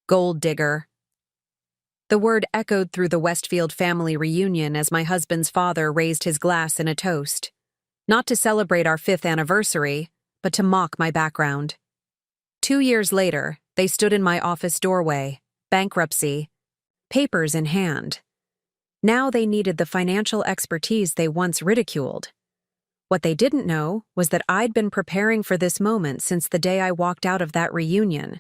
Gold digger. The word echoed through the Westfield family reunion as my husband's father raised his glass in a toast. Not to celebrate our 5th anniversary, but to mock my background. 2 years later, they stood in my office doorway, bankruptcy, papers in hand. Now they needed the financial expertise they once ridiculed. What they didn't know was that I'd been preparing for this moment since the day I walked out of that reunion.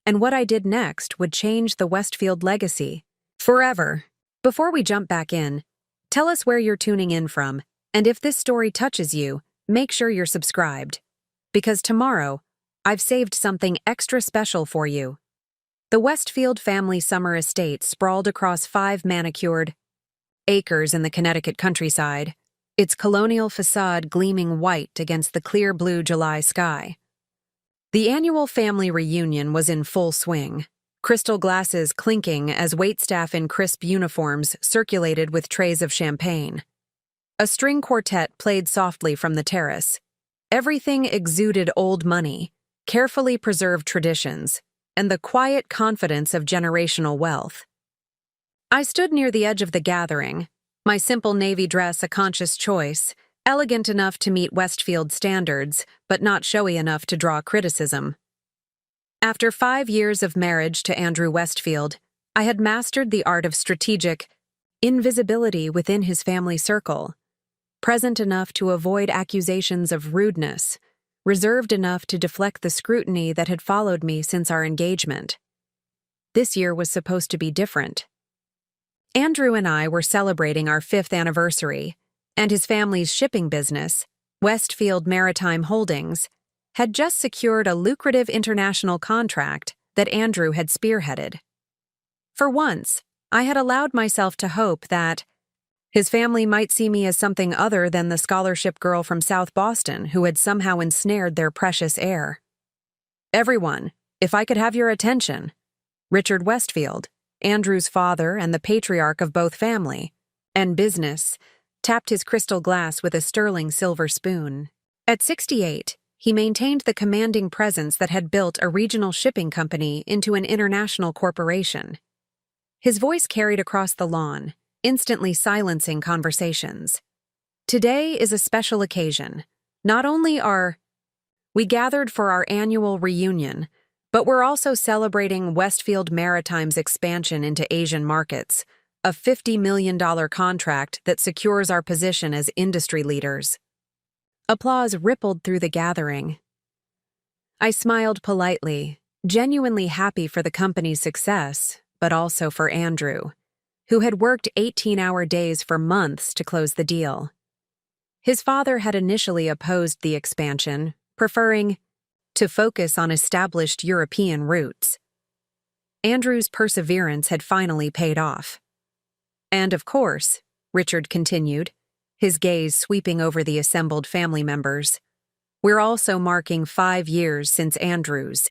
And what I did next would change the Westfield legacy forever. Before we jump back in, tell us where you're tuning in from, and if this story touches you, make sure you're subscribed. Because tomorrow, I've saved something extra special for you. The Westfield family summer estate sprawled across 5 manicured acres in the Connecticut countryside, its colonial facade gleaming white against the clear blue July sky. The annual family reunion was in full swing, crystal glasses clinking as waitstaff in crisp uniforms circulated with trays of champagne. A string quartet played softly from the terrace. Everything exuded old money, carefully preserved traditions, and the quiet confidence of generational wealth. I stood near the edge of the gathering, my simple navy dress a conscious choice, elegant enough to meet Westfield standards, but not showy enough to draw criticism. After 5 years of marriage to Andrew Westfield, I had mastered the art of strategic invisibility within his family circle, present enough to avoid accusations of rudeness, reserved enough to deflect the scrutiny that had followed me since our engagement. This year was supposed to be different. Andrew and I were celebrating our 5th anniversary, and his family's shipping business, Westfield Maritime Holdings, had just secured a lucrative international contract that Andrew had spearheaded. For once, I had allowed myself to hope that his family might see me as something other than the scholarship girl from South Boston who had somehow ensnared their precious heir. "Everyone, if I could have your attention." Richard Westfield, Andrew's father and the patriarch of both family and business, tapped his crystal glass with a sterling silver spoon. At 68, he maintained the commanding presence that had built a regional shipping company into an international corporation. His voice carried across the lawn, instantly silencing conversations. Today is a special occasion. Not only are we gathered for our annual reunion, but we're also celebrating Westfield Maritime's expansion into Asian markets, a $50 million contract that secures our position as industry leaders. Applause rippled through the gathering. I smiled politely, genuinely happy for the company's success, but also for Andrew, who had worked 18-hour days for months to close the deal. His father had initially opposed the expansion, preferring to focus on established European roots. Andrew's perseverance had finally paid off. And of course, Richard continued, his gaze sweeping over the assembled family members, we're also marking 5 years since Andrew's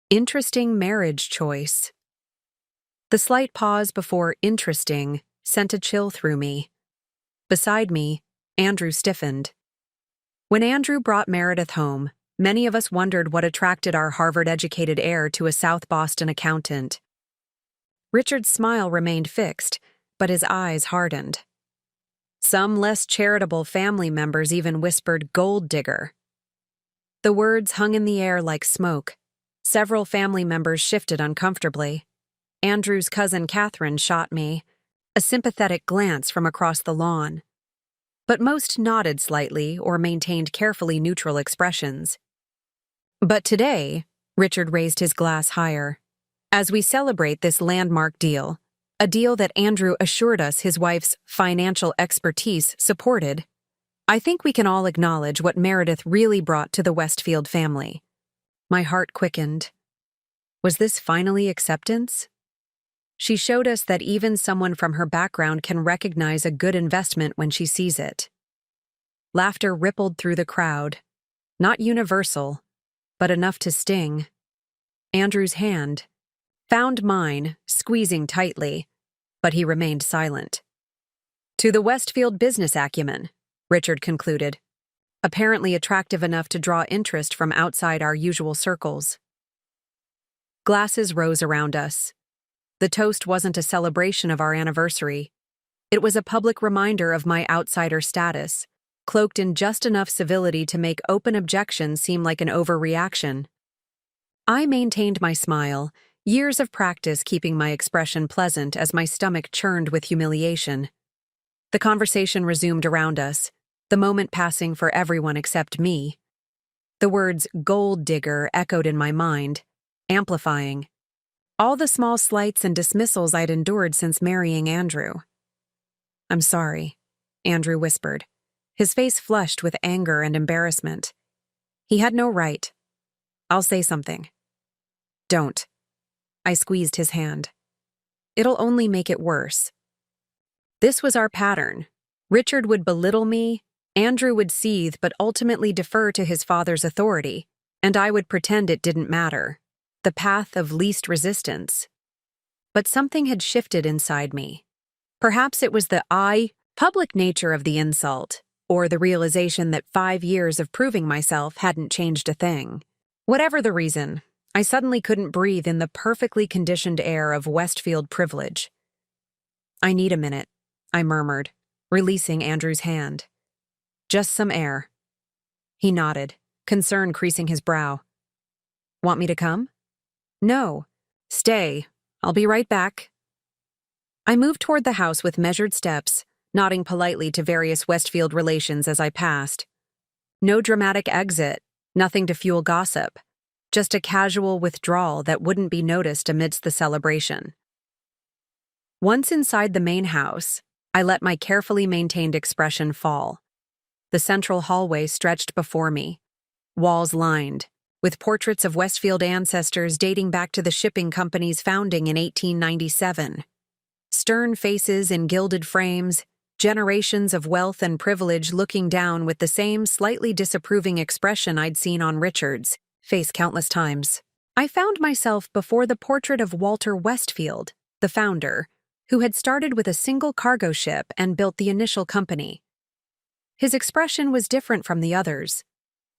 interesting marriage choice. The slight pause before interesting sent a chill through me. Beside me, Andrew stiffened. When Andrew brought Meredith home, many of us wondered what attracted our Harvard-educated heir to a South Boston accountant. Richard's smile remained fixed, but his eyes hardened. Some less charitable family members even whispered "gold digger." The words hung in the air like smoke. Several family members shifted uncomfortably. Andrew's cousin Catherine shot me a sympathetic glance from across the lawn. But most nodded slightly or maintained carefully neutral expressions. But today, Richard raised his glass higher. As we celebrate this landmark deal, a deal that Andrew assured us his wife's financial expertise supported, I think we can all acknowledge what Meredith really brought to the Westfield family. My heart quickened. Was this finally acceptance? She showed us that even someone from her background can recognize a good investment when she sees it. Laughter rippled through the crowd, not universal, but enough to sting. Andrew's hand found mine, squeezing tightly, but he remained silent. "To the Westfield business acumen," Richard concluded, apparently attractive enough to draw interest from outside our usual circles. Glasses rose around us. The toast wasn't a celebration of our anniversary. It was a public reminder of my outsider status, cloaked in just enough civility to make open objection seem like an overreaction. I maintained my smile, years of practice keeping my expression pleasant as my stomach churned with humiliation. The conversation resumed around us, the moment passing for everyone except me. The words gold digger echoed in my mind, amplifying all the small slights and dismissals I'd endured since marrying Andrew. "I'm sorry," Andrew whispered, his face flushed with anger and embarrassment. He had no right. "I'll say something." "Don't." I squeezed his hand. "It'll only make it worse." This was our pattern. Richard would belittle me, Andrew would seethe but ultimately defer to his father's authority, and I would pretend it didn't matter. The path of least resistance. But something had shifted inside me. Perhaps it was the public nature of the insult, or the realization that 5 years of proving myself hadn't changed a thing. Whatever the reason, I suddenly couldn't breathe in the perfectly conditioned air of Westfield privilege. "I need a minute," I murmured, releasing Andrew's hand. "Just some air." He nodded, concern creasing his brow. "Want me to come?" "No. Stay. I'll be right back." I moved toward the house with measured steps, nodding politely to various Westfield relations as I passed. No dramatic exit, nothing to fuel gossip, just a casual withdrawal that wouldn't be noticed amidst the celebration. Once inside the main house, I let my carefully maintained expression fall. The central hallway stretched before me, walls lined, with portraits of Westfield ancestors dating back to the shipping company's founding in 1897. Stern faces in gilded frames, generations of wealth and privilege looking down with the same slightly disapproving expression I'd seen on Richard's face countless times. I found myself before the portrait of Walter Westfield, the founder, who had started with a single cargo ship and built the initial company. His expression was different from the others,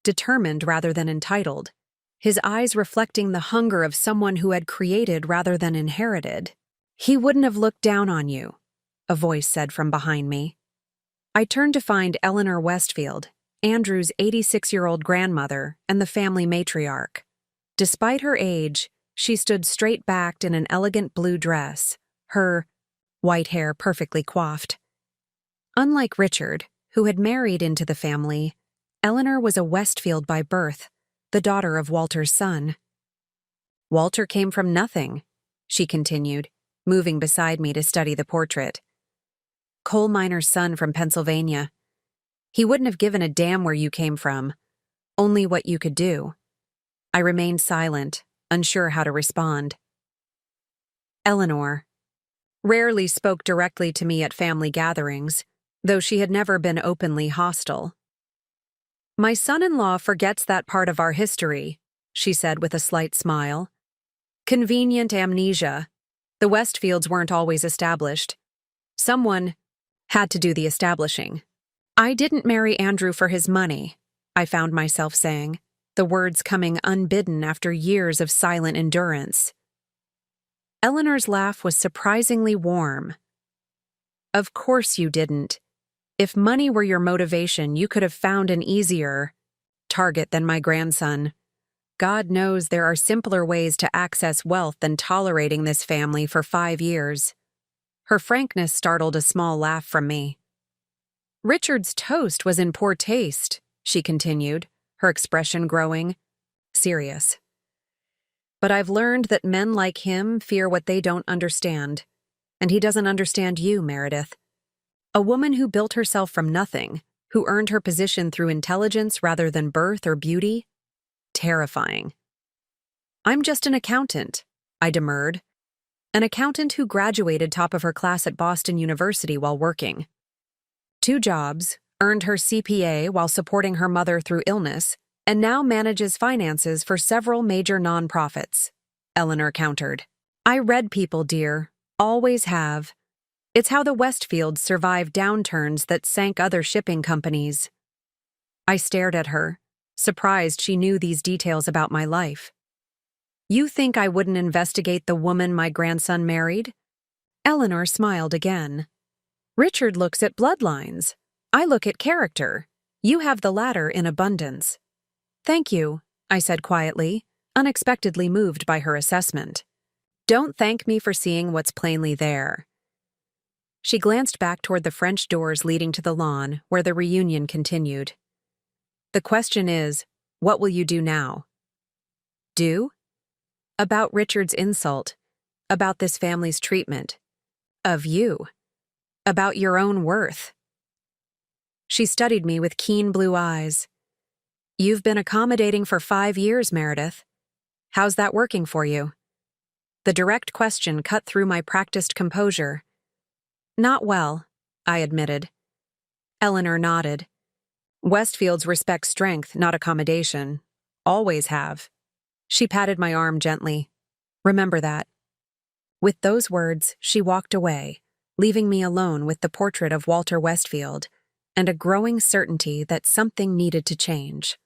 determined rather than entitled, his eyes reflecting the hunger of someone who had created rather than inherited. "He wouldn't have looked down on you," a voice said from behind me. I turned to find Eleanor Westfield, Andrew's 86-year-old grandmother and the family matriarch. Despite her age, she stood straight-backed in an elegant blue dress, her white hair perfectly coiffed. Unlike Richard, who had married into the family, Eleanor was a Westfield by birth, the daughter of Walter's son. "Walter came from nothing," she continued, moving beside me to study the portrait. "Coal miner's son from Pennsylvania. He wouldn't have given a damn where you came from, only what you could do." I remained silent, unsure how to respond. Eleanor rarely spoke directly to me at family gatherings, though she had never been openly hostile. "My son-in-law forgets that part of our history," she said with a slight smile. "Convenient amnesia. The Westfields weren't always established. Someone had to do the establishing. I didn't marry Andrew for his money," I found myself saying, the words coming unbidden after years of silent endurance. Eleanor's laugh was surprisingly warm. "Of course you didn't. If money were your motivation, you could have found an easier target than my grandson. God knows there are simpler ways to access wealth than tolerating this family for 5 years." Her frankness startled a small laugh from me. "Richard's toast was in poor taste," she continued, her expression growing serious. "But I've learned that men like him fear what they don't understand. And he doesn't understand you, Meredith. A woman who built herself from nothing, who earned her position through intelligence rather than birth or beauty. Terrifying." "I'm just an accountant," I demurred. "An accountant who graduated top of her class at Boston University while working. 2 jobs, earned her CPA while supporting her mother through illness, and now manages finances for several major nonprofits," Eleanor countered. "I read people, dear. Always have. It's how the Westfields survived downturns that sank other shipping companies." I stared at her, surprised she knew these details about my life. You think I wouldn't investigate the woman my grandson married? Eleanor smiled again. Richard looks at bloodlines. I look at character. You have the latter in abundance. Thank you, I said quietly, unexpectedly moved by her assessment. Don't thank me for seeing what's plainly there. She glanced back toward the French doors leading to the lawn, where the reunion continued. The question is, what will you do now? Do? About Richard's insult, about this family's treatment, of you, about your own worth. She studied me with keen blue eyes. You've been accommodating for 5 years, Meredith. How's that working for you? The direct question cut through my practiced composure. Not well, I admitted. Eleanor nodded. Westfields respect strength, not accommodation. Always have. She patted my arm gently. Remember that. With those words, she walked away, leaving me alone with the portrait of Walter Westfield and a growing certainty that something needed to change.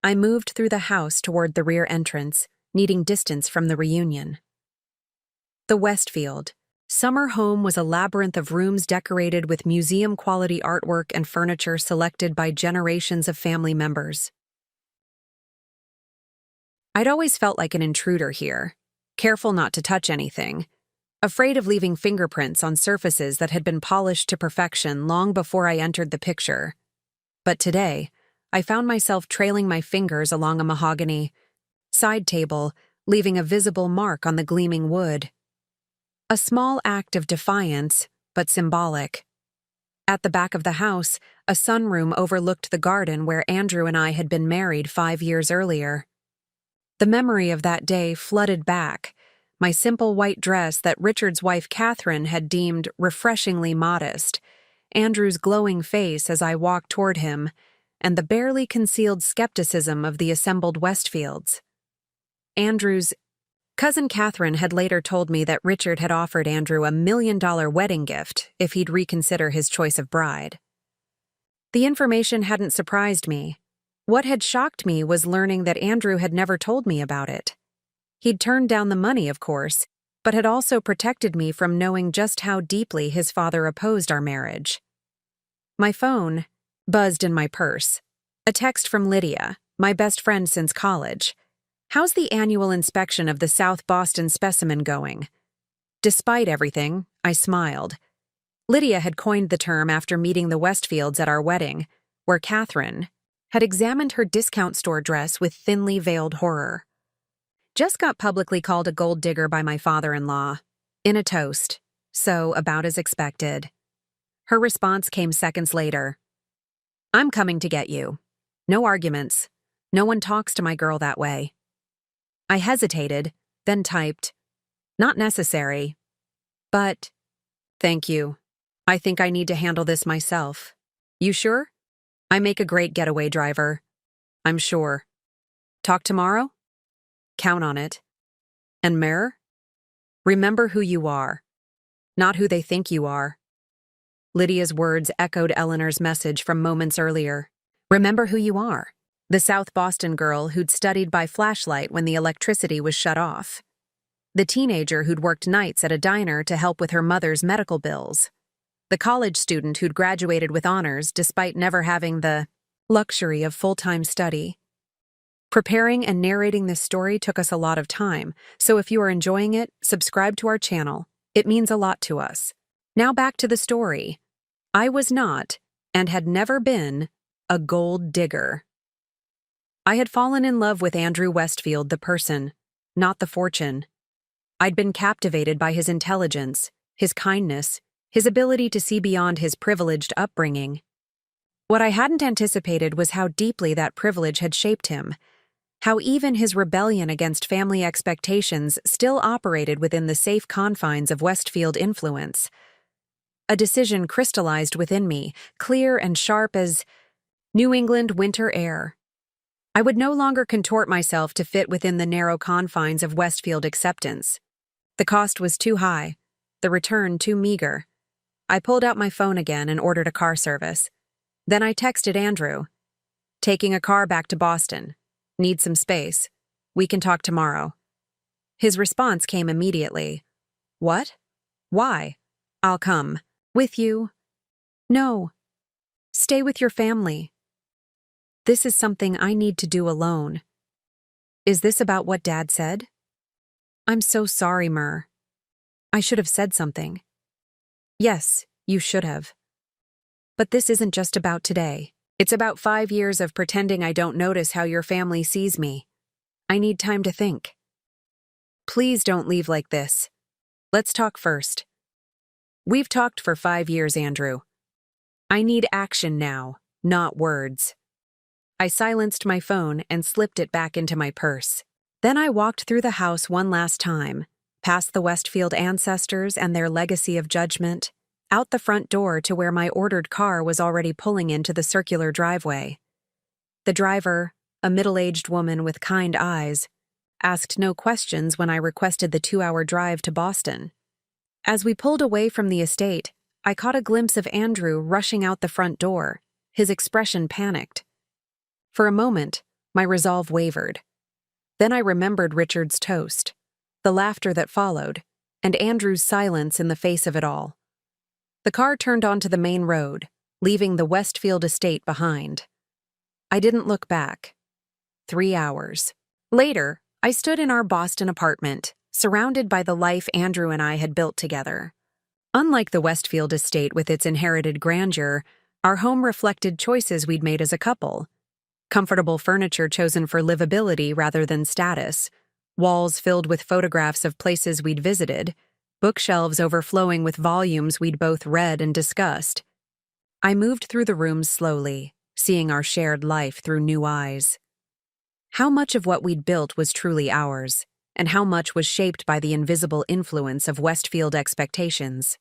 I moved through the house toward the rear entrance, needing distance from the reunion. The Westfield summer home was a labyrinth of rooms decorated with museum-quality artwork and furniture selected by generations of family members. I'd always felt like an intruder here, careful not to touch anything, afraid of leaving fingerprints on surfaces that had been polished to perfection long before I entered the picture. But today, I found myself trailing my fingers along a mahogany side table, leaving a visible mark on the gleaming wood. A small act of defiance, but symbolic. At the back of the house, a sunroom overlooked the garden where Andrew and I had been married 5 years earlier. The memory of that day flooded back, my simple white dress that Richard's wife Catherine had deemed refreshingly modest, Andrew's glowing face as I walked toward him, and the barely concealed skepticism of the assembled Westfields. Andrew's cousin Catherine had later told me that Richard had offered Andrew $1 million wedding gift if he'd reconsider his choice of bride. The information hadn't surprised me. What had shocked me was learning that Andrew had never told me about it. He'd turned down the money, of course, but had also protected me from knowing just how deeply his father opposed our marriage. My phone buzzed in my purse. A text from Lydia, my best friend since college. How's the annual inspection of the South Boston specimen going? Despite everything, I smiled. Lydia had coined the term after meeting the Westfields at our wedding, where Catherine had examined her discount store dress with thinly veiled horror. Just got publicly called a gold digger by my father-in-law. In a toast. So, about as expected. Her response came seconds later. I'm coming to get you. No arguments. No one talks to my girl that way. I hesitated, then typed, not necessary. But, thank you. I think I need to handle this myself. You sure? I make a great getaway driver. I'm sure. Talk tomorrow? Count on it. And Mirror? Remember who you are, not who they think you are. Lydia's words echoed Eleanor's message from moments earlier. Remember who you are. The South Boston girl who'd studied by flashlight when the electricity was shut off. The teenager who'd worked nights at a diner to help with her mother's medical bills. The college student who'd graduated with honors despite never having the luxury of full-time study. Preparing and narrating this story took us a lot of time, so if you are enjoying it, subscribe to our channel. It means a lot to us. Now back to the story. I was not, and had never been, a gold digger. I had fallen in love with Andrew Westfield, the person, not the fortune. I'd been captivated by his intelligence, his kindness, his ability to see beyond his privileged upbringing. What I hadn't anticipated was how deeply that privilege had shaped him, how even his rebellion against family expectations still operated within the safe confines of Westfield influence. A decision crystallized within me, clear and sharp as New England winter air. I would no longer contort myself to fit within the narrow confines of Westfield acceptance. The cost was too high, the return too meager. I pulled out my phone again and ordered a car service. Then I texted Andrew. Taking a car back to Boston. Need some space. We can talk tomorrow. His response came immediately. What? Why? I'll come. With you? No. Stay with your family. This is something I need to do alone. Is this about what Dad said? I'm so sorry, Mur. I should have said something. Yes, you should have. But this isn't just about today. It's about 5 years of pretending I don't notice how your family sees me. I need time to think. Please don't leave like this. Let's talk first. We've talked for 5 years, Andrew. I need action now, not words. I silenced my phone and slipped it back into my purse. Then I walked through the house one last time, past the Westfield ancestors and their legacy of judgment, out the front door to where my ordered car was already pulling into the circular driveway. The driver, a middle-aged woman with kind eyes, asked no questions when I requested the 2-hour drive to Boston. As we pulled away from the estate, I caught a glimpse of Andrew rushing out the front door, his expression panicked. For a moment, my resolve wavered. Then I remembered Richard's toast, the laughter that followed, and Andrew's silence in the face of it all. The car turned onto the main road, leaving the Westfield estate behind. I didn't look back. 3 hours. Later, I stood in our Boston apartment, surrounded by the life Andrew and I had built together. Unlike the Westfield estate with its inherited grandeur, our home reflected choices we'd made as a couple. Comfortable furniture chosen for livability rather than status, walls filled with photographs of places we'd visited, bookshelves overflowing with volumes we'd both read and discussed. I moved through the rooms slowly, seeing our shared life through new eyes. How much of what we'd built was truly ours, and how much was shaped by the invisible influence of Westfield expectations?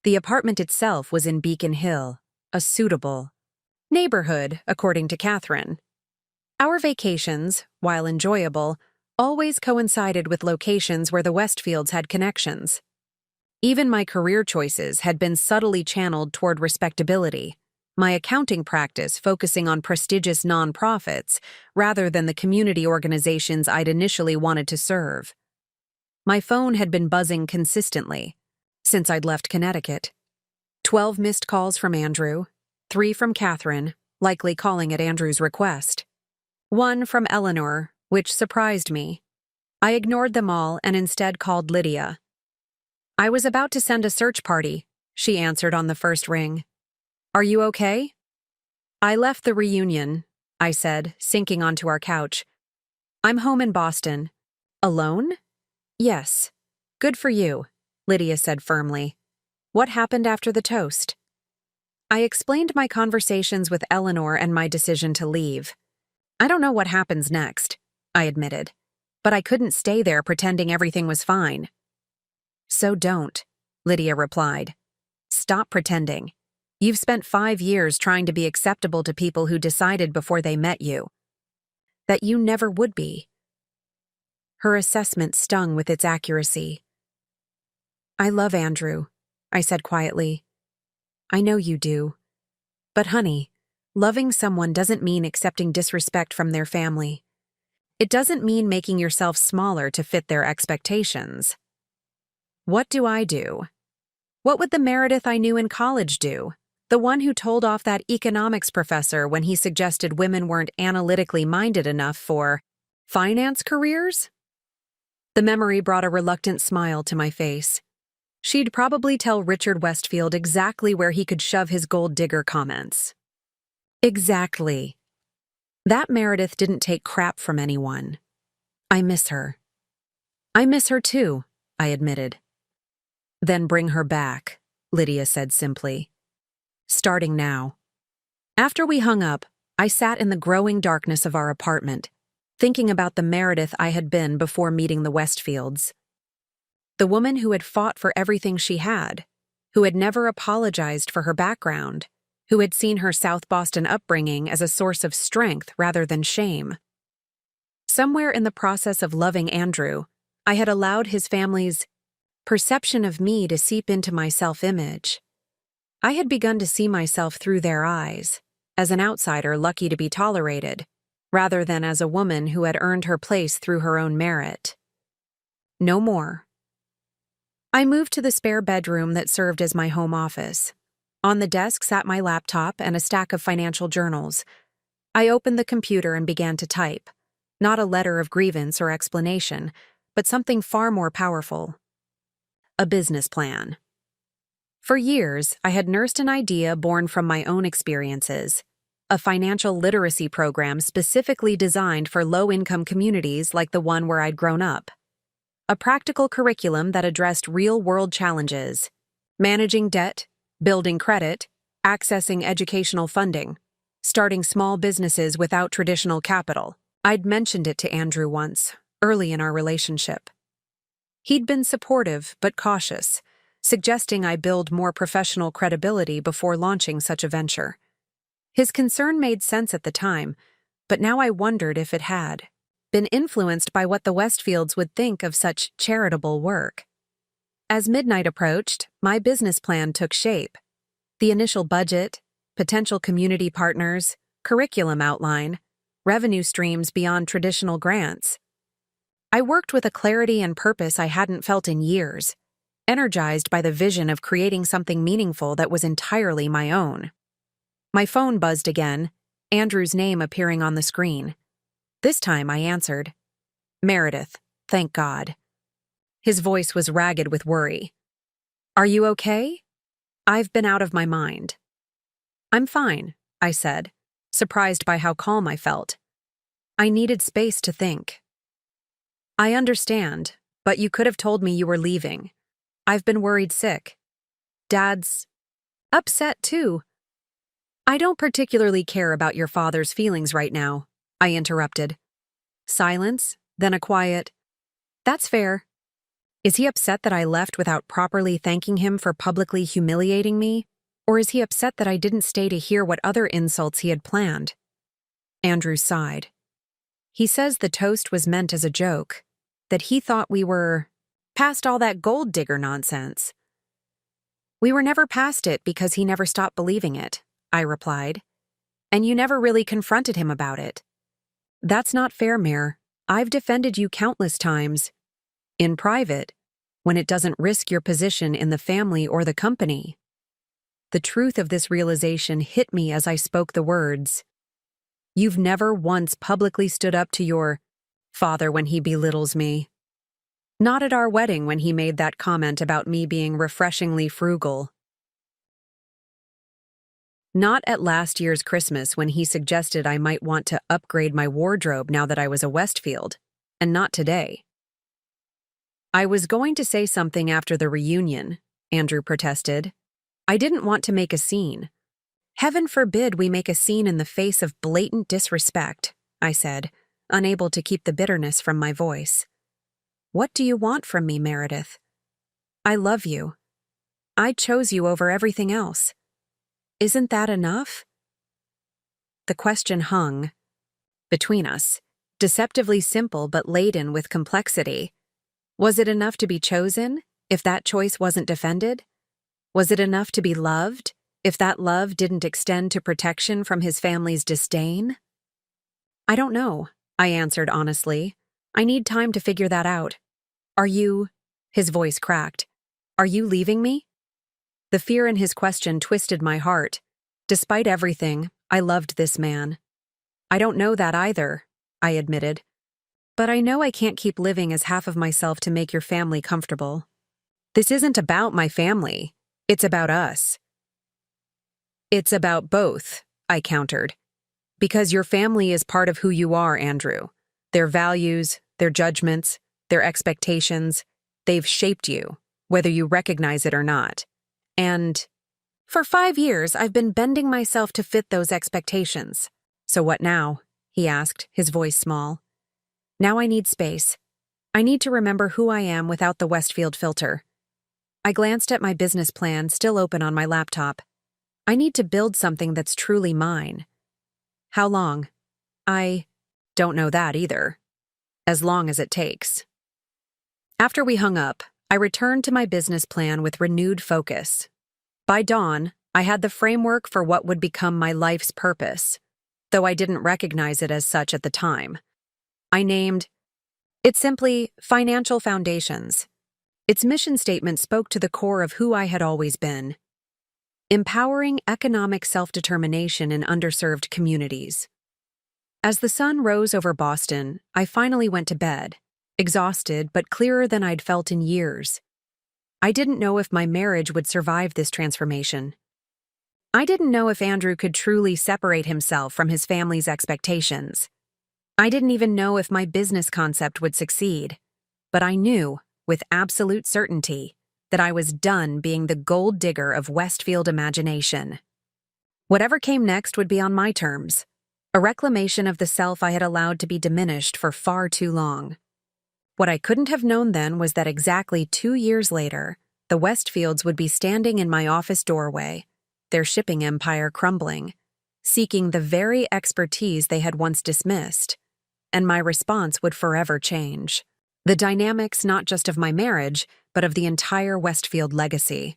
The apartment itself was in Beacon Hill, a suitable neighborhood, according to Catherine. Our vacations, while enjoyable, always coincided with locations where the Westfields had connections. Even my career choices had been subtly channeled toward respectability, my accounting practice focusing on prestigious nonprofits rather than the community organizations I'd initially wanted to serve. My phone had been buzzing consistently since I'd left Connecticut. 12 missed calls from Andrew, 3 from Catherine, likely calling at Andrew's request. 1 from Eleanor, which surprised me. I ignored them all and instead called Lydia. I was about to send a search party, she answered on the first ring. Are you okay? I left the reunion, I said, sinking onto our couch. I'm home in Boston. Alone? Yes. Good for you, Lydia said firmly. What happened after the toast? I explained my conversations with Eleanor and my decision to leave. I don't know what happens next, I admitted, but I couldn't stay there pretending everything was fine. So don't, Lydia replied. Stop pretending. You've spent 5 years trying to be acceptable to people who decided before they met you that you never would be. Her assessment stung with its accuracy. I love Andrew, I said quietly. I know you do. But honey, loving someone doesn't mean accepting disrespect from their family. It doesn't mean making yourself smaller to fit their expectations. What do I do? What would the Meredith I knew in college do? The one who told off that economics professor when he suggested women weren't analytically minded enough for finance careers? The memory brought a reluctant smile to my face. She'd probably tell Richard Westfield exactly where he could shove his gold digger comments. Exactly. That Meredith didn't take crap from anyone. I miss her. I miss her too, I admitted. Then bring her back, Lydia said simply. Starting now. After we hung up, I sat in the growing darkness of our apartment, thinking about the Meredith I had been before meeting the Westfields. The woman who had fought for everything she had, who had never apologized for her background, who had seen her South Boston upbringing as a source of strength rather than shame. Somewhere in the process of loving Andrew, I had allowed his family's perception of me to seep into my self-image. I had begun to see myself through their eyes, as an outsider lucky to be tolerated, rather than as a woman who had earned her place through her own merit. No more. I moved to the spare bedroom that served as my home office. On the desk sat my laptop and a stack of financial journals. I opened the computer and began to type. Not a letter of grievance or explanation, but something far more powerful. A business plan. For years, I had nursed an idea born from my own experiences. A financial literacy program specifically designed for low-income communities like the one where I'd grown up. A practical curriculum that addressed real-world challenges: managing debt, building credit, accessing educational funding, starting small businesses without traditional capital. I'd mentioned it to Andrew once, early in our relationship. He'd been supportive but cautious, suggesting I build more professional credibility before launching such a venture. His concern made sense at the time, but now I wondered if it had been influenced by what the Westfields would think of such charitable work. As midnight approached, my business plan took shape. The initial budget, potential community partners, curriculum outline, revenue streams beyond traditional grants. I worked with a clarity and purpose I hadn't felt in years, energized by the vision of creating something meaningful that was entirely my own. My phone buzzed again, Andrew's name appearing on the screen. This time I answered. Meredith, thank God. His voice was ragged with worry. Are you okay? I've been out of my mind. I'm fine, I said, surprised by how calm I felt. I needed space to think. I understand, but you could have told me you were leaving. I've been worried sick. Dad's upset too. I don't particularly care about your father's feelings right now, I interrupted. Silence, then a quiet, that's fair. Is he upset that I left without properly thanking him for publicly humiliating me? Or is he upset that I didn't stay to hear what other insults he had planned? Andrew sighed. He says the toast was meant as a joke, that he thought we were past all that gold digger nonsense. We were never past it because he never stopped believing it, I replied. And you never really confronted him about it. That's not fair, Mare. I've defended you countless times. In private, when it doesn't risk your position in the family or the company. The truth of this realization hit me as I spoke the words. You've never once publicly stood up to your father when he belittles me. Not at our wedding when he made that comment about me being refreshingly frugal. Not at last year's Christmas when he suggested I might want to upgrade my wardrobe now that I was a Westfield, and not today. I was going to say something after the reunion, Andrew protested. I didn't want to make a scene. Heaven forbid we make a scene in the face of blatant disrespect, I said, unable to keep the bitterness from my voice. What do you want from me, Meredith? I love you. I chose you over everything else. Isn't that enough? The question hung between us, deceptively simple but laden with complexity. Was it enough to be chosen, if that choice wasn't defended? Was it enough to be loved, if that love didn't extend to protection from his family's disdain? I don't know, I answered honestly. I need time to figure that out. Are you? His voice cracked. Are you leaving me? The fear in his question twisted my heart. Despite everything, I loved this man. I don't know that either, I admitted. But I know I can't keep living as half of myself to make your family comfortable. This isn't about my family. It's about us. It's about both, I countered. Because your family is part of who you are, Andrew. Their values, their judgments, their expectations, they've shaped you, whether you recognize it or not. And for 5 years, I've been bending myself to fit those expectations. So what now? He asked, his voice small. Now I need space. I need to remember who I am without the Westfield filter. I glanced at my business plan, still open on my laptop. I need to build something that's truly mine. How long? I don't know that either. As long as it takes. After we hung up, I returned to my business plan with renewed focus. By dawn, I had the framework for what would become my life's purpose. though I didn't recognize it as such at the time. I named it simply Financial Foundations. Its mission statement spoke to the core of who I had always been: empowering economic self-determination in underserved communities. As the sun rose over Boston, I finally went to bed, exhausted but clearer than I'd felt in years. I didn't know if my marriage would survive this transformation. I didn't know if Andrew could truly separate himself from his family's expectations. I didn't even know if my business concept would succeed. But I knew, with absolute certainty, that I was done being the gold digger of Westfield imagination. Whatever came next would be on my terms, a reclamation of the self I had allowed to be diminished for far too long. What I couldn't have known then was that exactly 2 years later, the Westfields would be standing in my office doorway, their shipping empire crumbling, seeking the very expertise they had once dismissed, and my response would forever change. The dynamics not just of my marriage, but of the entire Westfield legacy.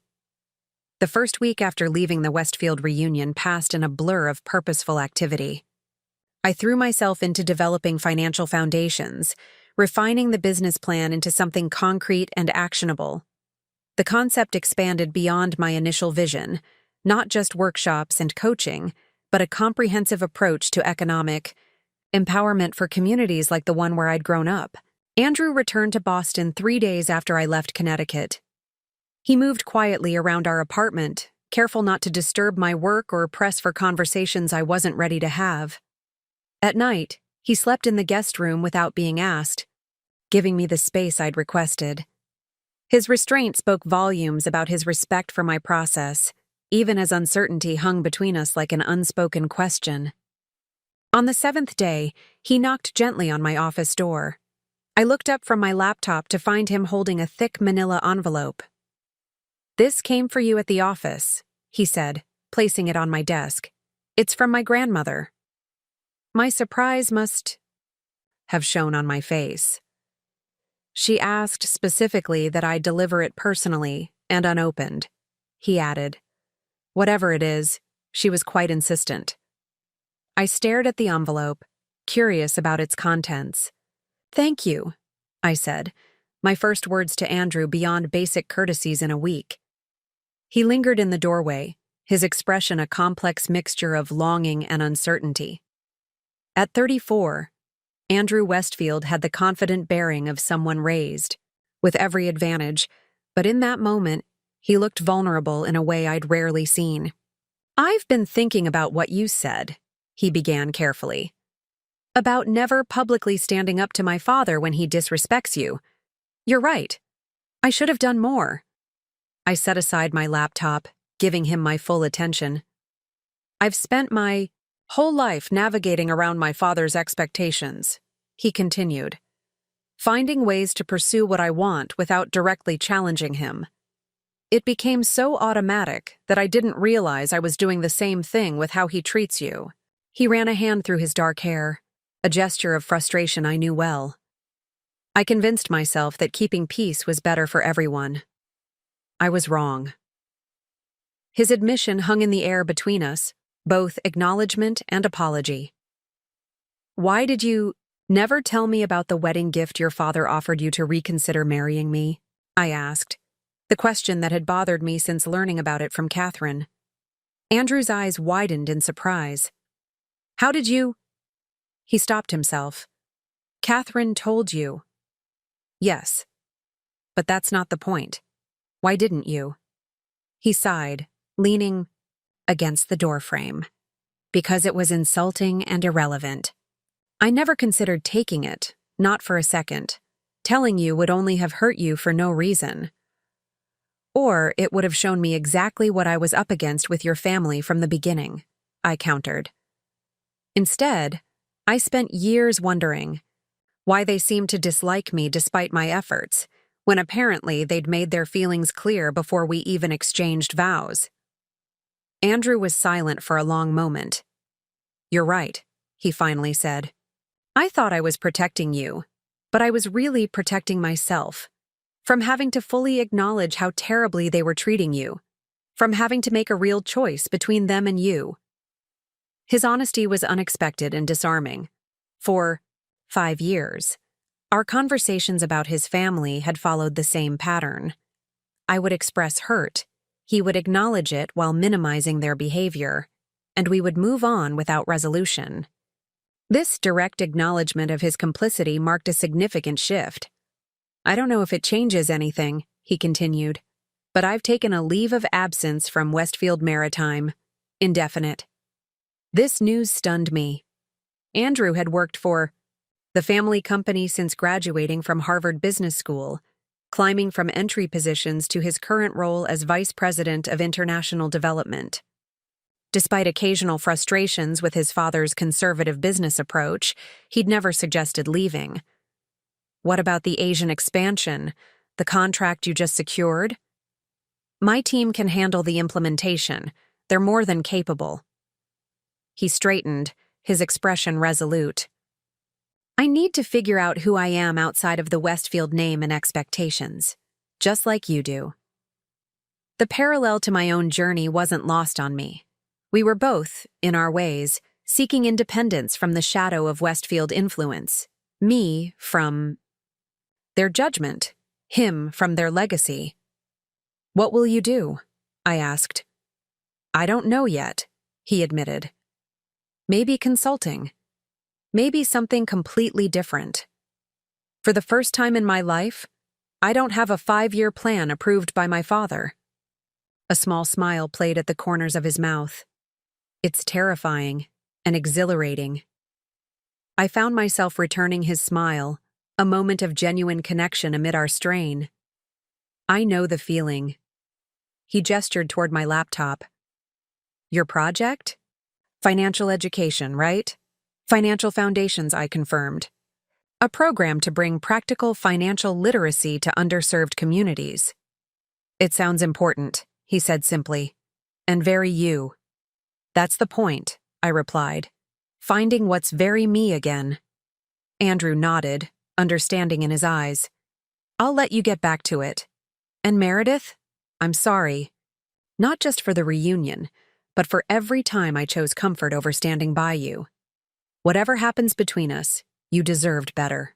The first week after leaving the Westfield reunion passed in a blur of purposeful activity. I threw myself into developing financial foundations, refining the business plan into something concrete and actionable. The concept expanded beyond my initial vision, not just workshops and coaching, but a comprehensive approach to economic empowerment for communities like the one where I'd grown up. Andrew returned to Boston 3 days after I left Connecticut. He moved quietly around our apartment, careful not to disturb my work or press for conversations I wasn't ready to have. At night, he slept in the guest room without being asked, giving me the space I'd requested. His restraint spoke volumes about his respect for my process, even as uncertainty hung between us like an unspoken question. On the 7th day, he knocked gently on my office door. I looked up from my laptop to find him holding a thick manila envelope. "This came for you at the office," he said, placing it on my desk. "It's from my grandmother." My surprise must have shown on my face. "She asked specifically that I deliver it personally and unopened," he added. "Whatever it is, she was quite insistent." I stared at the envelope, curious about its contents. "Thank you," I said, my first words to Andrew beyond basic courtesies in a week. He lingered in the doorway, his expression a complex mixture of longing and uncertainty. At 34, Andrew Westfield had the confident bearing of someone raised, with every advantage, but in that moment, he looked vulnerable in a way I'd rarely seen. "I've been thinking about what you said," he began carefully. "About never publicly standing up to my father when he disrespects you. You're right. I should have done more." I set aside my laptop, giving him my full attention. "I've spent my whole life navigating around my father's expectations," he continued, "finding ways to pursue what I want without directly challenging him. It became so automatic that I didn't realize I was doing the same thing with how he treats you." He ran a hand through his dark hair, a gesture of frustration I knew well. I convinced myself that keeping peace was better for everyone. I was wrong. His admission hung in the air between us, both acknowledgement and apology. "Why did you never tell me about the wedding gift your father offered you to reconsider marrying me?" I asked, the question that had bothered me since learning about it from Catherine. Andrew's eyes widened in surprise. "How did you—" He stopped himself. "Catherine told you." "Yes. But that's not the point. Why didn't you?" He sighed, leaning against the doorframe. "Because it was insulting and irrelevant. I never considered taking it, not for a second. Telling you would only have hurt you for no reason. Or it would have shown me exactly what I was up against with your family from the beginning," I countered. Instead, I spent years wondering why they seemed to dislike me despite my efforts, when apparently they'd made their feelings clear before we even exchanged vows. Andrew was silent for a long moment. "You're right," he finally said. "I thought I was protecting you, but I was really protecting myself. From having to fully acknowledge how terribly they were treating you. From having to make a real choice between them and you." His honesty was unexpected and disarming. For 5 years, our conversations about his family had followed the same pattern. I would express hurt, he would acknowledge it while minimizing their behavior, and we would move on without resolution. This direct acknowledgement of his complicity marked a significant shift. "I don't know if it changes anything," he continued, "but I've taken a leave of absence from Westfield Maritime. Indefinite." This news stunned me. Andrew had worked for the family company since graduating from Harvard Business School, climbing from entry positions to his current role as Vice President of International Development. Despite occasional frustrations with his father's conservative business approach, he'd never suggested leaving. "What about the Asian expansion, the contract you just secured?" "My team can handle the implementation. They're more than capable." He straightened, his expression resolute. "I need to figure out who I am outside of the Westfield name and expectations, just like you do." The parallel to my own journey wasn't lost on me. We were both, in our ways, seeking independence from the shadow of Westfield influence, me from their judgment, him from their legacy. "What will you do?" I asked. "I don't know yet," he admitted. "Maybe consulting. Maybe something completely different. For the first time in my life, I don't have a 5-year plan approved by my father." A small smile played at the corners of his mouth. "It's terrifying and exhilarating." I found myself returning his smile, a moment of genuine connection amid our strain. "I know the feeling." He gestured toward my laptop. "Your project?" "Financial education, right?" "Financial foundations," I confirmed. "A program to bring practical financial literacy to underserved communities." "It sounds important," he said simply, "and very you." "That's the point," I replied, "finding what's very me again." Andrew nodded, understanding in his eyes. "I'll let you get back to it. And Meredith, I'm sorry. Not just for the reunion, but for every time I chose comfort over standing by you. Whatever happens between us, you deserved better."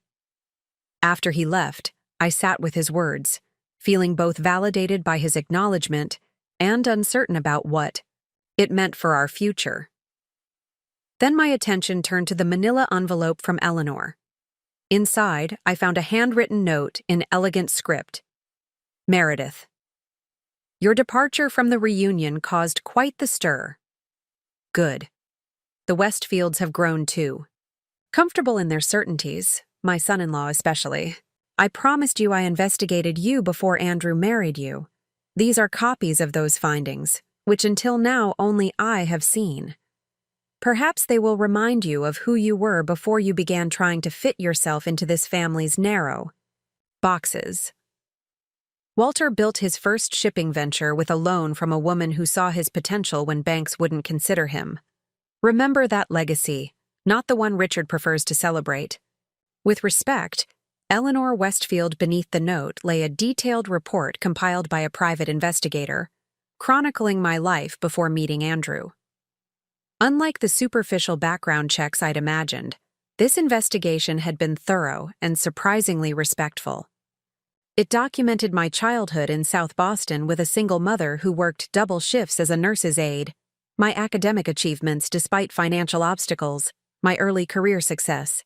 After he left, I sat with his words, feeling both validated by his acknowledgement and uncertain about what it meant for our future. Then my attention turned to the manila envelope from Eleanor. Inside, I found a handwritten note in elegant script. "Meredith, your departure from the reunion caused quite the stir. Good. The Westfields have grown too. Comfortable in their certainties, my son-in-law especially. I promised you I investigated you before Andrew married you. These are copies of those findings, which until now only I have seen. Perhaps they will remind you of who you were before you began trying to fit yourself into this family's narrow boxes." Walter built his first shipping venture with a loan from a woman who saw his potential when banks wouldn't consider him. Remember that legacy, not the one Richard prefers to celebrate. With respect, Eleanor Westfield. Beneath the note lay a detailed report compiled by a private investigator, chronicling my life before meeting Andrew. Unlike the superficial background checks I'd imagined, this investigation had been thorough and surprisingly respectful. It documented my childhood in South Boston with a single mother who worked double shifts as a nurse's aide, my academic achievements despite financial obstacles, my early career success.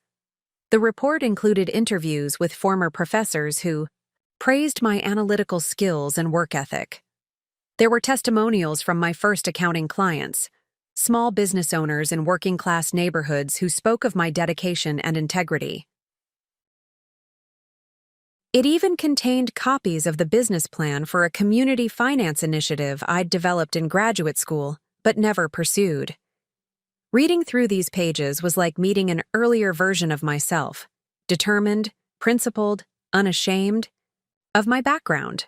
The report included interviews with former professors who praised my analytical skills and work ethic. There were testimonials from my first accounting clients, small business owners in working-class neighborhoods who spoke of my dedication and integrity. It even contained copies of the business plan for a community finance initiative I'd developed in graduate school, but never pursued. Reading through these pages was like meeting an earlier version of myself, determined, principled, unashamed of my background.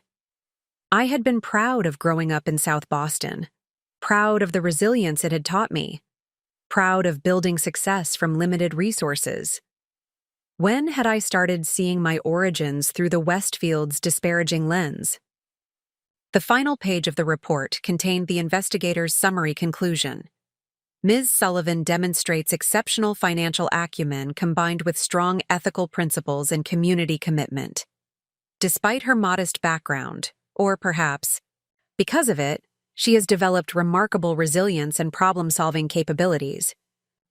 I had been proud of growing up in South Boston, proud of the resilience it had taught me, proud of building success from limited resources. When had I started seeing my origins through the Westfields' disparaging lens? The final page of the report contained the investigator's summary conclusion. Ms. Sullivan demonstrates exceptional financial acumen combined with strong ethical principles and community commitment. Despite her modest background, or perhaps because of it, she has developed remarkable resilience and problem-solving capabilities.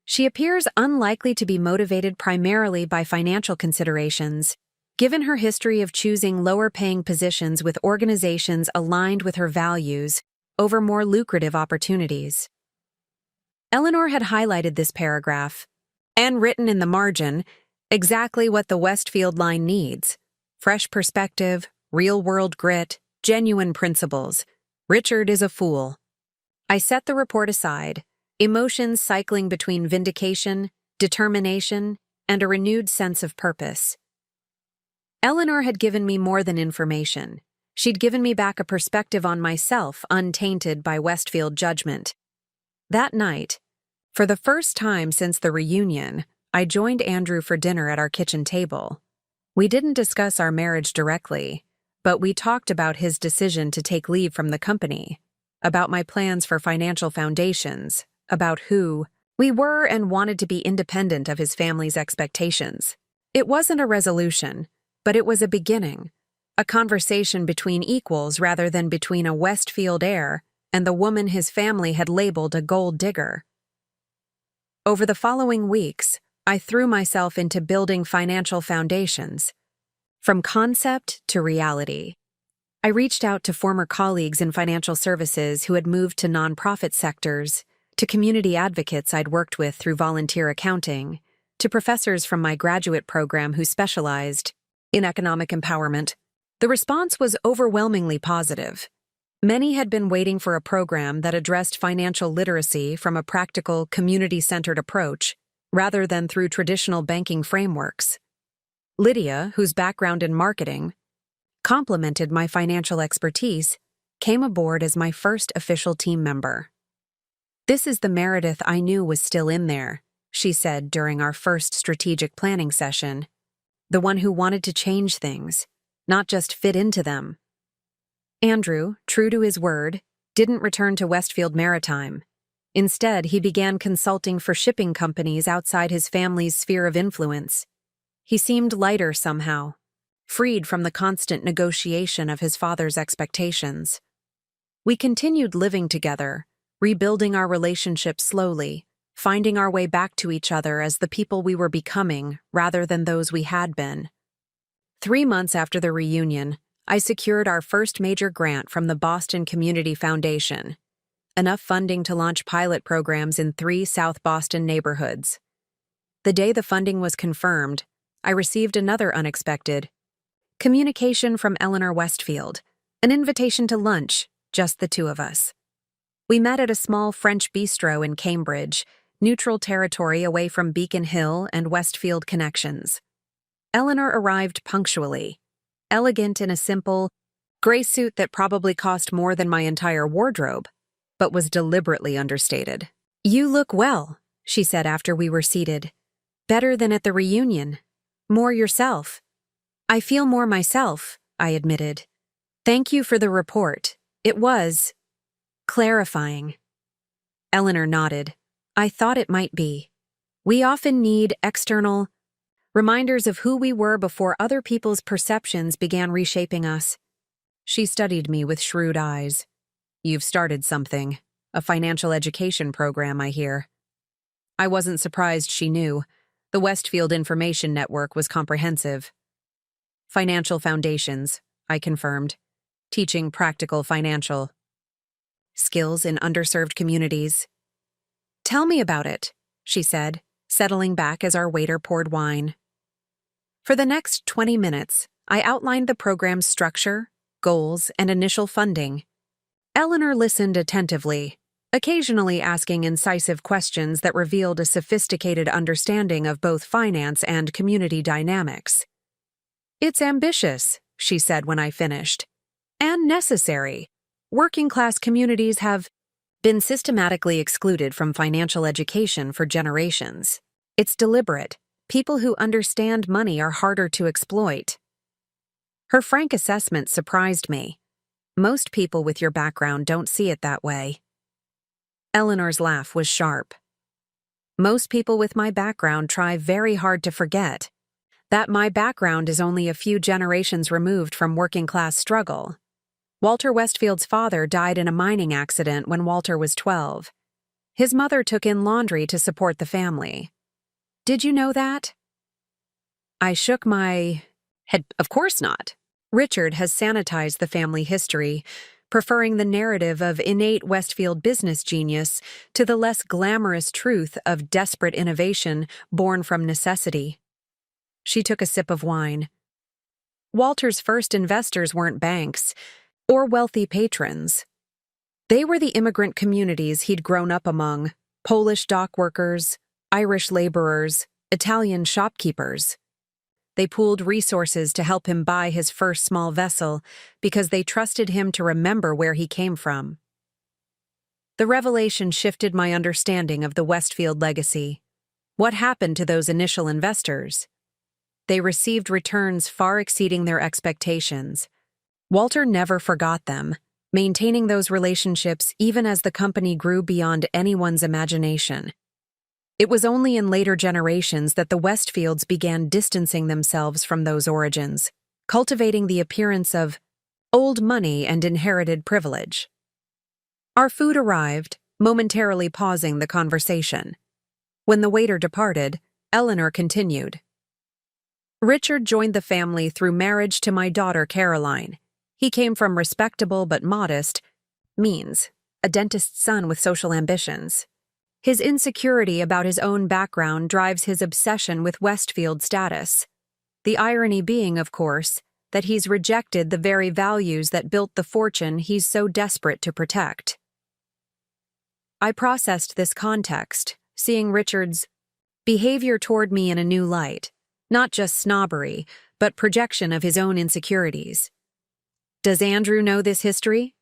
She appears unlikely to be motivated primarily by financial considerations, given her history of choosing lower-paying positions with organizations aligned with her values over more lucrative opportunities. Eleanor had highlighted this paragraph, and written in the margin, exactly what the Westfield line needs: fresh perspective, real-world grit, genuine principles. Richard is a fool. I set the report aside, emotions cycling between vindication, determination, and a renewed sense of purpose. Eleanor had given me more than information. She'd given me back a perspective on myself untainted by Westfield judgment. That night, for the first time since the reunion, I joined Andrew for dinner at our kitchen table. We didn't discuss our marriage directly, but we talked about his decision to take leave from the company, about my plans for financial foundations, about who we were and wanted to be independent of his family's expectations. It wasn't a resolution, but it was a beginning, a conversation between equals rather than between a Westfield heir and the woman his family had labeled a gold digger. Over the following weeks, I threw myself into building financial foundations, from concept to reality. I reached out to former colleagues in financial services who had moved to nonprofit sectors, to community advocates I'd worked with through volunteer accounting, to professors from my graduate program who specialized in economic empowerment. The response was overwhelmingly positive. Many had been waiting for a program that addressed financial literacy from a practical, community-centered approach, rather than through traditional banking frameworks. Lydia, whose background in marketing complemented my financial expertise, came aboard as my first official team member. "This is the Meredith I knew was still in there," she said during our first strategic planning session. "The one who wanted to change things, not just fit into them." Andrew, true to his word, didn't return to Westfield Maritime. Instead, he began consulting for shipping companies outside his family's sphere of influence. He seemed lighter somehow, freed from the constant negotiation of his father's expectations. We continued living together, rebuilding our relationship slowly, finding our way back to each other as the people we were becoming rather than those we had been. 3 months after the reunion, I secured our first major grant from the Boston Community Foundation, enough funding to launch pilot programs in 3 South Boston neighborhoods. The day the funding was confirmed, I received another unexpected communication from Eleanor Westfield, an invitation to lunch, just the 2 of us. We met at a small French bistro in Cambridge, neutral territory away from Beacon Hill and Westfield connections. Eleanor arrived punctually, elegant in a simple, gray suit that probably cost more than my entire wardrobe, but was deliberately understated. "You look well," she said after we were seated. "Better than at the reunion. More yourself." "I feel more myself," I admitted. "Thank you for the report. It was clarifying." Eleanor nodded. "I thought it might be. We often need external reminders of who we were before other people's perceptions began reshaping us." She studied me with shrewd eyes. "You've started something, a financial education program, I hear." I wasn't surprised she knew. The Westfield Information Network was comprehensive. "Financial foundations," I confirmed, "teaching practical financial skills in underserved communities." "Tell me about it," she said, settling back as our waiter poured wine. For the next 20 minutes, I outlined the program's structure, goals, and initial funding. Eleanor listened attentively, occasionally asking incisive questions that revealed a sophisticated understanding of both finance and community dynamics. "It's ambitious," she said when I finished, "and necessary. Working-class communities have been systematically excluded from financial education for generations. It's deliberate. People who understand money are harder to exploit." Her frank assessment surprised me. "Most people with your background don't see it that way." Eleanor's laugh was sharp. Most people with my background try very hard to forget that my background is only a few generations removed from working-class struggle. Walter Westfield's father died in a mining accident when Walter was 12. His mother took in laundry to support the family. Did you know that? I shook my head. Of course not. Richard has sanitized the family history, preferring the narrative of innate Westfield business genius to the less glamorous truth of desperate innovation born from necessity. She took a sip of wine. Walter's first investors weren't banks or wealthy patrons. They were the immigrant communities he'd grown up among: Polish dock workers, Irish laborers, Italian shopkeepers. They pooled resources to help him buy his first small vessel because they trusted him to remember where he came from. The revelation shifted my understanding of the Westfield legacy. What happened to those initial investors? They received returns far exceeding their expectations. Walter never forgot them, maintaining those relationships even as the company grew beyond anyone's imagination. It was only in later generations that the Westfields began distancing themselves from those origins, cultivating the appearance of old money and inherited privilege. Our food arrived, momentarily pausing the conversation. When the waiter departed, Eleanor continued. Richard joined the family through marriage to my daughter Caroline. He came from respectable but modest means, a dentist's son with social ambitions. His insecurity about his own background drives his obsession with Westfield status. The irony being, of course, that he's rejected the very values that built the fortune he's so desperate to protect. I processed this context, seeing Richard's behavior toward me in a new light, not just snobbery, but projection of his own insecurities. Does Andrew know this history?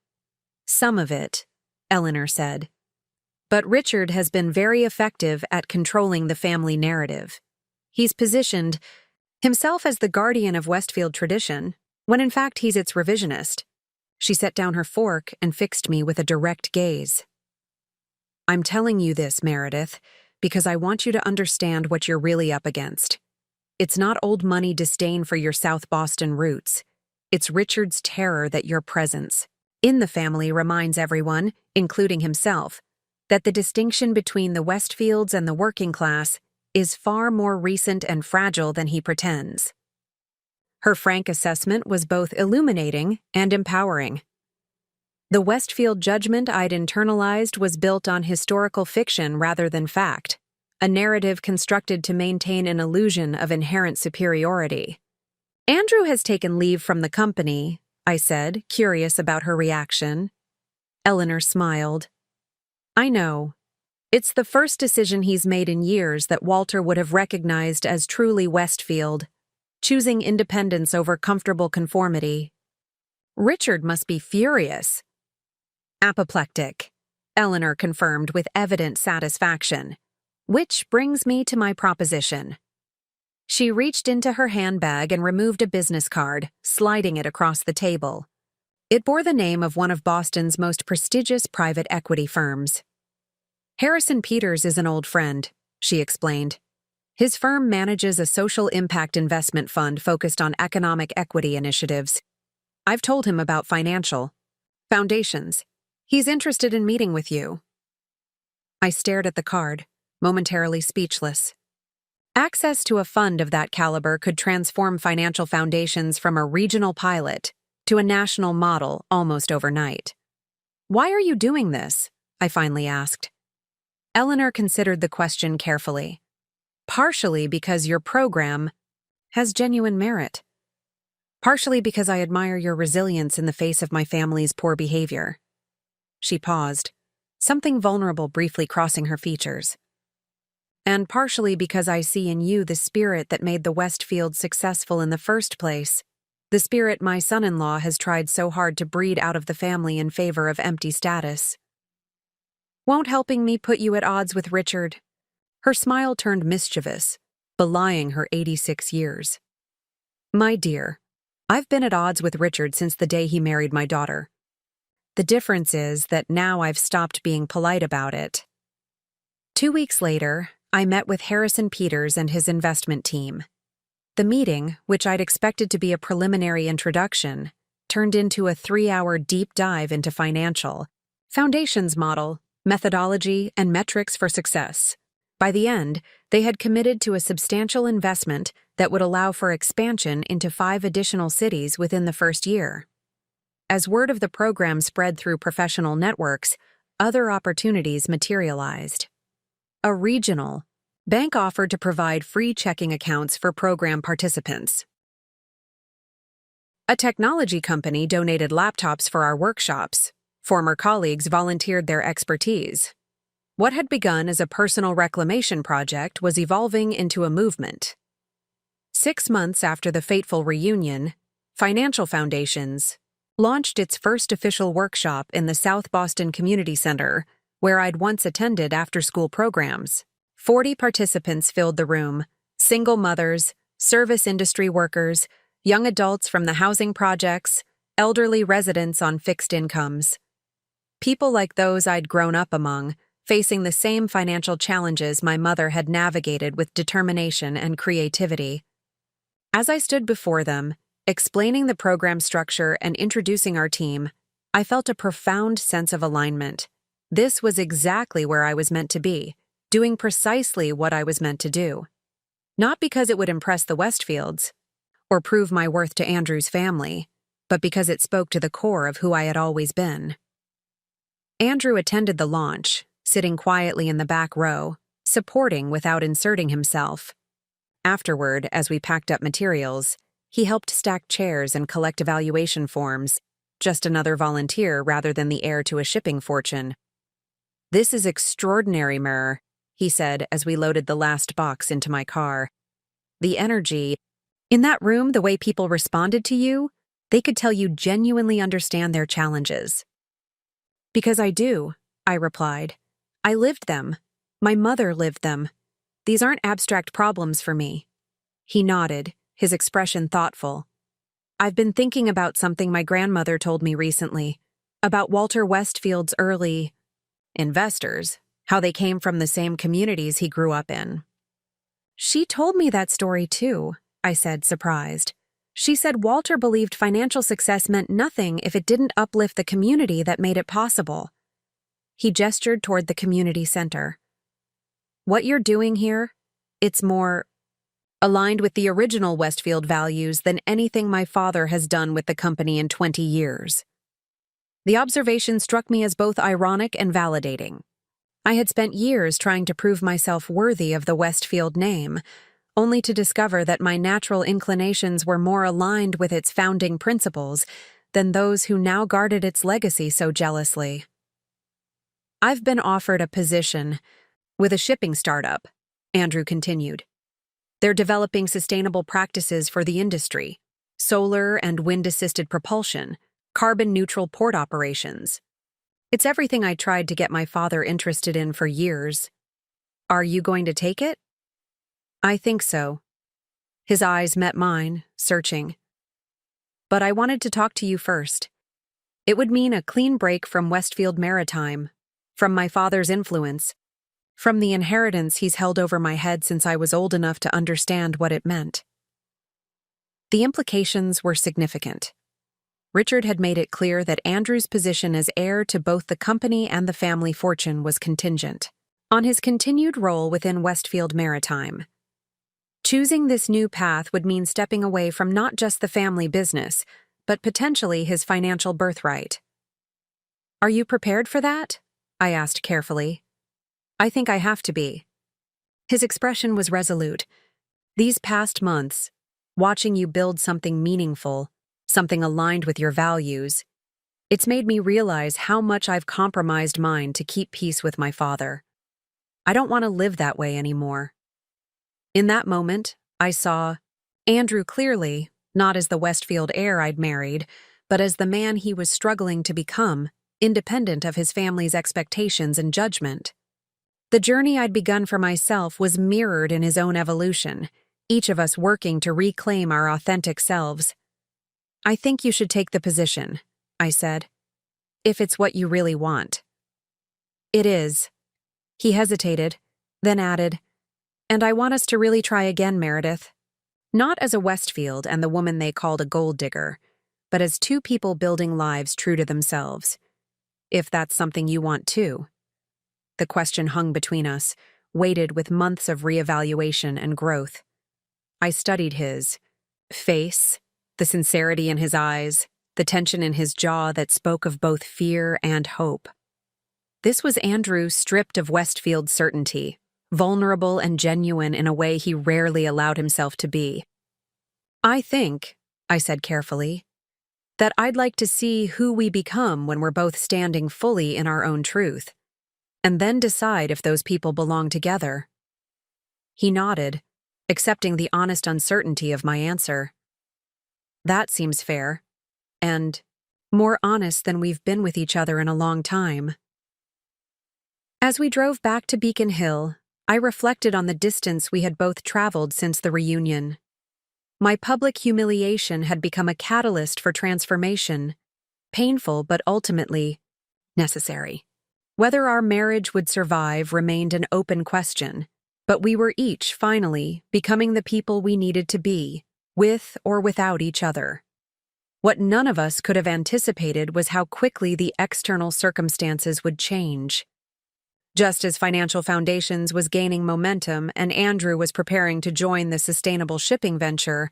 Some of it, Eleanor said. But Richard has been very effective at controlling the family narrative. He's positioned himself as the guardian of Westfield tradition, when in fact he's its revisionist. She set down her fork and fixed me with a direct gaze. I'm telling you this, Meredith, because I want you to understand what you're really up against. It's not old money disdain for your South Boston roots. It's Richard's terror that your presence in the family reminds everyone, including himself, that the distinction between the Westfields and the working class is far more recent and fragile than he pretends. Her frank assessment was both illuminating and empowering. The Westfield judgment I'd internalized was built on historical fiction rather than fact, a narrative constructed to maintain an illusion of inherent superiority. Andrew has taken leave from the company, I said, curious about her reaction. Eleanor smiled. I know. It's the first decision he's made in years that Walter would have recognized as truly Westfield, choosing independence over comfortable conformity. Richard must be furious. Apoplectic, Eleanor confirmed with evident satisfaction. Which brings me to my proposition. She reached into her handbag and removed a business card, sliding it across the table. It bore the name of one of Boston's most prestigious private equity firms. Harrison Peters is an old friend, she explained. His firm manages a social impact investment fund focused on economic equity initiatives. I've told him about financial foundations. He's interested in meeting with you. I stared at the card, momentarily speechless. Access to a fund of that caliber could transform financial foundations from a regional pilot to a national model almost overnight. Why are you doing this? I finally asked. Eleanor considered the question carefully. Partially because your program has genuine merit. Partially because I admire your resilience in the face of my family's poor behavior. She paused, something vulnerable briefly crossing her features. And partially because I see in you the spirit that made the Westfield successful in the first place, the spirit my son-in-law has tried so hard to breed out of the family in favor of empty status. Won't helping me put you at odds with Richard? Her smile turned mischievous, belying her 86 years. My dear, I've been at odds with Richard since the day he married my daughter. The difference is that now I've stopped being polite about it. 2 weeks later, I met with Harrison Peters and his investment team. The meeting, which I'd expected to be a preliminary introduction, turned into a 3-hour deep dive into financial, foundations model, methodology, and metrics for success. By the end, they had committed to a substantial investment that would allow for expansion into 5 additional cities within the first year. As word of the program spread through professional networks, other opportunities materialized. A regional bank offered to provide free checking accounts for program participants. A technology company donated laptops for our workshops. Former colleagues volunteered their expertise. What had begun as a personal reclamation project was evolving into a movement. 6 months after the fateful reunion, Financial Foundations launched its first official workshop in the South Boston Community Center, where I'd once attended after-school programs. 40 participants filled the room: single mothers, service industry workers, young adults from the housing projects, elderly residents on fixed incomes. People like those I'd grown up among, facing the same financial challenges my mother had navigated with determination and creativity. As I stood before them, explaining the program structure and introducing our team, I felt a profound sense of alignment. This was exactly where I was meant to be, doing precisely what I was meant to do. Not because it would impress the Westfields or prove my worth to Andrew's family, but because it spoke to the core of who I had always been. Andrew attended the launch, sitting quietly in the back row, supporting without inserting himself. Afterward, as we packed up materials, he helped stack chairs and collect evaluation forms, just another volunteer rather than the heir to a shipping fortune. "This is extraordinary, Murr," he said as we loaded the last box into my car. "The energy in that room, the way people responded to you, they could tell you genuinely understand their challenges." "Because I do," I replied. "I lived them. My mother lived them. These aren't abstract problems for me." He nodded, his expression thoughtful. "I've been thinking about something my grandmother told me recently, about Walter Westfield's early investors, how they came from the same communities he grew up in." "She told me that story too," I said, surprised. "She said Walter believed financial success meant nothing if it didn't uplift the community that made it possible." He gestured toward the community center. "What you're doing here, it's more aligned with the original Westfield values than anything my father has done with the company in 20 years. The observation struck me as both ironic and validating. I had spent years trying to prove myself worthy of the Westfield name, only to discover that my natural inclinations were more aligned with its founding principles than those who now guarded its legacy so jealously. "I've been offered a position with a shipping startup," Andrew continued. "They're developing sustainable practices for the industry: solar and wind-assisted propulsion, carbon-neutral port operations. It's everything I tried to get my father interested in for years. Are you going to take it?" "I think so." His eyes met mine, searching. "But I wanted to talk to you first. It would mean a clean break from Westfield Maritime, from my father's influence, from the inheritance he's held over my head since I was old enough to understand what it meant." The implications were significant. Richard had made it clear that Andrew's position as heir to both the company and the family fortune was contingent on his continued role within Westfield Maritime. Choosing this new path would mean stepping away from not just the family business, but potentially his financial birthright. "Are you prepared for that?" I asked carefully. "I think I have to be." His expression was resolute. "These past months, watching you build something meaningful, something aligned with your values, it's made me realize how much I've compromised mine to keep peace with my father. I don't want to live that way anymore." In that moment, I saw Andrew clearly, not as the Westfield heir I'd married, but as the man he was struggling to become, independent of his family's expectations and judgment. The journey I'd begun for myself was mirrored in his own evolution, each of us working to reclaim our authentic selves. "I think you should take the position," I said, "if it's what you really want." "It is." He hesitated, then added, And I want us to really try again, Meredith. Not as a Westfield and the woman they called a gold digger, but as two people building lives true to themselves. If that's something you want too. The question hung between us, weighted with months of reevaluation and growth. I studied his face, the sincerity in his eyes, the tension in his jaw that spoke of both fear and hope. This was Andrew stripped of Westfield's certainty, vulnerable and genuine in a way he rarely allowed himself to be. I think, I said carefully, that I'd like to see who we become when we're both standing fully in our own truth, and then decide if those people belong together. He nodded, accepting the honest uncertainty of my answer. That seems fair, and more honest than we've been with each other in a long time. As we drove back to Beacon Hill, I reflected on the distance we had both traveled since the reunion. My public humiliation had become a catalyst for transformation, painful but ultimately necessary. Whether our marriage would survive remained an open question, but we were each, finally, becoming the people we needed to be, with or without each other. What none of us could have anticipated was how quickly the external circumstances would change. Just as Financial Foundations was gaining momentum and Andrew was preparing to join the sustainable shipping venture,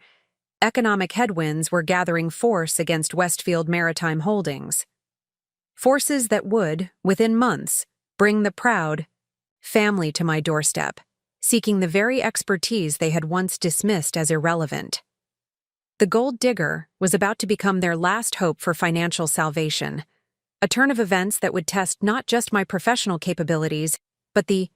economic headwinds were gathering force against Westfield Maritime Holdings. Forces that would, within months, bring the proud family to my doorstep, seeking the very expertise they had once dismissed as irrelevant. The gold digger was about to become their last hope for financial salvation, a turn of events that would test not just my professional capabilities, but the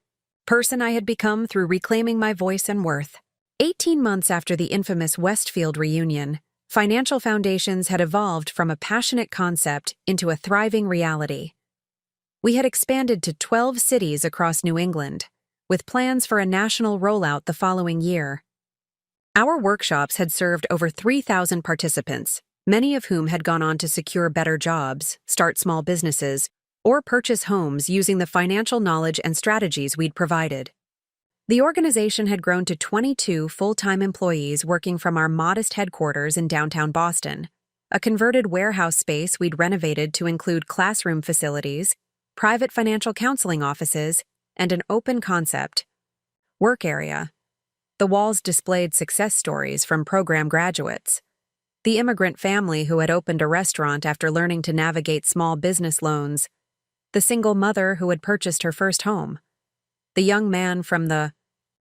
person I had become through reclaiming my voice and worth. 18 months after the infamous Westfield reunion, Financial Foundations had evolved from a passionate concept into a thriving reality. We had expanded to 12 cities across New England, with plans for a national rollout the following year. Our workshops had served over 3,000 participants, many of whom had gone on to secure better jobs, start small businesses, or purchase homes using the financial knowledge and strategies we'd provided. The organization had grown to 22 full-time employees working from our modest headquarters in downtown Boston, a converted warehouse space we'd renovated to include classroom facilities, private financial counseling offices, and an open-concept work area. The walls displayed success stories from program graduates. The immigrant family who had opened a restaurant after learning to navigate small business loans, the single mother who had purchased her first home, the young man from the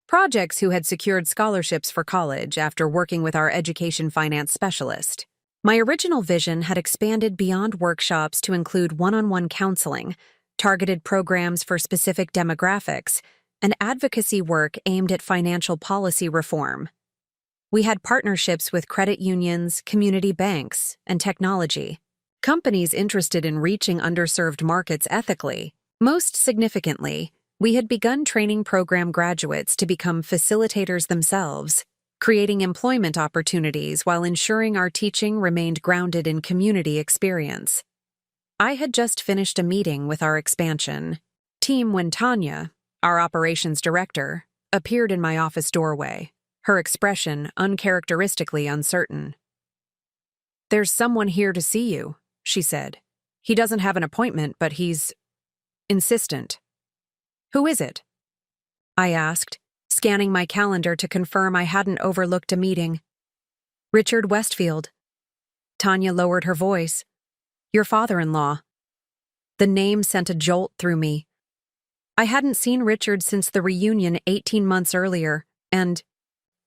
projects who had secured scholarships for college after working with our education finance specialist. My original vision had expanded beyond workshops to include one-on-one counseling, targeted programs for specific demographics, and advocacy work aimed at financial policy reform. We had partnerships with credit unions, community banks, and technology, companies interested in reaching underserved markets ethically. Most significantly, we had begun training program graduates to become facilitators themselves, creating employment opportunities while ensuring our teaching remained grounded in community experience. I had just finished a meeting with our expansion team when Tanya, our operations director, appeared in my office doorway, her expression uncharacteristically uncertain. "There's someone here to see you," she said. "He doesn't have an appointment, but he's insistent." "Who is it?" I asked, scanning my calendar to confirm I hadn't overlooked a meeting. "Richard Westfield." Tanya lowered her voice. "Your father-in-law." The name sent a jolt through me. I hadn't seen Richard since the reunion 18 months earlier, and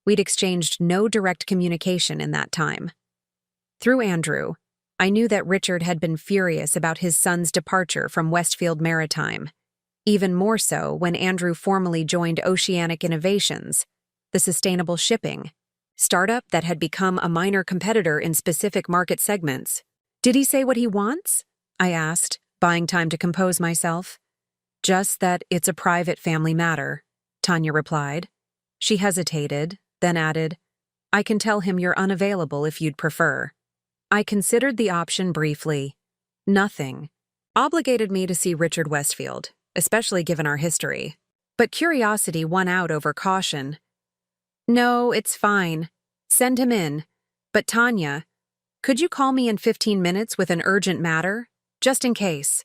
we'd exchanged no direct communication in that time. Through Andrew, I knew that Richard had been furious about his son's departure from Westfield Maritime, even more so when Andrew formally joined Oceanic Innovations, the sustainable shipping startup that had become a minor competitor in specific market segments. "Did he say what he wants?" I asked, buying time to compose myself. "Just that it's a private family matter," Tanya replied. She hesitated, then added, "I can tell him you're unavailable if you'd prefer." I considered the option briefly. Nothing obligated me to see Richard Westfield, especially given our history. But curiosity won out over caution. "No, it's fine. Send him in. But Tanya, could you call me in 15 minutes with an urgent matter? Just in case."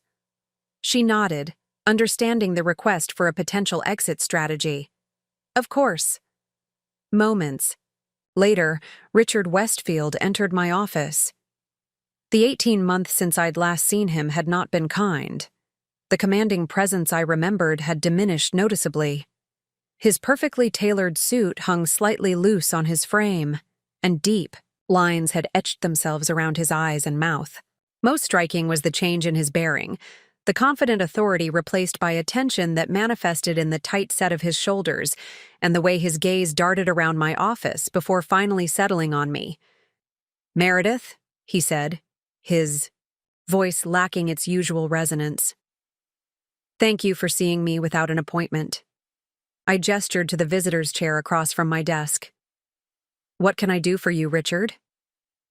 She nodded, understanding the request for a potential exit strategy. "Of course." Moments later, Richard Westfield entered my office. The 18 months since I'd last seen him had not been kind. The commanding presence I remembered had diminished noticeably. His perfectly tailored suit hung slightly loose on his frame, and deep lines had etched themselves around his eyes and mouth. Most striking was the change in his bearing, the confident authority replaced by a tension that manifested in the tight set of his shoulders and the way his gaze darted around my office before finally settling on me. "Meredith," he said, his voice lacking its usual resonance. "Thank you for seeing me without an appointment." I gestured to the visitor's chair across from my desk. "What can I do for you, Richard?"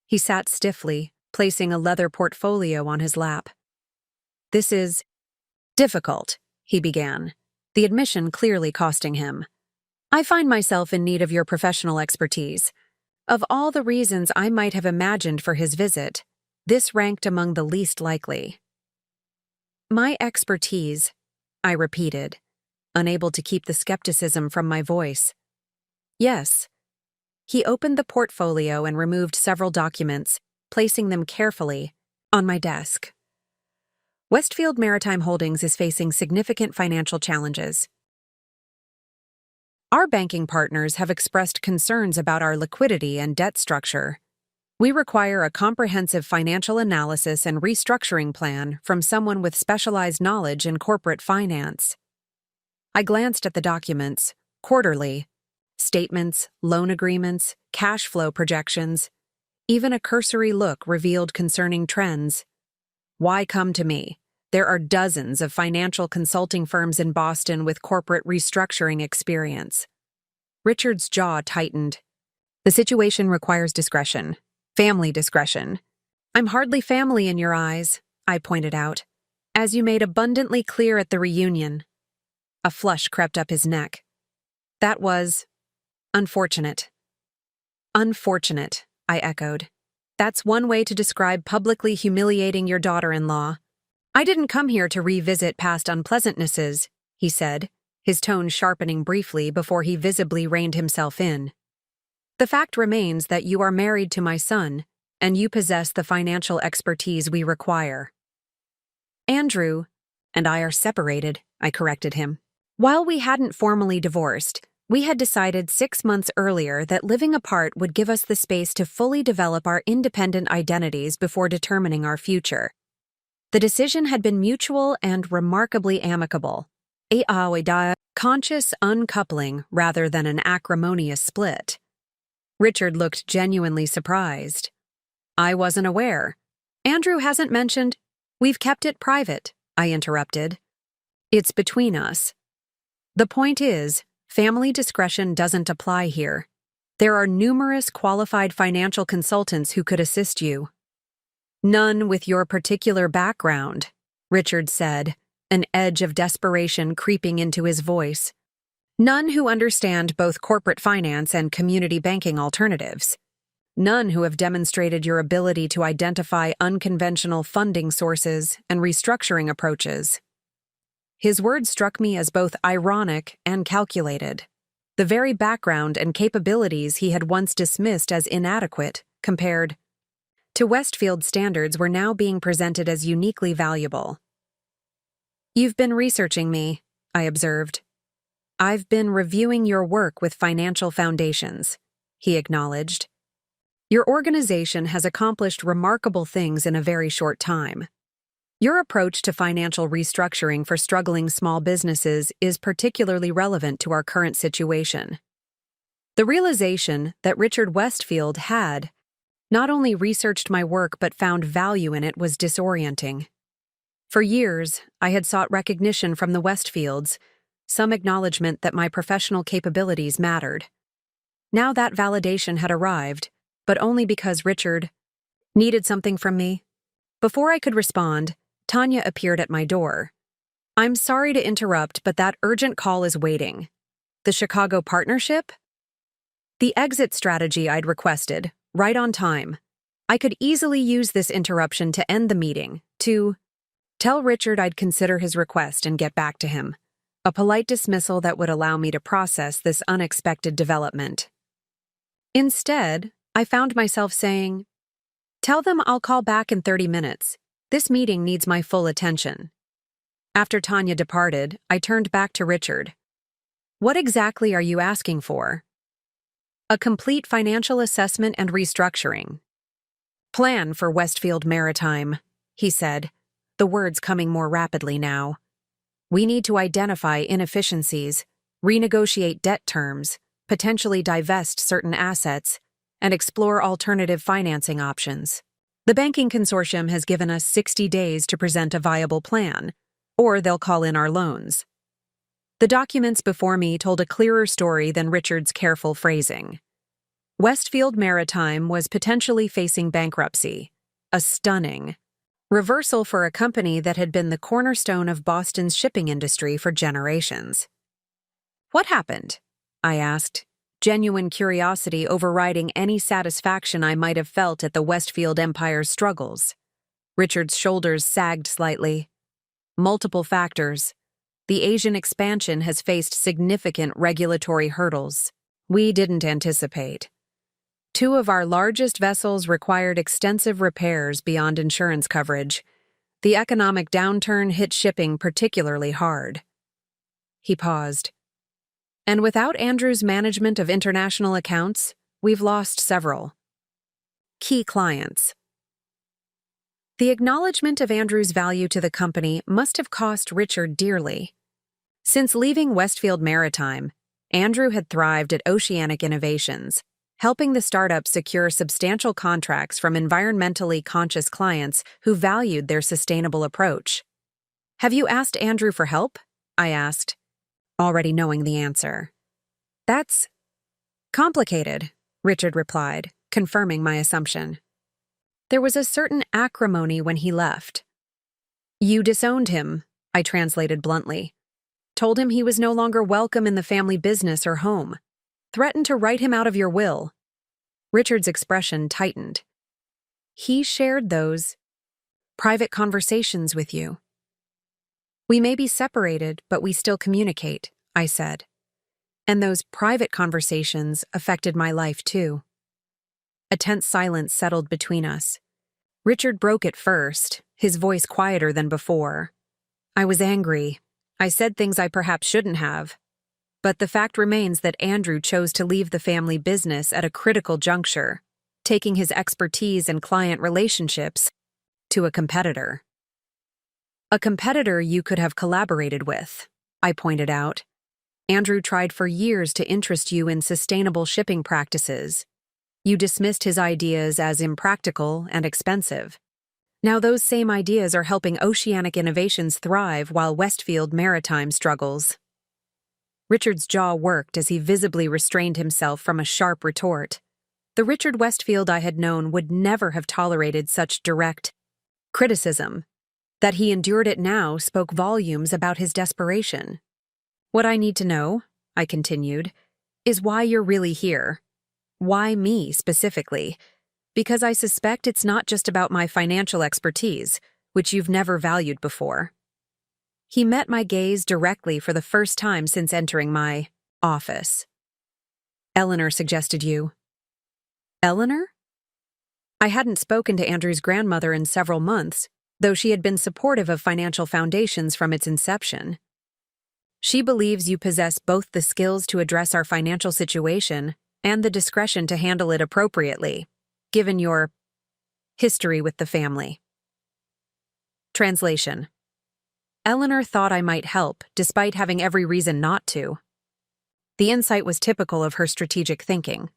He sat stiffly, placing a leather portfolio on his lap. "This is difficult," he began, the admission clearly costing him. "I find myself in need of your professional expertise. Of all the reasons I might have imagined for his visit, this ranked among the least likely." "My expertise," I repeated, unable to keep the skepticism from my voice. "Yes." He opened the portfolio and removed several documents, placing them carefully on my desk. "Westfield Maritime Holdings is facing significant financial challenges. Our banking partners have expressed concerns about our liquidity and debt structure. We require a comprehensive financial analysis and restructuring plan from someone with specialized knowledge in corporate finance." I glanced at the documents, quarterly, statements, loan agreements, cash flow projections. Even a cursory look revealed concerning trends. Why come to me? There are dozens of financial consulting firms in Boston with corporate restructuring experience. Richard's jaw tightened. "The situation requires discretion. Family discretion." "I'm hardly family in your eyes," I pointed out, "as you made abundantly clear at the reunion." A flush crept up his neck. "That was unfortunate." "Unfortunate," I echoed. "That's one way to describe publicly humiliating your daughter-in-law." "I didn't come here to revisit past unpleasantnesses," he said, his tone sharpening briefly before he visibly reined himself in. "The fact remains that you are married to my son, and you possess the financial expertise we require." "Andrew and I are separated," I corrected him. "While we hadn't formally divorced, we had decided 6 months earlier that living apart would give us the space to fully develop our independent identities before determining our future. The decision had been mutual and remarkably amicable. A conscious uncoupling rather than an acrimonious split." Richard looked genuinely surprised. "I wasn't aware. Andrew hasn't mentioned—" "We've kept it private," I interrupted. "It's between us. The point is, family discretion doesn't apply here. There are numerous qualified financial consultants who could assist you." "None with your particular background," Richard said, an edge of desperation creeping into his voice. "None who understand both corporate finance and community banking alternatives. None who have demonstrated your ability to identify unconventional funding sources and restructuring approaches." His words struck me as both ironic and calculated. The very background and capabilities he had once dismissed as inadequate, compared to Westfield standards, were now being presented as uniquely valuable. "You've been researching me," I observed. "I've been reviewing your work with financial foundations," he acknowledged. "Your organization has accomplished remarkable things in a very short time. Your approach to financial restructuring for struggling small businesses is particularly relevant to our current situation." The realization that Richard Westfield had not only researched my work but found value in it was disorienting. For years, I had sought recognition from the Westfields, some acknowledgement that my professional capabilities mattered. Now that validation had arrived, but only because Richard needed something from me. Before I could respond, Tanya appeared at my door. I'm sorry to interrupt, but that urgent call is waiting. The Chicago partnership? The exit strategy I'd requested, right on time. I could easily use this interruption to end the meeting, to tell Richard I'd consider his request and get back to him. A polite dismissal that would allow me to process this unexpected development. Instead, I found myself saying, "Tell them I'll call back in 30 minutes. This meeting needs my full attention." After Tanya departed, I turned back to Richard. "What exactly are you asking for?" "A complete financial assessment and restructuring. Plan for Westfield Maritime," he said, the words coming more rapidly now. "We need to identify inefficiencies, renegotiate debt terms, potentially divest certain assets, and explore alternative financing options. The banking consortium has given us 60 days to present a viable plan, or they'll call in our loans." The documents before me told a clearer story than Richard's careful phrasing. Westfield Maritime was potentially facing bankruptcy, a stunning reversal for a company that had been the cornerstone of Boston's shipping industry for generations. "What happened?" I asked, genuine curiosity overriding any satisfaction I might have felt at the Westfield Empire's struggles. Richard's shoulders sagged slightly. "Multiple factors. The Asian expansion has faced significant regulatory hurdles we didn't anticipate. 2 of our largest vessels required extensive repairs beyond insurance coverage. The economic downturn hit shipping particularly hard." He paused. "And without Andrew's management of international accounts, we've lost several key clients." The acknowledgement of Andrew's value to the company must have cost Richard dearly. Since leaving Westfield Maritime, Andrew had thrived at Oceanic Innovations, helping the startup secure substantial contracts from environmentally conscious clients who valued their sustainable approach. "Have you asked Andrew for help?" I asked, already knowing the answer. "That's complicated," Richard replied, confirming my assumption. There was a certain acrimony when he left. "You disowned him," I translated bluntly. "Told him he was no longer welcome in the family business or home. Threatened to write him out of your will." Richard's expression tightened. "He shared those private conversations with you." "We may be separated, but we still communicate," I said. "And those private conversations affected my life too." A tense silence settled between us. Richard broke it first, his voice quieter than before. "I was angry. I said things I perhaps shouldn't have. But the fact remains that Andrew chose to leave the family business at a critical juncture, taking his expertise and client relationships to a competitor." "A competitor you could have collaborated with," I pointed out. "Andrew tried for years to interest you in sustainable shipping practices. You dismissed his ideas as impractical and expensive. Now those same ideas are helping Oceanic Innovations thrive while Westfield Maritime struggles." Richard's jaw worked as he visibly restrained himself from a sharp retort. The Richard Westfield I had known would never have tolerated such direct criticism. That he endured it now spoke volumes about his desperation. "What I need to know," I continued, "is why you're really here. Why me, specifically? Because I suspect it's not just about my financial expertise, which you've never valued before." He met my gaze directly for the first time since entering my office. "Eleanor suggested you." "Eleanor?" I hadn't spoken to Andrew's grandmother in several months, though she had been supportive of Financial Foundations from its inception. "She believes you possess both the skills to address our financial situation and the discretion to handle it appropriately, given your history with the family." Translation. Eleanor thought I might help, despite having every reason not to. The insight was typical of her strategic thinking.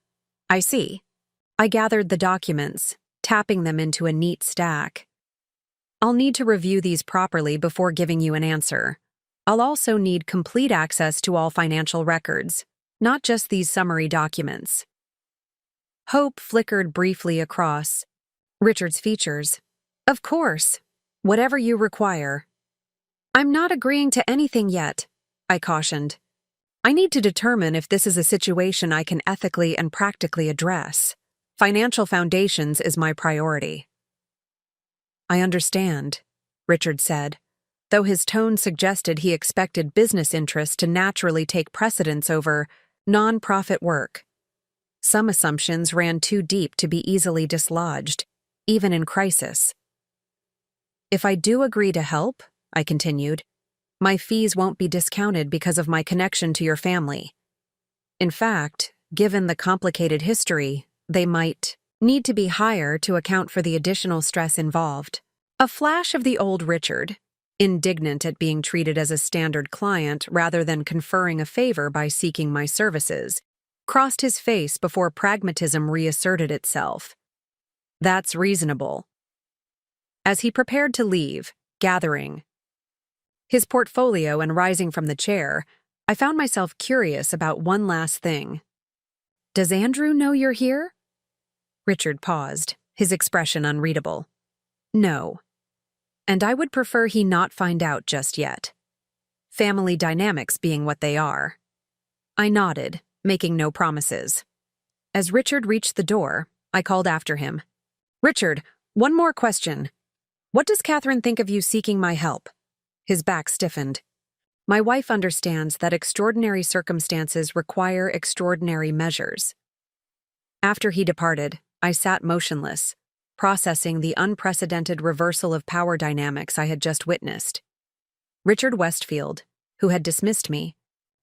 "I see." I gathered the documents, tapping them into a neat stack. "I'll need to review these properly before giving you an answer. I'll also need complete access to all financial records, not just these summary documents." Hope flickered briefly across Richard's features. "Of course. Whatever you require." I'm not agreeing to anything yet, I cautioned. I need to determine if this is a situation I can ethically and practically address. Financial foundations is my priority. I understand, Richard said, though his tone suggested he expected business interests to naturally take precedence over non-profit work. Some assumptions ran too deep to be easily dislodged, even in crisis. If I do agree to help, I continued, my fees won't be discounted because of my connection to your family. In fact, given the complicated history, they might need to be higher to account for the additional stress involved. A flash of the old Richard, indignant at being treated as a standard client rather than conferring a favor by seeking my services, crossed his face before pragmatism reasserted itself. That's reasonable. As he prepared to leave, gathering his portfolio and rising from the chair, I found myself curious about one last thing. Does Andrew know you're here? Richard paused, his expression unreadable. No. And I would prefer he not find out just yet. Family dynamics being what they are. I nodded, making no promises. As Richard reached the door, I called after him. Richard, one more question. What does Catherine think of you seeking my help? His back stiffened. My wife understands that extraordinary circumstances require extraordinary measures. After he departed, I sat motionless, processing the unprecedented reversal of power dynamics I had just witnessed. Richard Westfield, who had dismissed me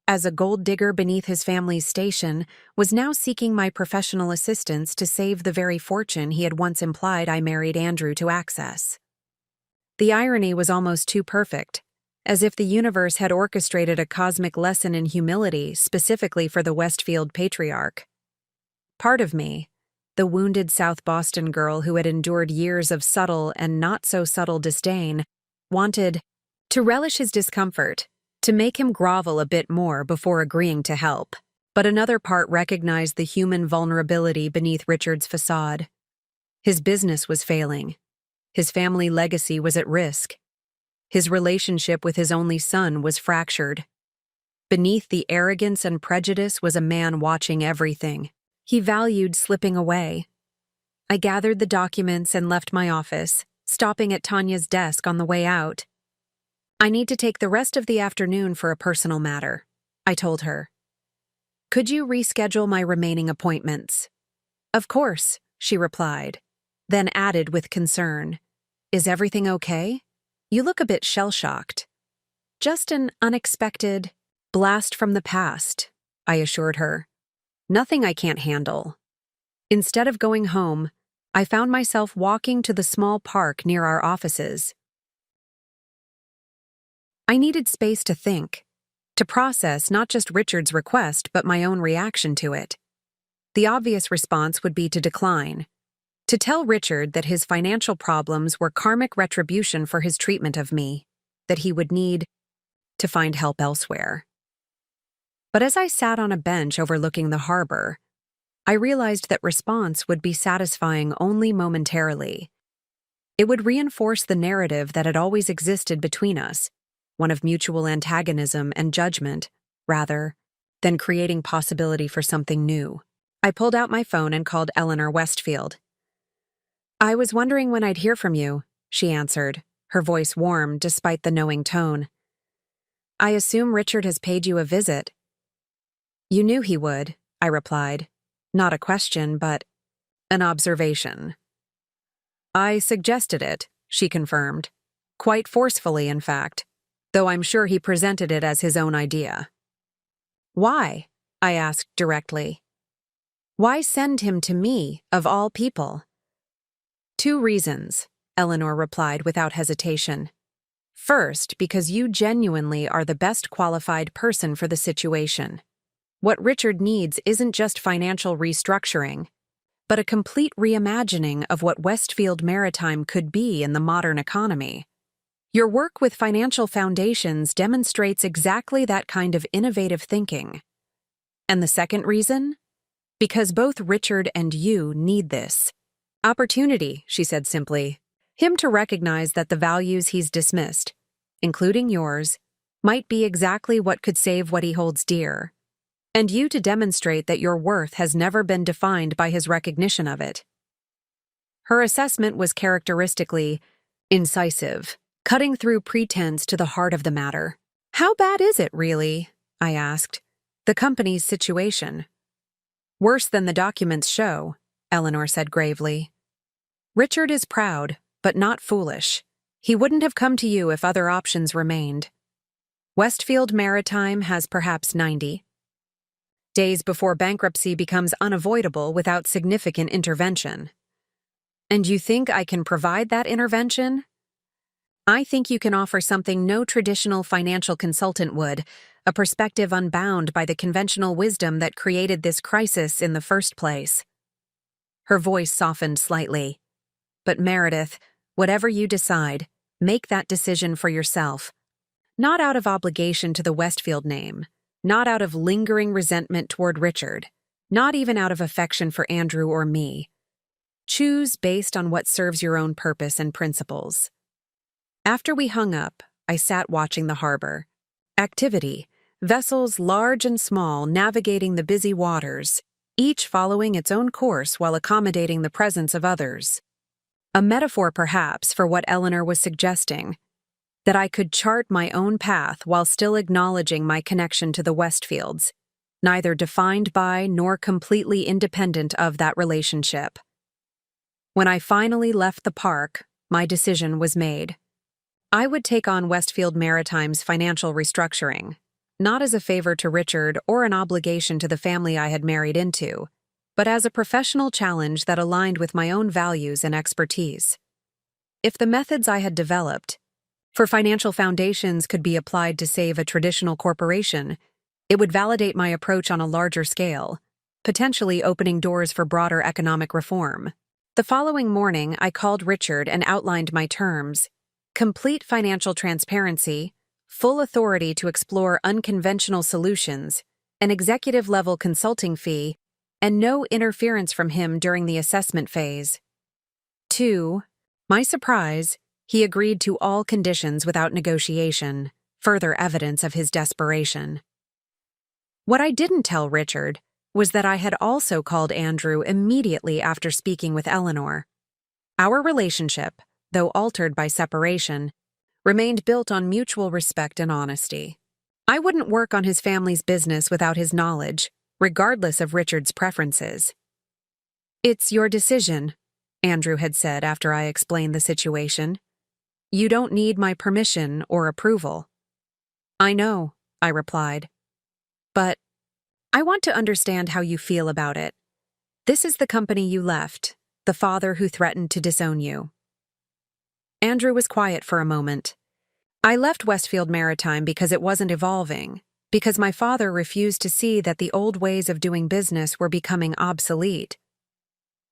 as a gold digger beneath his family's station, was now seeking my professional assistance to save the very fortune he had once implied I married Andrew to access. The irony was almost too perfect, as if the universe had orchestrated a cosmic lesson in humility specifically for the Westfield patriarch. Part of me, the wounded South Boston girl who had endured years of subtle and not-so-subtle disdain, wanted to relish his discomfort, to make him grovel a bit more before agreeing to help. But another part recognized the human vulnerability beneath Richard's facade. His business was failing. His family legacy was at risk. His relationship with his only son was fractured. Beneath the arrogance and prejudice was a man watching everything. He valued slipping away. I gathered the documents and left my office, stopping at Tanya's desk on the way out. I need to take the rest of the afternoon for a personal matter, I told her. Could you reschedule my remaining appointments? Of course, she replied, then added with concern. Is everything okay? You look a bit shell-shocked. Just an unexpected blast from the past, I assured her. Nothing I can't handle. Instead of going home, I found myself walking to the small park near our offices. I needed space to think, to process not just Richard's request but my own reaction to it. The obvious response would be to decline, to tell Richard that his financial problems were karmic retribution for his treatment of me, that he would need to find help elsewhere. But as I sat on a bench overlooking the harbor, I realized that response would be satisfying only momentarily. It would reinforce the narrative that had always existed between us, one of mutual antagonism and judgment, rather than creating possibility for something new. I pulled out my phone and called Eleanor Westfield. I was wondering when I'd hear from you, she answered, her voice warm despite the knowing tone. I assume Richard has paid you a visit. You knew he would, I replied. Not a question, but an observation. I suggested it, she confirmed. Quite forcefully, in fact, though I'm sure he presented it as his own idea. Why? I asked directly. Why send him to me, of all people? 2 reasons, Eleanor replied without hesitation. First, because you genuinely are the best qualified person for the situation. What Richard needs isn't just financial restructuring, but a complete reimagining of what Westfield Maritime could be in the modern economy. Your work with financial foundations demonstrates exactly that kind of innovative thinking. And the second reason? Because both Richard and you need this. Opportunity, she said simply. Him to recognize that the values he's dismissed, including yours, might be exactly what could save what he holds dear, and you to demonstrate that your worth has never been defined by his recognition of it. Her assessment was characteristically incisive, cutting through pretense to the heart of the matter. "How bad is it, really?" I asked. "The company's situation." "Worse than the documents show," Eleanor said gravely. "Richard is proud, but not foolish. He wouldn't have come to you if other options remained. Westfield Maritime has perhaps 90 days before bankruptcy becomes unavoidable without significant intervention. And you think I can provide that intervention? I think you can offer something no traditional financial consultant would, a perspective unbound by the conventional wisdom that created this crisis in the first place." Her voice softened slightly. "But Meredith, whatever you decide, make that decision for yourself. Not out of obligation to the Westfield name, not out of lingering resentment toward Richard, not even out of affection for Andrew or me. Choose based on what serves your own purpose and principles." After we hung up, I sat watching the harbor. Activity, vessels large and small navigating the busy waters, each following its own course while accommodating the presence of others. A metaphor, perhaps, for what Eleanor was suggesting, that I could chart my own path while still acknowledging my connection to the Westfields, neither defined by nor completely independent of that relationship. When I finally left the park, my decision was made. I would take on Westfield Maritime's financial restructuring, not as a favor to Richard or an obligation to the family I had married into, but as a professional challenge that aligned with my own values and expertise. If the methods I had developed for financial foundations could be applied to save a traditional corporation, it would validate my approach on a larger scale, potentially opening doors for broader economic reform. The following morning, I called Richard and outlined my terms: complete financial transparency, full authority to explore unconventional solutions, an executive-level consulting fee, and no interference from him during the assessment phase. To my surprise, he agreed to all conditions without negotiation, further evidence of his desperation. What I didn't tell Richard was that I had also called Andrew immediately after speaking with Eleanor. Our relationship, though altered by separation, remained built on mutual respect and honesty. I wouldn't work on his family's business without his knowledge, regardless of Richard's preferences. "It's your decision," Andrew had said after I explained the situation. "You don't need my permission or approval." "I know," I replied. "But I want to understand how you feel about it. This is the company you left, the father who threatened to disown you." Andrew was quiet for a moment. "I left Westfield Maritime because it wasn't evolving, because my father refused to see that the old ways of doing business were becoming obsolete.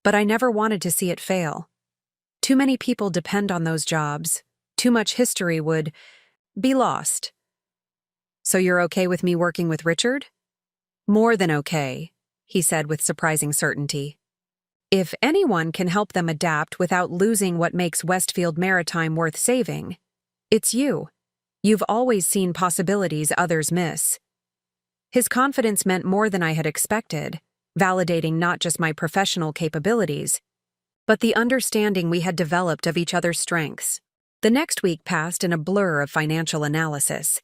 But I never wanted to see it fail. Too many people depend on those jobs. Too much history would be lost." "So you're okay with me working with Richard?" "More than okay," he said with surprising certainty. "If anyone can help them adapt without losing what makes Westfield Maritime worth saving, it's you. You've always seen possibilities others miss." His confidence meant more than I had expected, validating not just my professional capabilities, but the understanding we had developed of each other's strengths. The next week passed in a blur of financial analysis.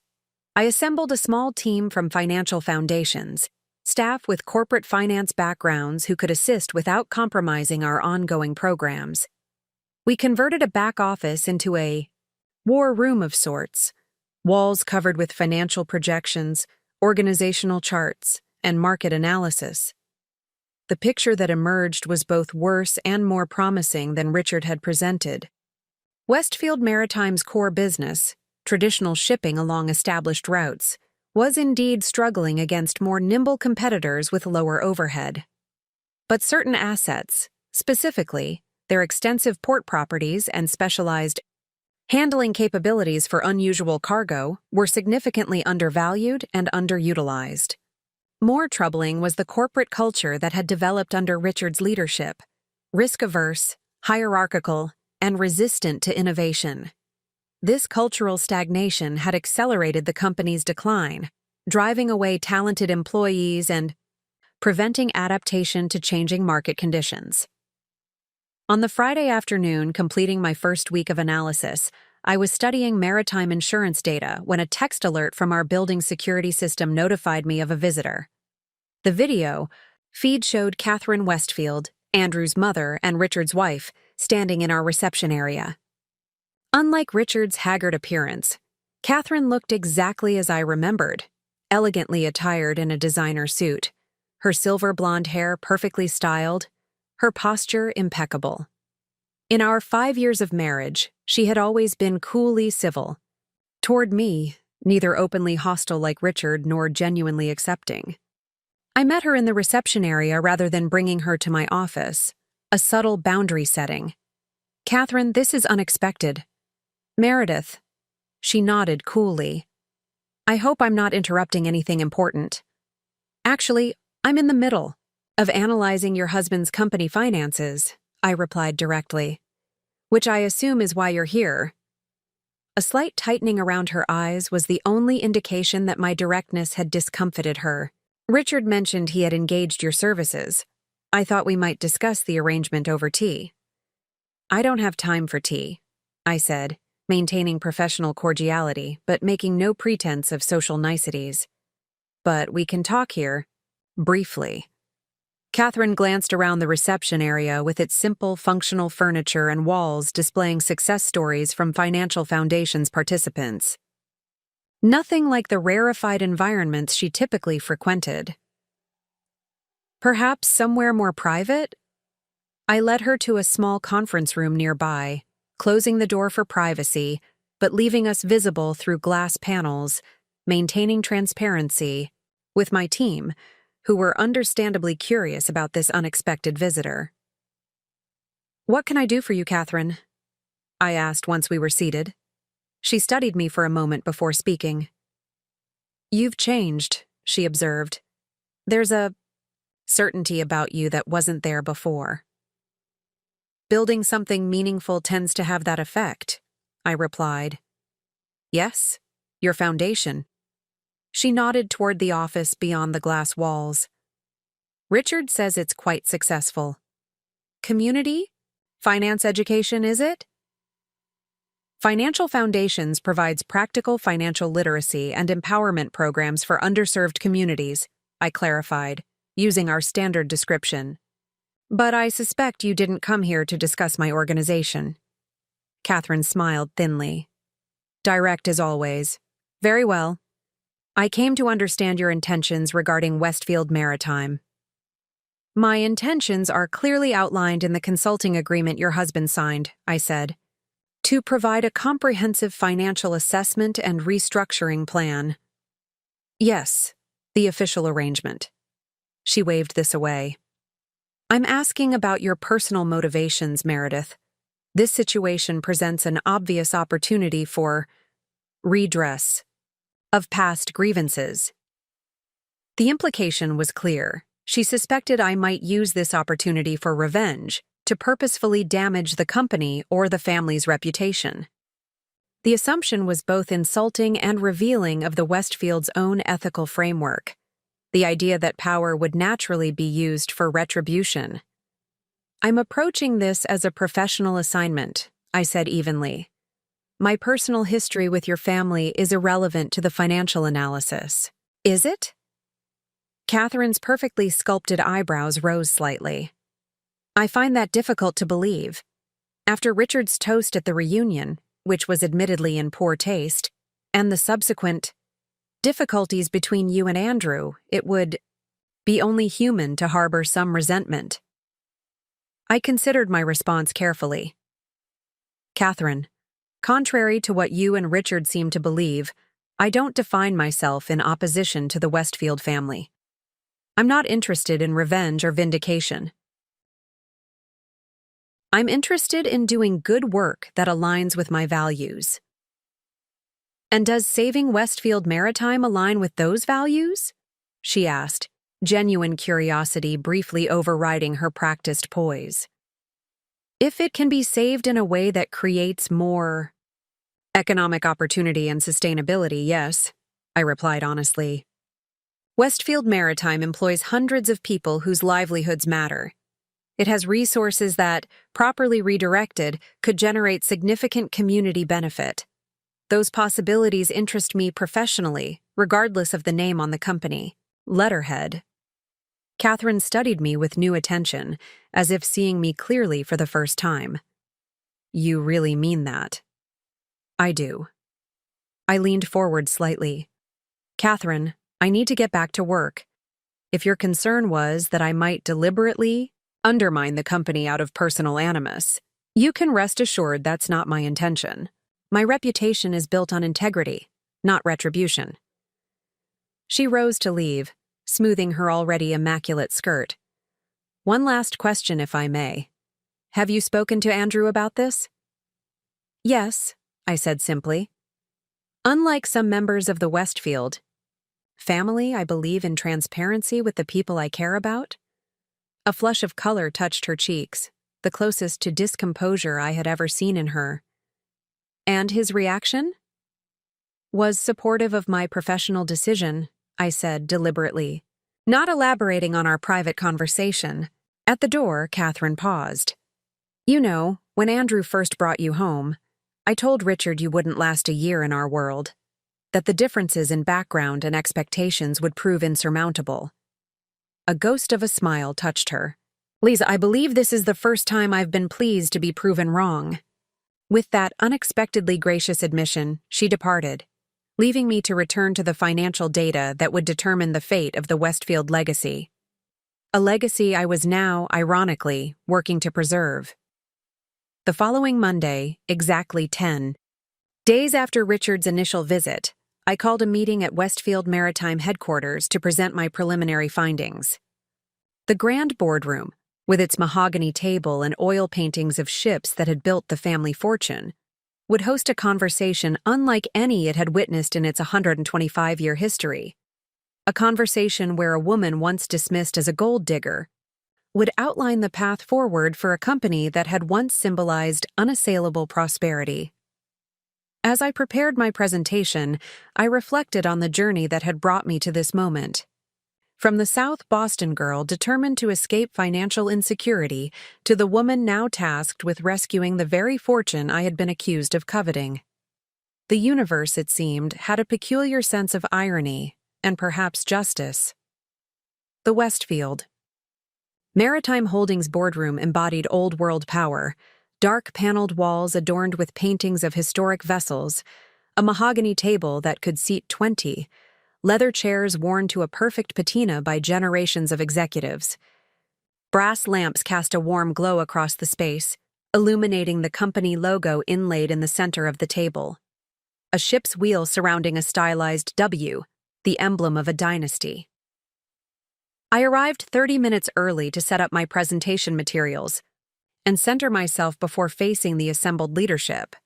I assembled a small team from financial foundations, staff with corporate finance backgrounds who could assist without compromising our ongoing programs. We converted a back office into a war room of sorts, walls covered with financial projections, organizational charts, and market analysis. The picture that emerged was both worse and more promising than Richard had presented. Westfield Maritime's core business, traditional shipping along established routes, was indeed struggling against more nimble competitors with lower overhead. But certain assets, specifically their extensive port properties and specialized handling capabilities for unusual cargo, were significantly undervalued and underutilized. More troubling was the corporate culture that had developed under Richard's leadership, risk-averse, hierarchical, and resistant to innovation. This cultural stagnation had accelerated the company's decline, driving away talented employees and preventing adaptation to changing market conditions. On the Friday afternoon, completing my first week of analysis, I was studying maritime insurance data when a text alert from our building security system notified me of a visitor. The video feed showed Catherine Westfield, Andrew's mother and Richard's wife, standing in our reception area. Unlike Richard's haggard appearance, Catherine looked exactly as I remembered, elegantly attired in a designer suit, her silver blonde hair perfectly styled, her posture impeccable. In our 5 years of marriage, she had always been coolly civil. Toward me, neither openly hostile like Richard nor genuinely accepting. I met her in the reception area rather than bringing her to my office, a subtle boundary setting. "Catherine, this is unexpected." "Meredith." She nodded coolly. "I hope I'm not interrupting anything important." "Actually, I'm in the middle of analyzing your husband's company finances," I replied directly. "Which I assume is why you're here." A slight tightening around her eyes was the only indication that my directness had discomfited her. "Richard mentioned he had engaged your services. I thought we might discuss the arrangement over tea." "I don't have time for tea," I said, maintaining professional cordiality but making no pretense of social niceties. "But we can talk here, briefly." Catherine glanced around the reception area with its simple, functional furniture and walls displaying success stories from Financial Foundation's participants. Nothing like the rarefied environments she typically frequented. "Perhaps somewhere more private?" I led her to a small conference room nearby, closing the door for privacy, but leaving us visible through glass panels, maintaining transparency, with my team, who were understandably curious about this unexpected visitor. "What can I do for you, Catherine?" I asked once we were seated. She studied me for a moment before speaking. "You've changed," she observed. "There's a certainty about you that wasn't there before." "Building something meaningful tends to have that effect," I replied. "Yes, your foundation." She nodded toward the office beyond the glass walls. "Richard says it's quite successful." "Community? Finance education, is it?" Financial Foundations provides practical financial literacy and empowerment programs for underserved communities, I clarified, using our standard description. "But I suspect you didn't come here to discuss my organization." Catherine smiled thinly. Direct as always. "Very well. I came to understand your intentions regarding Westfield Maritime." "My intentions are clearly outlined in the consulting agreement your husband signed," I said. "To provide a comprehensive financial assessment and restructuring plan." "Yes, the official arrangement." She waved this away. "I'm asking about your personal motivations, Meredith. This situation presents an obvious opportunity for redress of past grievances." The implication was clear. She suspected I might use this opportunity for revenge, to purposefully damage the company or the family's reputation. The assumption was both insulting and revealing of the Westfield's own ethical framework, the idea that power would naturally be used for retribution. "I'm approaching this as a professional assignment," I said evenly. "My personal history with your family is irrelevant to the financial analysis." "Is it?" Catherine's perfectly sculpted eyebrows rose slightly. "I find that difficult to believe. After Richard's toast at the reunion, which was admittedly in poor taste, and the subsequent difficulties between you and Andrew, it would be only human to harbor some resentment." I considered my response carefully. "Catherine, contrary to what you and Richard seem to believe, I don't define myself in opposition to the Westfield family. I'm not interested in revenge or vindication. I'm interested in doing good work that aligns with my values." "And does saving Westfield Maritime align with those values?" she asked, genuine curiosity briefly overriding her practiced poise. "If it can be saved in a way that creates more Economic opportunity and sustainability, yes, I replied honestly. Westfield Maritime employs hundreds of people whose livelihoods matter. It has resources that, properly redirected, could generate significant community benefit. Those possibilities interest me professionally, regardless of the name on the company. Letterhead. Catherine studied me with new attention, as if seeing me clearly for the first time. You really mean that? I do. I leaned forward slightly. Catherine, I need to get back to work. If your concern was that I might deliberately undermine the company out of personal animus, you can rest assured that's not my intention. My reputation is built on integrity, not retribution. She rose to leave, smoothing her already immaculate skirt. One last question, if I may. Have you spoken to Andrew about this? Yes, I said simply. Unlike some members of the Westfield family, I believe in transparency with the people I care about. A flush of color touched her cheeks, the closest to discomposure I had ever seen in her. And his reaction? Was supportive of my professional decision, I said deliberately, not elaborating on our private conversation. At the door, Catherine paused. You know, when Andrew first brought you home, I told Richard you wouldn't last a year in our world, that the differences in background and expectations would prove insurmountable. A ghost of a smile touched her. Lisa, I believe this is the first time I've been pleased to be proven wrong. With that unexpectedly gracious admission, she departed, leaving me to return to the financial data that would determine the fate of the Westfield legacy. A legacy I was now, ironically, working to preserve. The following Monday, exactly 10 days after Richard's initial visit, I called a meeting at Westfield Maritime headquarters to present my preliminary findings. The grand boardroom, with its mahogany table and oil paintings of ships that had built the family fortune, would host a conversation unlike any it had witnessed in its 125-year history. A conversation where a woman once dismissed as a gold digger would outline the path forward for a company that had once symbolized unassailable prosperity. As I prepared my presentation, I reflected on the journey that had brought me to this moment. From the South Boston girl determined to escape financial insecurity to the woman now tasked with rescuing the very fortune I had been accused of coveting. The universe, it seemed, had a peculiar sense of irony and perhaps justice. The Westfield Maritime Holdings boardroom embodied old-world power, dark paneled walls adorned with paintings of historic vessels, a mahogany table that could seat 20, leather chairs worn to a perfect patina by generations of executives. Brass lamps cast a warm glow across the space, illuminating the company logo inlaid in the center of the table. A ship's wheel surrounding a stylized W, the emblem of a dynasty. I arrived 30 minutes early to set up my presentation materials and center myself before facing the assembled leadership.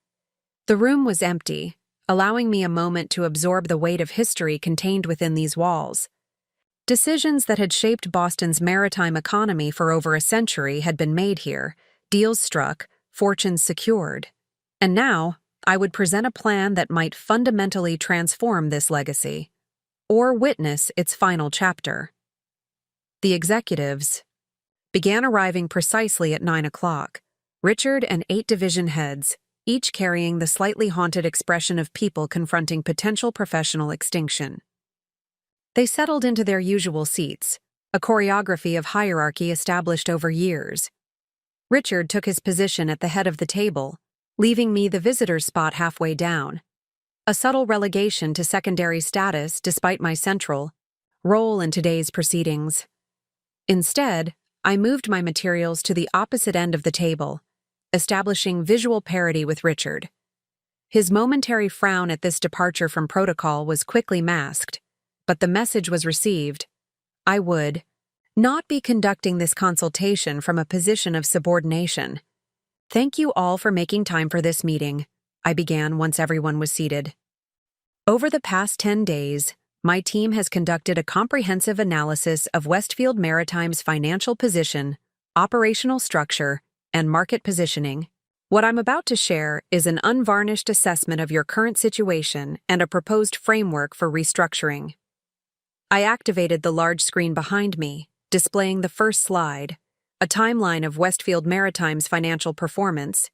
The room was empty, allowing me a moment to absorb the weight of history contained within these walls. Decisions that had shaped Boston's maritime economy for over a century had been made here, deals struck, fortunes secured. And now, I would present a plan that might fundamentally transform this legacy, or witness its final chapter. The executives began arriving precisely at 9 o'clock, Richard and 8 division heads, each carrying the slightly haunted expression of people confronting potential professional extinction. They settled into their usual seats, a choreography of hierarchy established over years. Richard took his position at the head of the table, leaving me the visitor's spot halfway down. A subtle relegation to secondary status despite my central role in today's proceedings. Instead, I moved my materials to the opposite end of the table, establishing visual parity with Richard. His momentary frown at this departure from protocol was quickly masked, but the message was received. I would not be conducting this consultation from a position of subordination. Thank you all for making time for this meeting, I began once everyone was seated. Over the past 10 days, my team has conducted a comprehensive analysis of Westfield Maritime's financial position, operational structure, and market positioning. What I'm about to share is an unvarnished assessment of your current situation and a proposed framework for restructuring. I activated the large screen behind me, displaying the first slide, a timeline of Westfield Maritime's financial performance.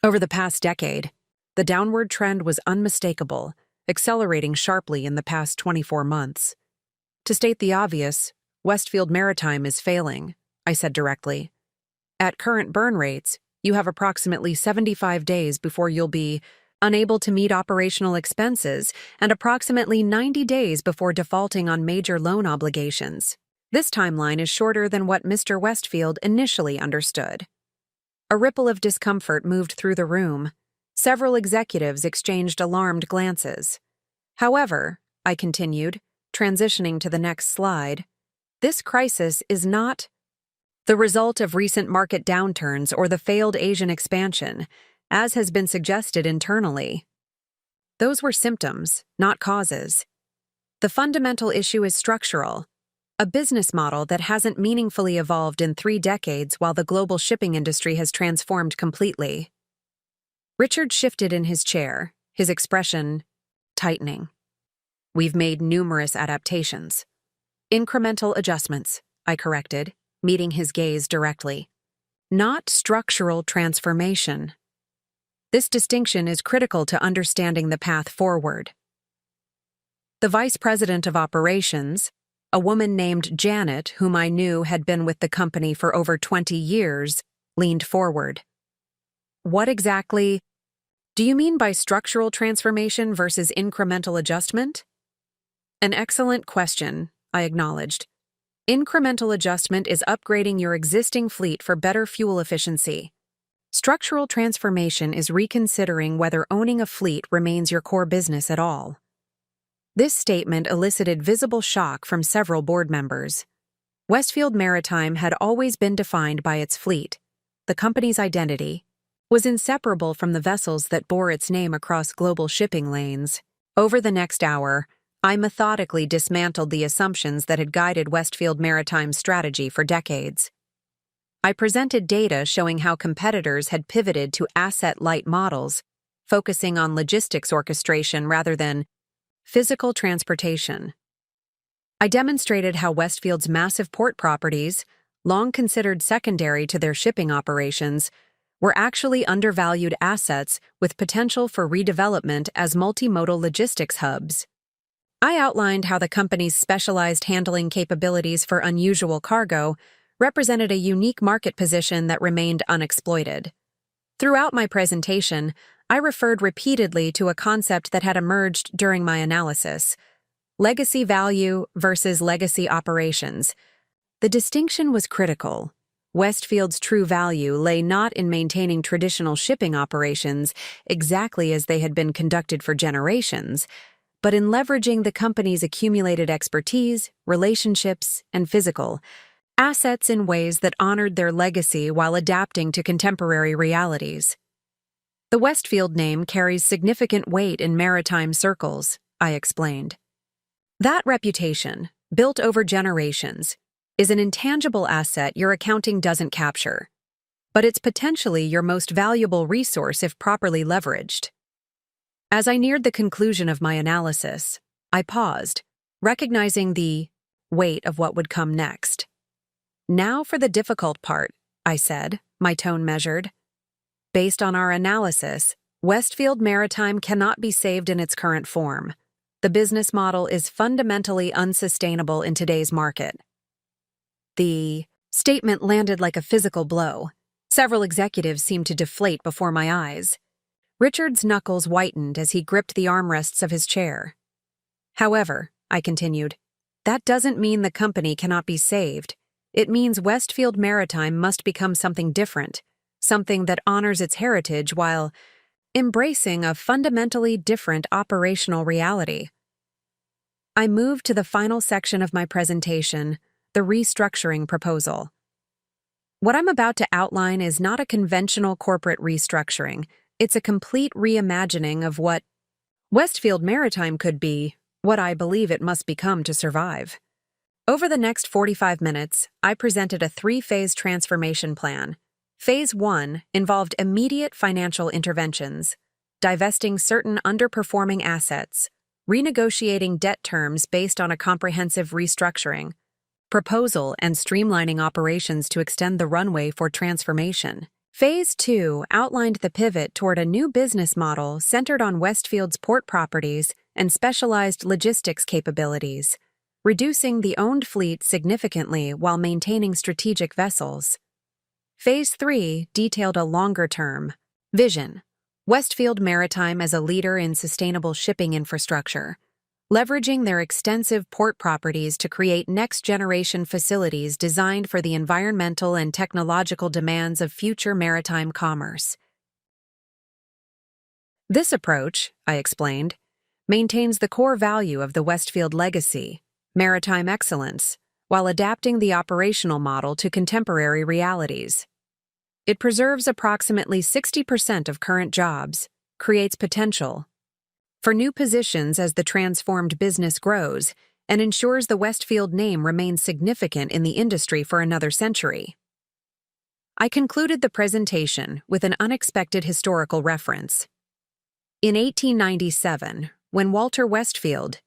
Over the past decade, the downward trend was unmistakable, accelerating sharply in the past 24 months. To state the obvious, Westfield Maritime is failing, I said directly. At current burn rates, you have approximately 75 days before you'll be unable to meet operational expenses and approximately 90 days before defaulting on major loan obligations. This timeline is shorter than what Mr. Westfield initially understood. A ripple of discomfort moved through the room. Several executives exchanged alarmed glances. However, I continued, transitioning to the next slide, this crisis is not the result of recent market downturns or the failed Asian expansion, as has been suggested internally. Those were symptoms, not causes. The fundamental issue is structural, a business model that hasn't meaningfully evolved in 3 decades while the global shipping industry has transformed completely. Richard shifted in his chair, his expression tightening. We've made numerous adaptations. Incremental adjustments, I corrected, meeting his gaze directly. Not structural transformation. This distinction is critical to understanding the path forward. The vice president of operations, a woman named Janet, whom I knew had been with the company for over 20 years, leaned forward. What exactly do you mean by structural transformation versus incremental adjustment? An excellent question, I acknowledged. Incremental adjustment is upgrading your existing fleet for better fuel efficiency. Structural transformation is reconsidering whether owning a fleet remains your core business at all. This statement elicited visible shock from several board members. Westfield Maritime had always been defined by its fleet. The company's identity was inseparable from the vessels that bore its name across global shipping lanes. Over the next hour, I methodically dismantled the assumptions that had guided Westfield Maritime's strategy for decades. I presented data showing how competitors had pivoted to asset-light models, focusing on logistics orchestration rather than physical transportation. I demonstrated how Westfield's massive port properties, long considered secondary to their shipping operations, were actually undervalued assets with potential for redevelopment as multimodal logistics hubs. I outlined how the company's specialized handling capabilities for unusual cargo represented a unique market position that remained unexploited. Throughout my presentation, I referred repeatedly to a concept that had emerged during my analysis: legacy value versus legacy operations. The distinction was critical. Westfield's true value lay not in maintaining traditional shipping operations exactly as they had been conducted for generations, but in leveraging the company's accumulated expertise, relationships, and physical assets in ways that honored their legacy while adapting to contemporary realities. The Westfield name carries significant weight in maritime circles, I explained. That reputation, built over generations, is an intangible asset your accounting doesn't capture, but it's potentially your most valuable resource if properly leveraged. As I neared the conclusion of my analysis, I paused, recognizing the weight of what would come next. Now for the difficult part, I said, my tone measured. Based on our analysis, Westfield Maritime cannot be saved in its current form. The business model is fundamentally unsustainable in today's market. The statement landed like a physical blow. Several executives seemed to deflate before my eyes. Richard's knuckles whitened as he gripped the armrests of his chair. However, I continued, that doesn't mean the company cannot be saved. It means Westfield Maritime must become something different, something that honors its heritage while embracing a fundamentally different operational reality. I moved to the final section of my presentation, the restructuring proposal. What I'm about to outline is not a conventional corporate restructuring. It's a complete reimagining of what Westfield Maritime could be, what I believe it must become to survive. Over the next 45 minutes, I presented a 3-phase transformation plan. Phase 1 involved immediate financial interventions, divesting certain underperforming assets, renegotiating debt terms based on a comprehensive restructuring, proposal and streamlining operations to extend the runway for transformation. Phase 2 outlined the pivot toward a new business model centered on Westfield's port properties and specialized logistics capabilities, reducing the owned fleet significantly while maintaining strategic vessels. Phase 3 detailed a longer-term vision: Westfield Maritime as a leader in sustainable shipping infrastructure, leveraging their extensive port properties to create next-generation facilities designed for the environmental and technological demands of future maritime commerce. This approach, I explained, maintains the core value of the Westfield legacy, maritime excellence, while adapting the operational model to contemporary realities. It preserves approximately 60% of current jobs, creates potential for new positions as the transformed business grows, and ensures the Westfield name remains significant in the industry for another century. I concluded the presentation with an unexpected historical reference. In 1897, when Walter Westfield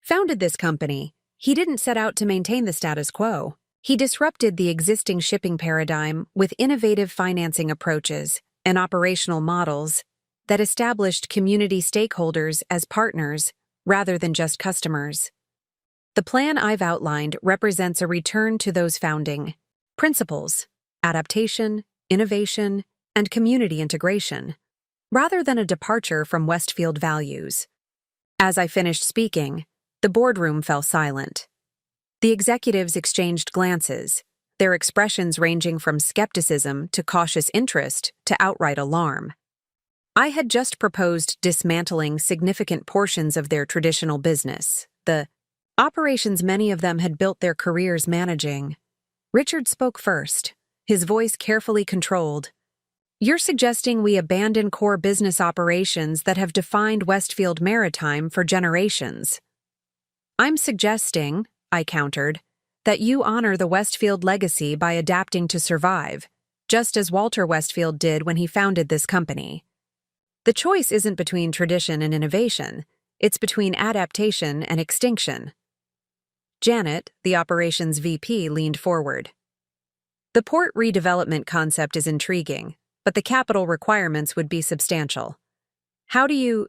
founded this company, he didn't set out to maintain the status quo. He disrupted the existing shipping paradigm with innovative financing approaches and operational models that established community stakeholders as partners rather than just customers. The plan I've outlined represents a return to those founding principles: adaptation, innovation, and community integration, rather than a departure from Westfield values. As I finished speaking, the boardroom fell silent. The executives exchanged glances, their expressions ranging from skepticism to cautious interest to outright alarm. I had just proposed dismantling significant portions of their traditional business, the operations many of them had built their careers managing. Richard spoke first, his voice carefully controlled. "You're suggesting we abandon core business operations that have defined Westfield Maritime for generations." "I'm suggesting," I countered, "that you honor the Westfield legacy by adapting to survive, just as Walter Westfield did when he founded this company. The choice isn't between tradition and innovation, it's between adaptation and extinction." Janet, the operations VP, leaned forward. "The port redevelopment concept is intriguing, but the capital requirements would be substantial. How do you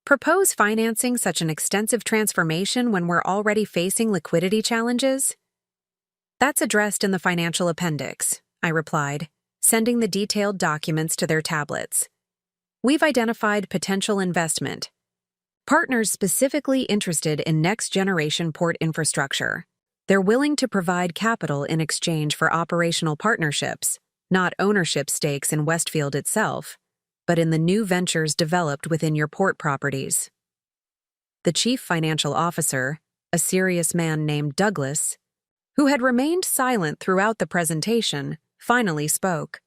propose financing such an extensive transformation when we're already facing liquidity challenges?" "That's addressed in the financial appendix," I replied, sending the detailed documents to their tablets. "We've identified potential investment partners specifically interested in next-generation port infrastructure. They're willing to provide capital in exchange for operational partnerships, not ownership stakes in Westfield itself, but in the new ventures developed within your port properties." The chief financial officer, a serious man named Douglas, who had remained silent throughout the presentation, finally spoke.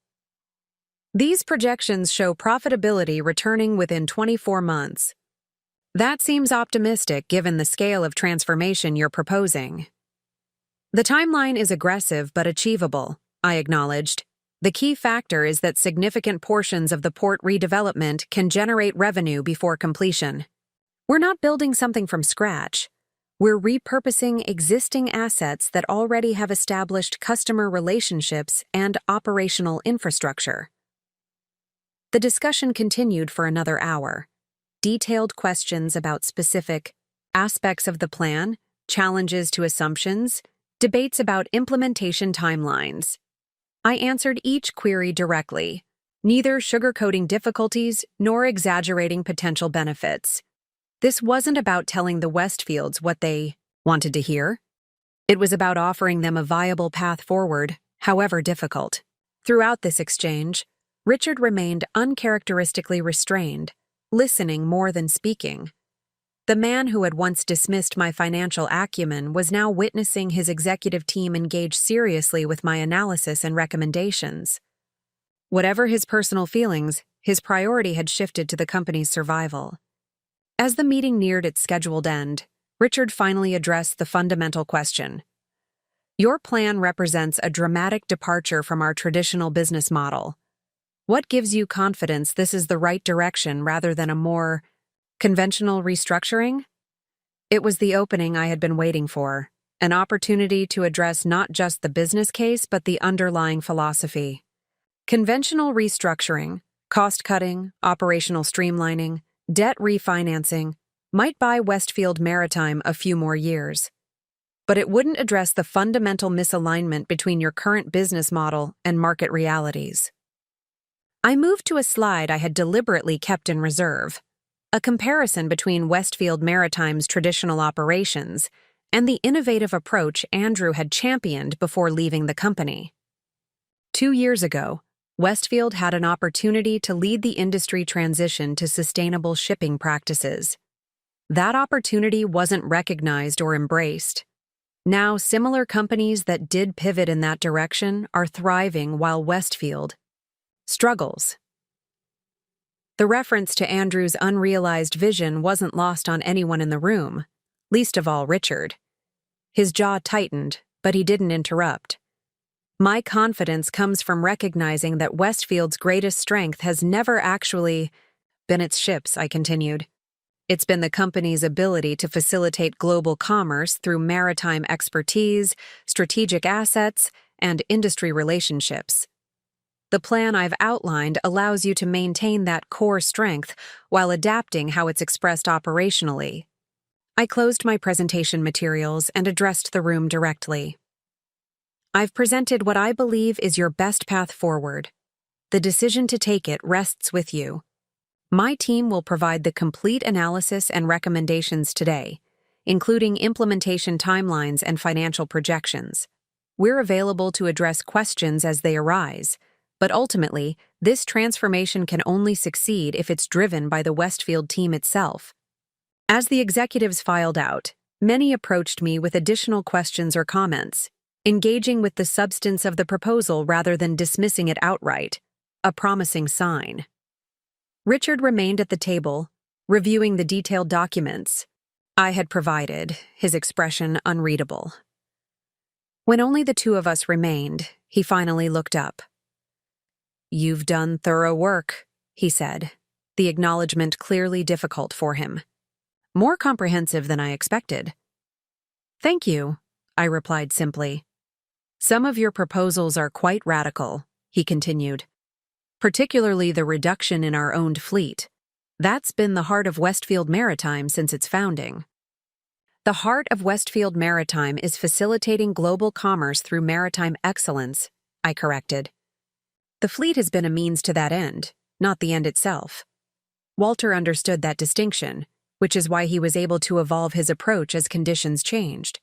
"These projections show profitability returning within 24 months. That seems optimistic given the scale of transformation you're proposing." "The timeline is aggressive but achievable," I acknowledged. "The key factor is that significant portions of the port redevelopment can generate revenue before completion. We're not building something from scratch. We're repurposing existing assets that already have established customer relationships and operational infrastructure." The discussion continued for another hour. Detailed questions about specific aspects of the plan, challenges to assumptions, debates about implementation timelines. I answered each query directly, neither sugarcoating difficulties nor exaggerating potential benefits. This wasn't about telling the Westfields what they wanted to hear. It was about offering them a viable path forward, however difficult. Throughout this exchange, Richard remained uncharacteristically restrained, listening more than speaking. The man who had once dismissed my financial acumen was now witnessing his executive team engage seriously with my analysis and recommendations. Whatever his personal feelings, his priority had shifted to the company's survival. As the meeting neared its scheduled end, Richard finally addressed the fundamental question. Your plan represents a dramatic departure from our traditional business model. What gives you confidence this is the right direction rather than a more conventional restructuring? It was the opening I had been waiting for, an opportunity to address not just the business case but the underlying philosophy. Conventional restructuring, cost-cutting, operational streamlining, debt refinancing might buy Westfield Maritime a few more years. But it wouldn't address the fundamental misalignment between your current business model and market realities. I moved to a slide I had deliberately kept in reserve, a comparison between Westfield Maritime's traditional operations and the innovative approach Andrew had championed before leaving the company. 2 years ago, Westfield had an opportunity to lead the industry transition to sustainable shipping practices. That opportunity wasn't recognized or embraced. Now, similar companies that did pivot in that direction are thriving while Westfield struggles. The reference to Andrew's unrealized vision wasn't lost on anyone in the room, least of all Richard. His jaw tightened, but he didn't interrupt. My confidence comes from recognizing that Westfield's greatest strength has never actually been its ships, I continued. It's been the company's ability to facilitate global commerce through maritime expertise, strategic assets, and industry relationships. The plan I've outlined allows you to maintain that core strength while adapting how it's expressed operationally. I closed my presentation materials and addressed the room directly. I've presented what I believe is your best path forward. The decision to take it rests with you. My team will provide the complete analysis and recommendations today, including implementation timelines and financial projections. We're available to address questions as they arise, but ultimately, this transformation can only succeed if it's driven by the Westfield team itself. As the executives filed out, many approached me with additional questions or comments, engaging with the substance of the proposal rather than dismissing it outright, a promising sign. Richard remained at the table, reviewing the detailed documents I had provided, his expression unreadable. When only the two of us remained, he finally looked up. "You've done thorough work," he said, the acknowledgement clearly difficult for him. "More comprehensive than I expected." "Thank you," I replied simply. "Some of your proposals are quite radical," he continued. "Particularly the reduction in our owned fleet. That's been the heart of Westfield Maritime since its founding." "The heart of Westfield Maritime is facilitating global commerce through maritime excellence," I corrected. "The fleet has been a means to that end, not the end itself." Walter understood that distinction, which is why he was able to evolve his approach as conditions changed.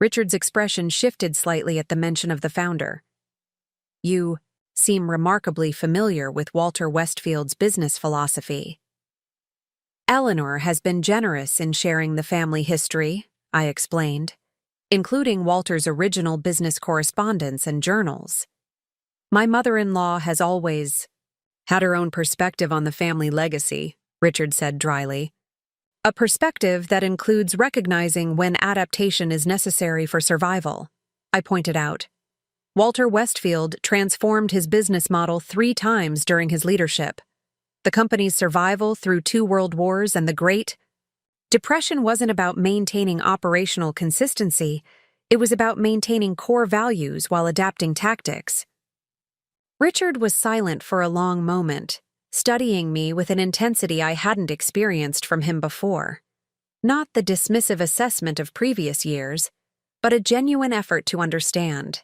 Richard's expression shifted slightly at the mention of the founder. "You seem remarkably familiar with Walter Westfield's business philosophy." "Eleanor has been generous in sharing the family history," I explained, "including Walter's original business correspondence and journals. My mother-in-law has always had her own perspective on the family legacy," Richard said dryly. "A perspective that includes recognizing when adaptation is necessary for survival," I pointed out. "Walter Westfield transformed his business model 3 times during his leadership. The company's survival through 2 world wars and the Great Depression wasn't about maintaining operational consistency, it was about maintaining core values while adapting tactics." Richard was silent for a long moment, studying me with an intensity I hadn't experienced from him before. Not the dismissive assessment of previous years, but a genuine effort to understand.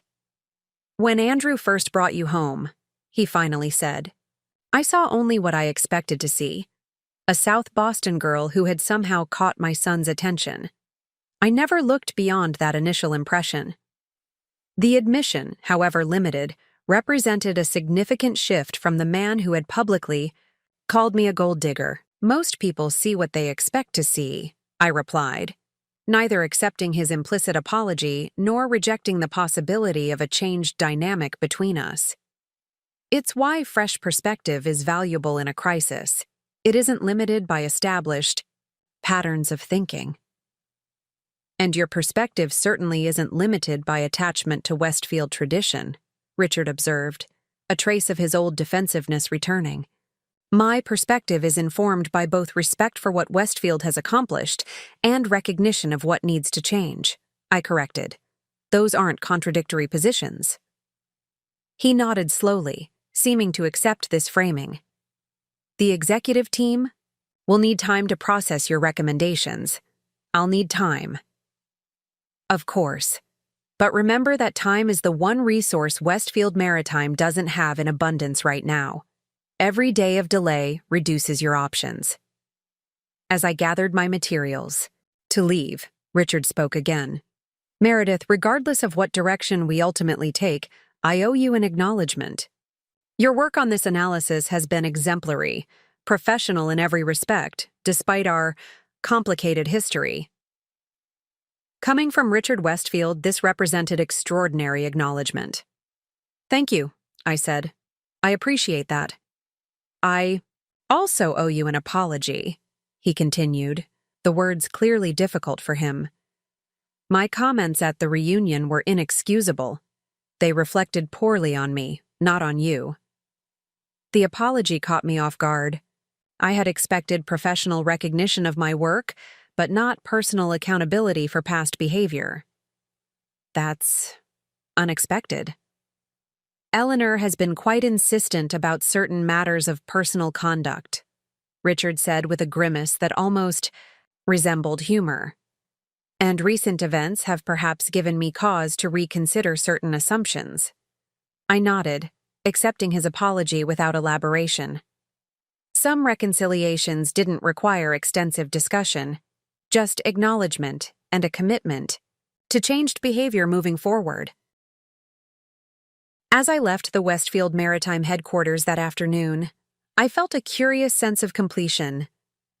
"When Andrew first brought you home," he finally said, "I saw only what I expected to see. A South Boston girl who had somehow caught my son's attention. I never looked beyond that initial impression." The admission, however limited, represented a significant shift from the man who had publicly called me a gold digger. "Most people see what they expect to see," I replied, neither accepting his implicit apology nor rejecting the possibility of a changed dynamic between us. "It's why fresh perspective is valuable in a crisis. It isn't limited by established patterns of thinking." And your perspective certainly isn't limited by attachment to Westfield tradition, Richard observed, a trace of his old defensiveness returning. My perspective is informed by both respect for what Westfield has accomplished and recognition of what needs to change, I corrected. Those aren't contradictory positions. He nodded slowly, seeming to accept this framing. The executive team will need time to process your recommendations. I'll need time. Of course. But remember that time is the one resource Westfield Maritime doesn't have in abundance right now. Every day of delay reduces your options. As I gathered my materials to leave, Richard spoke again. Meredith, regardless of what direction we ultimately take, I owe you an acknowledgement. Your work on this analysis has been exemplary, professional in every respect, despite our complicated history. Coming from Richard Westfield, this represented extraordinary acknowledgement. Thank you, I said. I appreciate that. I also owe you an apology, he continued, the words clearly difficult for him. My comments at the reunion were inexcusable. They reflected poorly on me, not on you. The apology caught me off guard. I had expected professional recognition of my work, but not personal accountability for past behavior. That's unexpected. Eleanor has been quite insistent about certain matters of personal conduct, Richard said with a grimace that almost resembled humor. And recent events have perhaps given me cause to reconsider certain assumptions. I nodded, accepting his apology without elaboration. Some reconciliations didn't require extensive discussion, just acknowledgement and a commitment to changed behavior moving forward. As I left the Westfield Maritime headquarters that afternoon, I felt a curious sense of completion.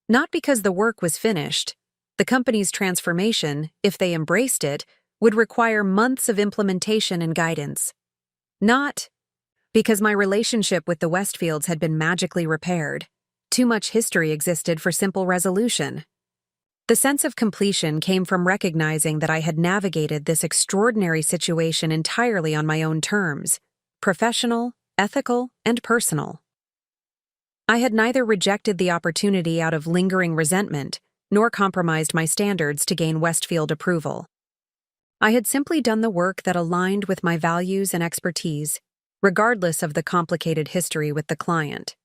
Not because the work was finished. The company's transformation, if they embraced it, would require months of implementation and guidance. Not because my relationship with the Westfields had been magically repaired. Too much history existed for simple resolution. The sense of completion came from recognizing that I had navigated this extraordinary situation entirely on my own terms, professional, ethical, and personal. I had neither rejected the opportunity out of lingering resentment, nor compromised my standards to gain Westfield approval. I had simply done the work that aligned with my values and expertise, regardless of the complicated history with the client.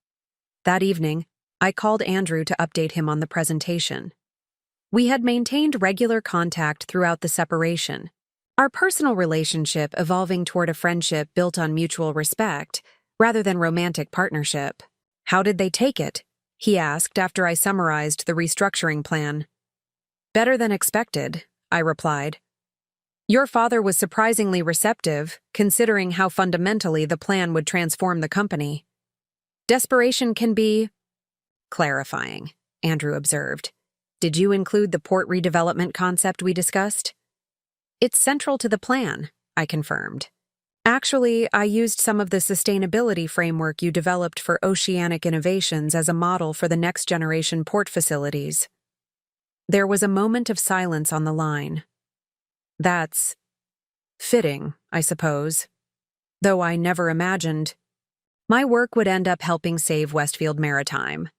That evening, I called Andrew to update him on the presentation. We had maintained regular contact throughout the separation, our personal relationship evolving toward a friendship built on mutual respect, rather than romantic partnership. How did they take it? He asked after I summarized the restructuring plan. Better than expected, I replied. Your father was surprisingly receptive, considering how fundamentally the plan would transform the company. Desperation can be clarifying, Andrew observed. Did you include the port redevelopment concept we discussed? It's central to the plan, I confirmed. Actually, I used some of the sustainability framework you developed for oceanic innovations as a model for the next generation port facilities. There was a moment of silence on the line. That's fitting, I suppose. Though I never imagined my work would end up helping save Westfield Maritime.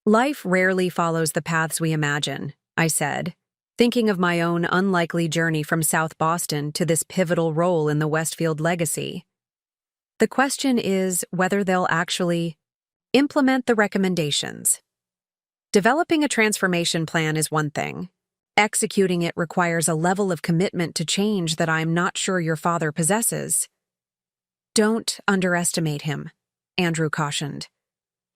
Life rarely follows the paths we imagine, I said, thinking of my own unlikely journey from South Boston to this pivotal role in the Westfield legacy. The question is whether they'll actually implement the recommendations. Developing a transformation plan is one thing. Executing it requires a level of commitment to change that I'm not sure your father possesses. Don't underestimate him, Andrew cautioned.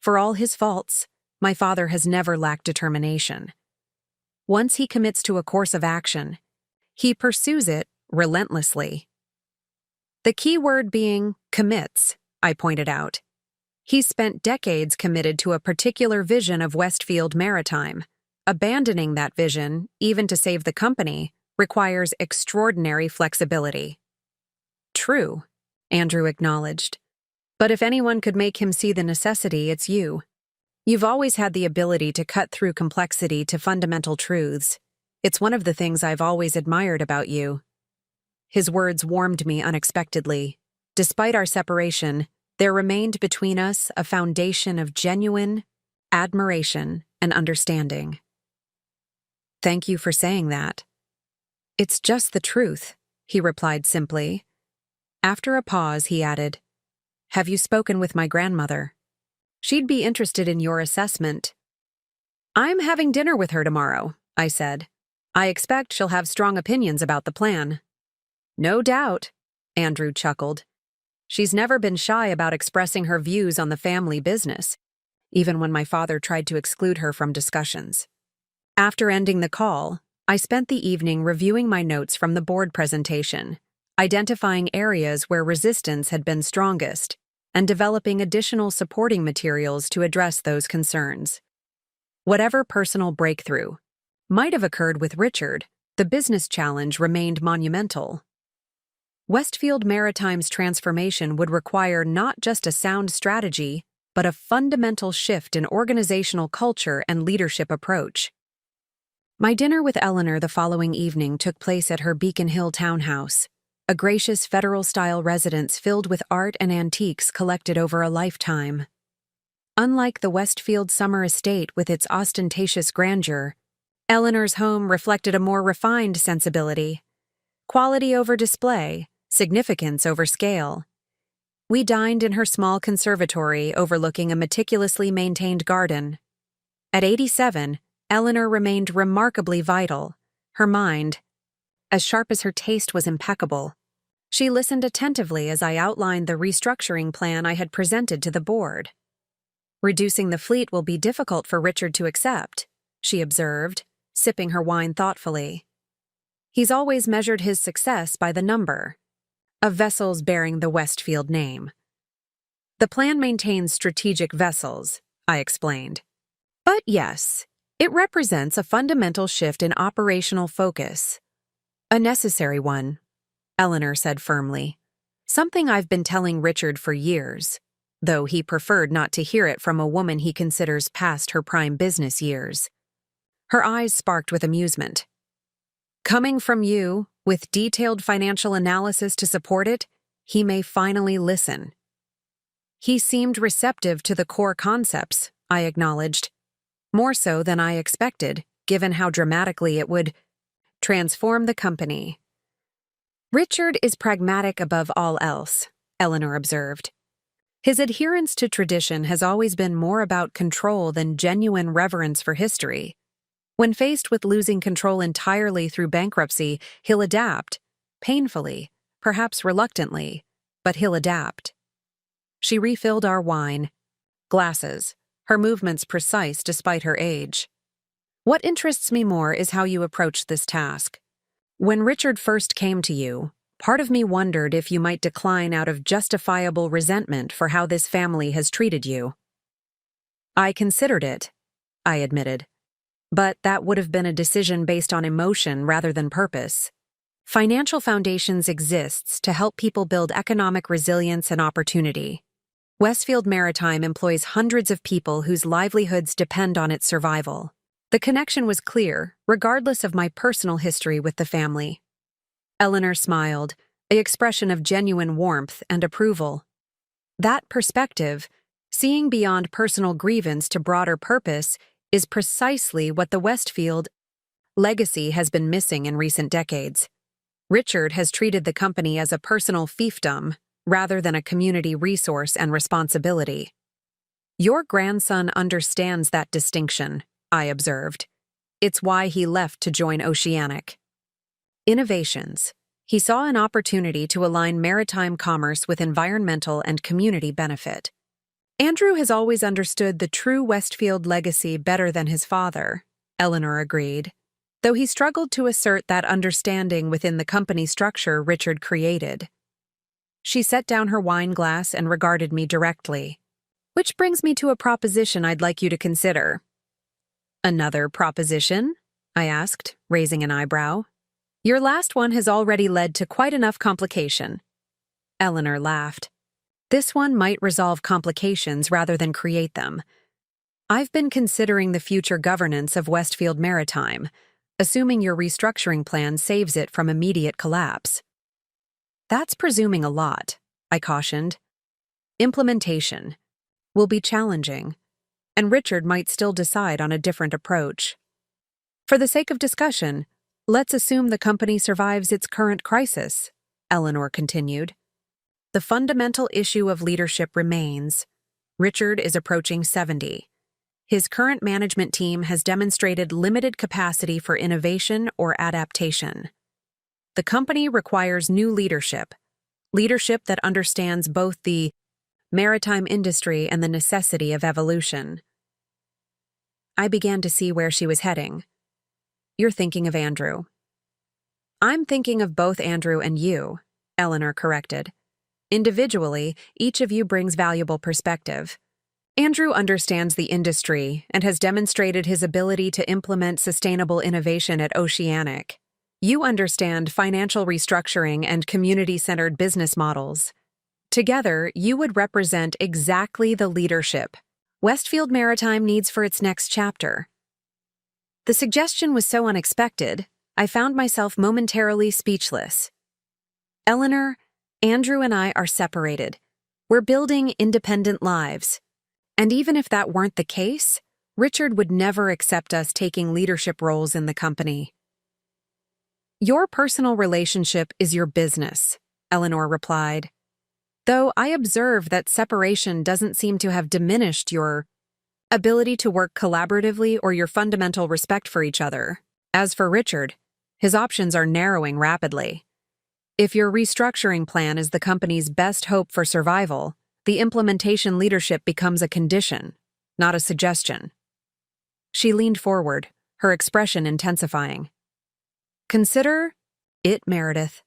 For all his faults, my father has never lacked determination. Once he commits to a course of action, he pursues it relentlessly. The key word being commits, I pointed out. He's spent decades committed to a particular vision of Westfield Maritime. Abandoning that vision, even to save the company, requires extraordinary flexibility. True, Andrew acknowledged. But if anyone could make him see the necessity, it's you. You've always had the ability to cut through complexity to fundamental truths. It's one of the things I've always admired about you." His words warmed me unexpectedly. Despite our separation, there remained between us a foundation of genuine admiration and understanding. "Thank you for saying that." "It's just the truth," he replied simply. After a pause, he added, "Have you spoken with my grandmother? She'd be interested in your assessment." "I'm having dinner with her tomorrow," I said. "I expect she'll have strong opinions about the plan." "No doubt," Andrew chuckled. "She's never been shy about expressing her views on the family business, even when my father tried to exclude her from discussions." After ending the call, I spent the evening reviewing my notes from the board presentation, identifying areas where resistance had been strongest, and developing additional supporting materials to address those concerns. Whatever personal breakthrough might have occurred with Richard, the business challenge remained monumental. Westfield Maritime's transformation would require not just a sound strategy, but a fundamental shift in organizational culture and leadership approach. My dinner with Eleanor the following evening took place at her Beacon Hill townhouse, a gracious federal-style residence filled with art and antiques collected over a lifetime. Unlike the Westfield summer estate with its ostentatious grandeur, Eleanor's home reflected a more refined sensibility. Quality over display, significance over scale. We dined in her small conservatory overlooking a meticulously maintained garden. At 87, Eleanor remained remarkably vital, her mind, as sharp as her taste was impeccable. She listened attentively as I outlined the restructuring plan I had presented to the board. "Reducing the fleet will be difficult for Richard to accept," she observed, sipping her wine thoughtfully. "He's always measured his success by the number of vessels bearing the Westfield name." "The plan maintains strategic vessels," I explained. "But yes, it represents a fundamental shift in operational focus. A necessary one," Eleanor said firmly. "Something I've been telling Richard for years, though he preferred not to hear it from a woman he considers past her prime business years." Her eyes sparked with amusement. "Coming from you, with detailed financial analysis to support it, he may finally listen." "He seemed receptive to the core concepts," I acknowledged. "More so than I expected, given how dramatically it would transform the company." "Richard is pragmatic above all else," Eleanor observed. "His adherence to tradition has always been more about control than genuine reverence for history. When faced with losing control entirely through bankruptcy, he'll adapt, painfully, perhaps reluctantly, but he'll adapt." She refilled our wine glasses, her movements precise despite her age. "What interests me more is how you approached this task. When Richard first came to you, part of me wondered if you might decline out of justifiable resentment for how this family has treated you." "I considered it," I admitted. "But that would have been a decision based on emotion rather than purpose. Financial Foundations exists to help people build economic resilience and opportunity. Westfield Maritime employs hundreds of people whose livelihoods depend on its survival. The connection was clear, regardless of my personal history with the family." Eleanor smiled, an expression of genuine warmth and approval. "That perspective, seeing beyond personal grievance to broader purpose, is precisely what the Westfield legacy has been missing in recent decades. Richard has treated the company as a personal fiefdom rather than a community resource and responsibility." "Your grandson understands that distinction," I observed. "It's why he left to join Oceanic Innovations. He saw an opportunity to align maritime commerce with environmental and community benefit." "Andrew has always understood the true Westfield legacy better than his father," Eleanor agreed, though he struggled to assert that understanding within the company structure Richard created. She set down her wine glass and regarded me directly. "Which brings me to a proposition I'd like you to consider." "Another proposition?" I asked, raising an eyebrow. "Your last one has already led to quite enough complication." Eleanor laughed. "This one might resolve complications rather than create them. I've been considering the future governance of Westfield Maritime. assuming your restructuring plan saves it from immediate collapse. That's presuming a lot, I cautioned. Implementation will be challenging, and Richard might still decide on a different approach. For the sake of discussion, let's assume the company survives its current crisis, Eleanor continued. The fundamental issue of leadership remains. Richard is approaching 70. His current management team has demonstrated limited capacity for innovation or adaptation. The company requires new leadership that understands both the maritime industry and the necessity of evolution. I began to see where she was heading. You're thinking of Andrew. I'm thinking of both Andrew and you, Eleanor corrected. Individually, each of you brings valuable perspective. Andrew understands the industry and has demonstrated his ability to implement sustainable innovation at Oceanic. You understand financial restructuring and community-centered business models. Together, you would represent exactly the leadership Westfield Maritime needs for its next chapter. The suggestion was so unexpected, I found myself momentarily speechless. Eleanor, Andrew and I are separated. We're building independent lives. And even if that weren't the case, Richard would never accept us taking leadership roles in the company. Your personal relationship is your business, Eleanor replied. Though I observe that separation doesn't seem to have diminished your ability to work collaboratively or your fundamental respect for each other. As for Richard, his options are narrowing rapidly. If your restructuring plan is the company's best hope for survival, the implementation leadership becomes a condition, not a suggestion. She leaned forward, her expression intensifying. Consider it, Meredith.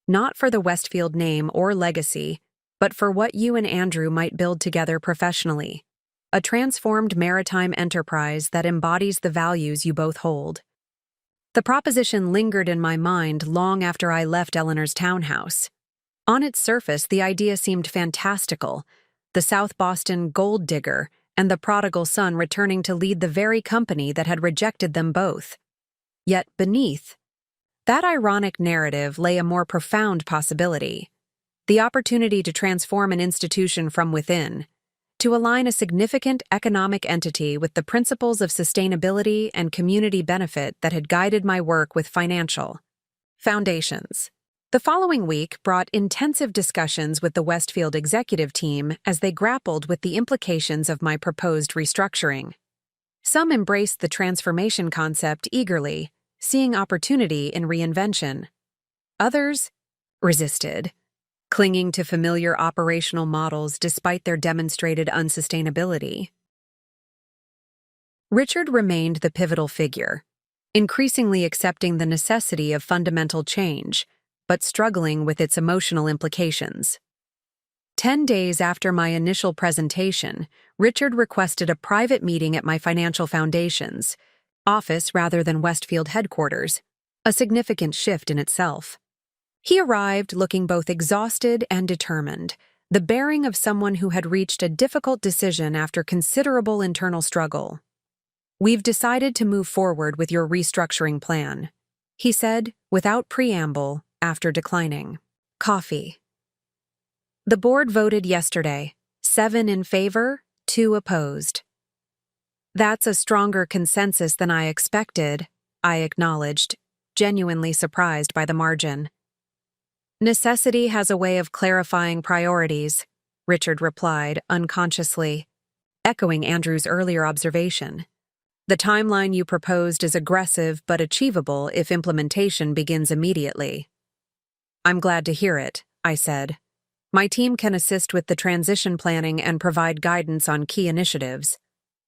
Not for the Westfield name or legacy, but for what you and Andrew might build together professionally. A transformed maritime enterprise that embodies the values you both hold. The proposition lingered in my mind long after I left Eleanor's townhouse. On its surface, the idea seemed fantastical. The South Boston gold digger and the prodigal son returning to lead the very company that had rejected them both. Yet beneath that ironic narrative lay a more profound possibility. The opportunity to transform an institution from within, to align a significant economic entity with the principles of sustainability and community benefit that had guided my work with financial foundations. The following week brought intensive discussions with the Westfield executive team as they grappled with the implications of my proposed restructuring. Some embraced the transformation concept eagerly, seeing opportunity in reinvention. Others resisted, clinging to familiar operational models despite their demonstrated unsustainability. Richard remained the pivotal figure, increasingly accepting the necessity of fundamental change, but struggling with its emotional implications. 10 days after my initial presentation, Richard requested a private meeting at my financial foundation's office rather than Westfield headquarters, a significant shift in itself. He arrived looking both exhausted and determined, the bearing of someone who had reached a difficult decision after considerable internal struggle. We've decided to move forward with your restructuring plan, he said, without preamble, after declining. Coffee. The board voted yesterday, 7 in favor, 2 opposed. That's a stronger consensus than I expected, I acknowledged, genuinely surprised by the margin. Necessity has a way of clarifying priorities, Richard replied unconsciously, echoing Andrew's earlier observation. The timeline you proposed is aggressive but achievable if implementation begins immediately. I'm glad to hear it, I said. My team can assist with the transition planning and provide guidance on key initiatives.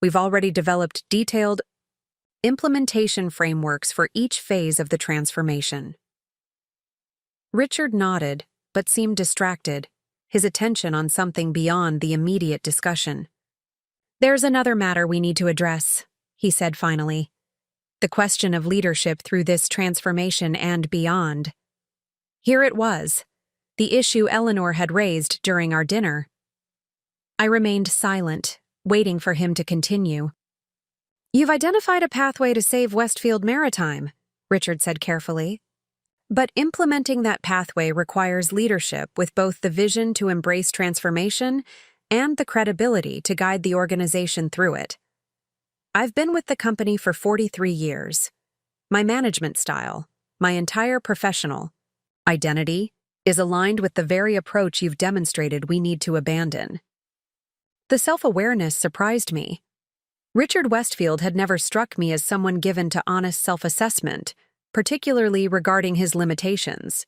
We've already developed detailed implementation frameworks for each phase of the transformation. Richard nodded, but seemed distracted, his attention on something beyond the immediate discussion. There's another matter we need to address, he said finally. The question of leadership through this transformation and beyond. Here it was, the issue Eleanor had raised during our dinner. I remained silent, waiting for him to continue. You've identified a pathway to save Westfield Maritime, Richard said carefully. But implementing that pathway requires leadership with both the vision to embrace transformation and the credibility to guide the organization through it. I've been with the company for 43 years. My management style, my entire professional identity, is aligned with the very approach you've demonstrated we need to abandon. The self-awareness surprised me. Richard Westfield had never struck me as someone given to honest self-assessment, particularly regarding his limitations.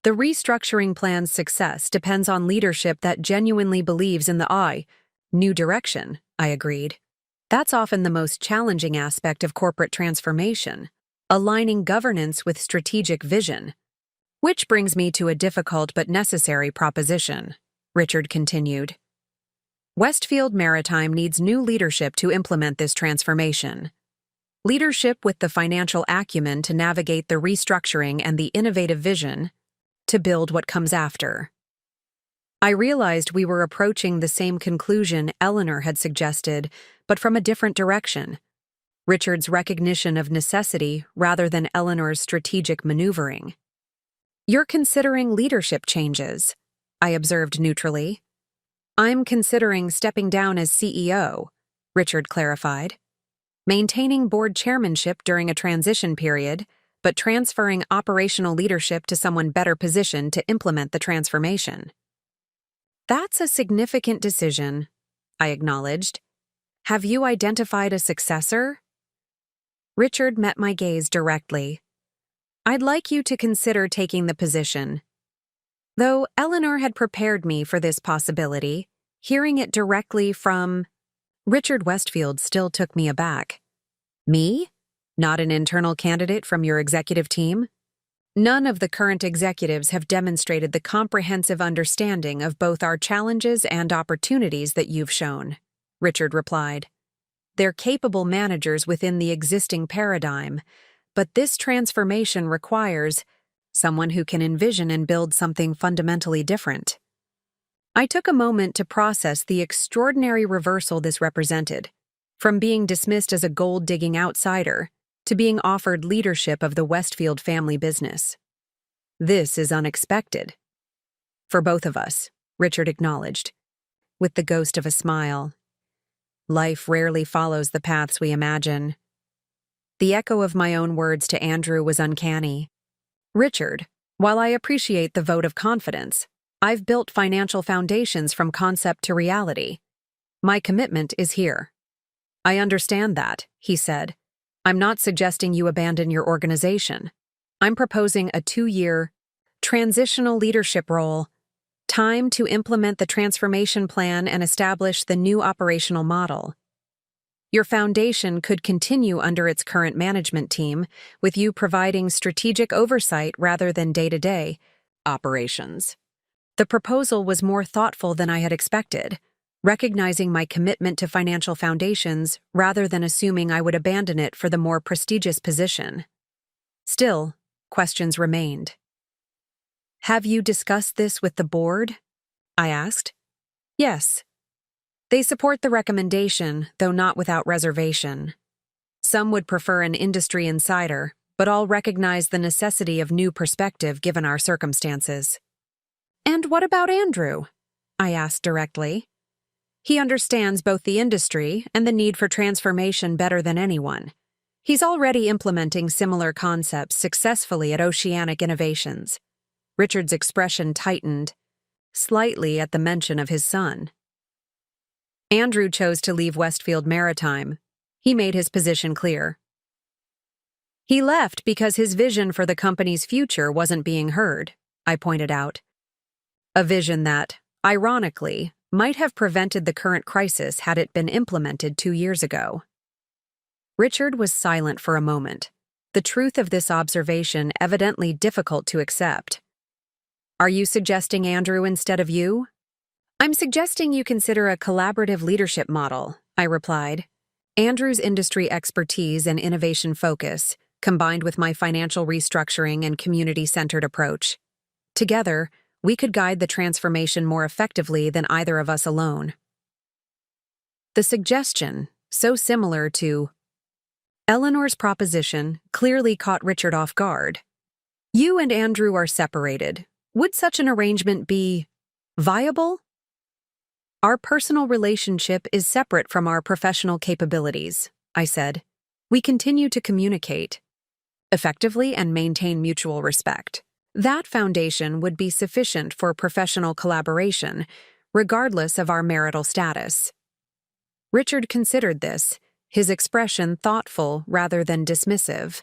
The restructuring plan's success depends on leadership that genuinely believes in the new direction, I agreed. That's often the most challenging aspect of corporate transformation, aligning governance with strategic vision. Which brings me to a difficult but necessary proposition, Richard continued. Westfield Maritime needs new leadership to implement this transformation. Leadership with the financial acumen to navigate the restructuring and the innovative vision to build what comes after. I realized we were approaching the same conclusion Eleanor had suggested, but from a different direction. Richard's recognition of necessity rather than Eleanor's strategic maneuvering. You're considering leadership changes, I observed neutrally. I'm considering stepping down as CEO, Richard clarified. Maintaining board chairmanship during a transition period, but transferring operational leadership to someone better positioned to implement the transformation. That's a significant decision, I acknowledged. Have you identified a successor? Richard met my gaze directly. I'd like you to consider taking the position. Though Eleanor had prepared me for this possibility, hearing it directly from Richard Westfield still took me aback. Me? Not an internal candidate from your executive team? None of the current executives have demonstrated the comprehensive understanding of both our challenges and opportunities that you've shown, Richard replied. They're capable managers within the existing paradigm, but this transformation requires someone who can envision and build something fundamentally different. I took a moment to process the extraordinary reversal this represented, from being dismissed as a gold-digging outsider to being offered leadership of the Westfield family business. This is unexpected. For both of us, Richard acknowledged, with the ghost of a smile. Life rarely follows the paths we imagine. The echo of my own words to Andrew was uncanny. Richard, while I appreciate the vote of confidence, I've built financial foundations from concept to reality. My commitment is here. I understand that, he said. I'm not suggesting you abandon your organization. I'm proposing a 2-year transitional leadership role, time to implement the transformation plan and establish the new operational model. Your foundation could continue under its current management team, with you providing strategic oversight rather than day-to-day operations. The proposal was more thoughtful than I had expected, recognizing my commitment to financial foundations rather than assuming I would abandon it for the more prestigious position. Still, questions remained. Have you discussed this with the board? I asked. Yes. They support the recommendation, though not without reservation. Some would prefer an industry insider, but all recognize the necessity of new perspective given our circumstances. And what about Andrew? I asked directly. He understands both the industry and the need for transformation better than anyone. He's already implementing similar concepts successfully at Oceanic Innovations. Richard's expression tightened, slightly at the mention of his son. Andrew chose to leave Westfield Maritime. He made his position clear. He left because his vision for the company's future wasn't being heard, I pointed out. A vision that, ironically, might have prevented the current crisis had it been implemented 2 years ago. Richard was silent for a moment, the truth of this observation evidently difficult to accept. Are you suggesting Andrew instead of you? I'm suggesting you consider a collaborative leadership model, I replied. Andrew's industry expertise and innovation focus, combined with my financial restructuring and community-centered approach. Together, we could guide the transformation more effectively than either of us alone. The suggestion, so similar to Eleanor's proposition clearly caught Richard off guard. You and Andrew are separated. Would such an arrangement be viable? Our personal relationship is separate from our professional capabilities, I said. We continue to communicate effectively and maintain mutual respect. That foundation would be sufficient for professional collaboration, regardless of our marital status. Richard considered this, his expression thoughtful rather than dismissive.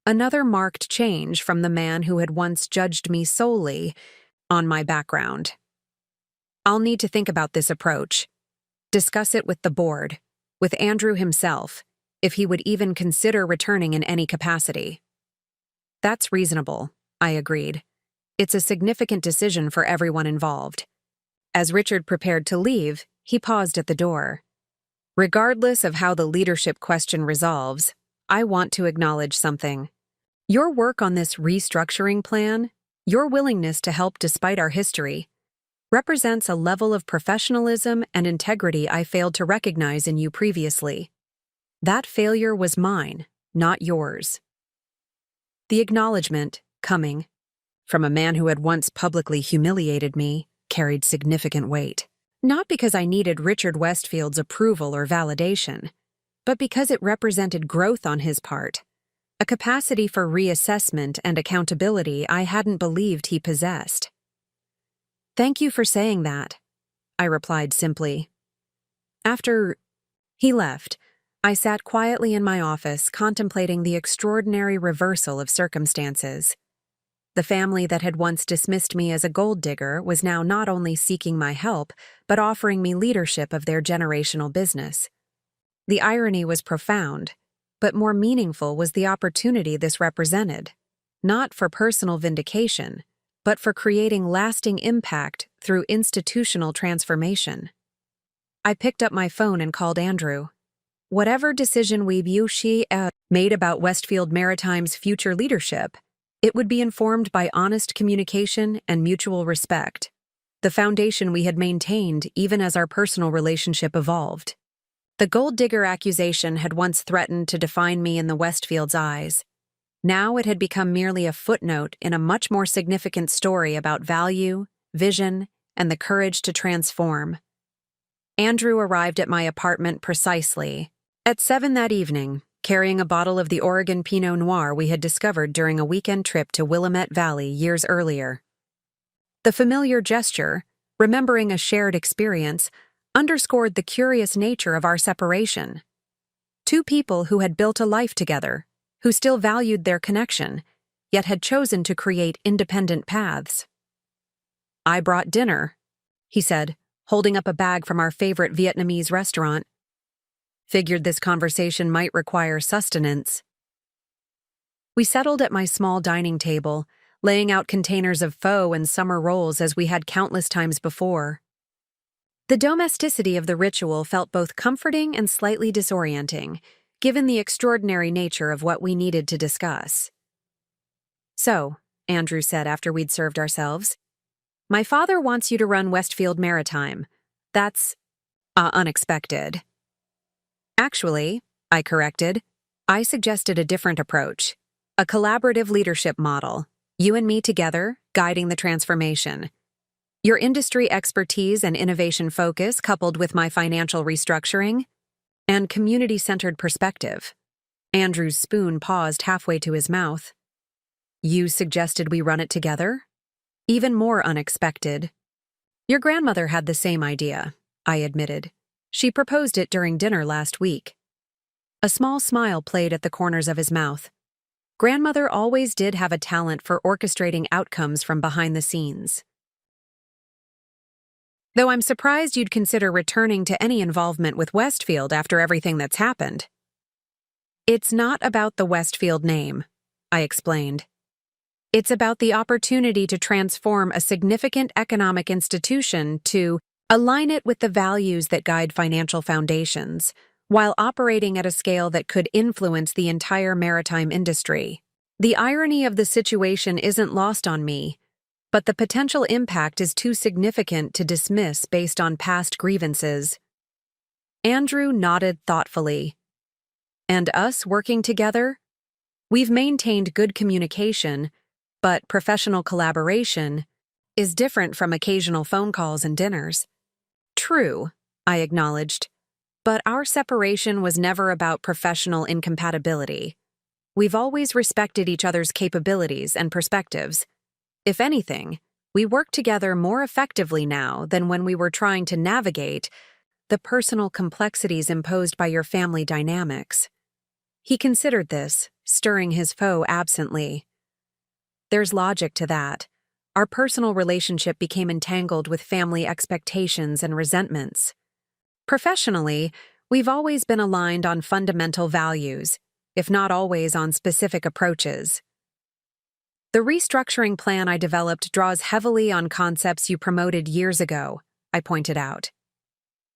Another marked change from the man who had once judged me solely on my background. I'll need to think about this approach. Discuss it with the board, with Andrew himself, if he would even consider returning in any capacity. That's reasonable, I agreed. It's a significant decision for everyone involved. As Richard prepared to leave, he paused at the door. Regardless of how the leadership question resolves, I want to acknowledge something. Your work on this restructuring plan, your willingness to help despite our history, represents a level of professionalism and integrity I failed to recognize in you previously. That failure was mine, not yours. The acknowledgement, coming from a man who had once publicly humiliated me, carried significant weight. Not because I needed Richard Westfield's approval or validation, but because it represented growth on his part, a capacity for reassessment and accountability I hadn't believed he possessed. Thank you for saying that, I replied simply. After he left, I sat quietly in my office contemplating the extraordinary reversal of circumstances. The family that had once dismissed me as a gold digger was now not only seeking my help, but offering me leadership of their generational business. The irony was profound, but more meaningful was the opportunity this represented, not for personal vindication, but for creating lasting impact through institutional transformation. I picked up my phone and called Andrew. Whatever decision she made about Westfield Maritime's future leadership, it would be informed by honest communication and mutual respect, the foundation we had maintained even as our personal relationship evolved. The gold digger accusation had once threatened to define me in the Westfield's eyes. Now it had become merely a footnote in a much more significant story about value, vision, and the courage to transform. Andrew arrived at my apartment precisely at 7 that evening, carrying a bottle of the Oregon Pinot Noir we had discovered during a weekend trip to Willamette Valley years earlier. The familiar gesture, remembering a shared experience, underscored the curious nature of our separation. Two people who had built a life together, who still valued their connection, yet had chosen to create independent paths. I brought dinner, he said, holding up a bag from our favorite Vietnamese restaurant. Figured this conversation might require sustenance. We settled at my small dining table, laying out containers of pho and summer rolls as we had countless times before. The domesticity of the ritual felt both comforting and slightly disorienting, given the extraordinary nature of what we needed to discuss. So, Andrew said after we'd served ourselves, my father wants you to run Westfield Maritime. That's unexpected. Actually, I corrected, I suggested a different approach, a collaborative leadership model, you and me together, guiding the transformation. Your industry expertise and innovation focus coupled with my financial restructuring and community-centered perspective. Andrew's spoon paused halfway to his mouth. You suggested we run it together? Even more unexpected. Your grandmother had the same idea, I admitted. She proposed it during dinner last week. A small smile played at the corners of his mouth. Grandmother always did have a talent for orchestrating outcomes from behind the scenes. Though I'm surprised you'd consider returning to any involvement with Westfield after everything that's happened. It's not about the Westfield name, I explained. It's about the opportunity to transform a significant economic institution to align it with the values that guide financial foundations, while operating at a scale that could influence the entire maritime industry. The irony of the situation isn't lost on me, but the potential impact is too significant to dismiss based on past grievances. Andrew nodded thoughtfully. And us working together? We've maintained good communication, but professional collaboration is different from occasional phone calls and dinners. True, I acknowledged, but our separation was never about professional incompatibility. We've always respected each other's capabilities and perspectives. If anything, we work together more effectively now than when we were trying to navigate the personal complexities imposed by your family dynamics. He considered this, stirring his foe absently. There's logic to that. Our personal relationship became entangled with family expectations and resentments. Professionally, we've always been aligned on fundamental values, if not always on specific approaches. The restructuring plan I developed draws heavily on concepts you promoted years ago, I pointed out.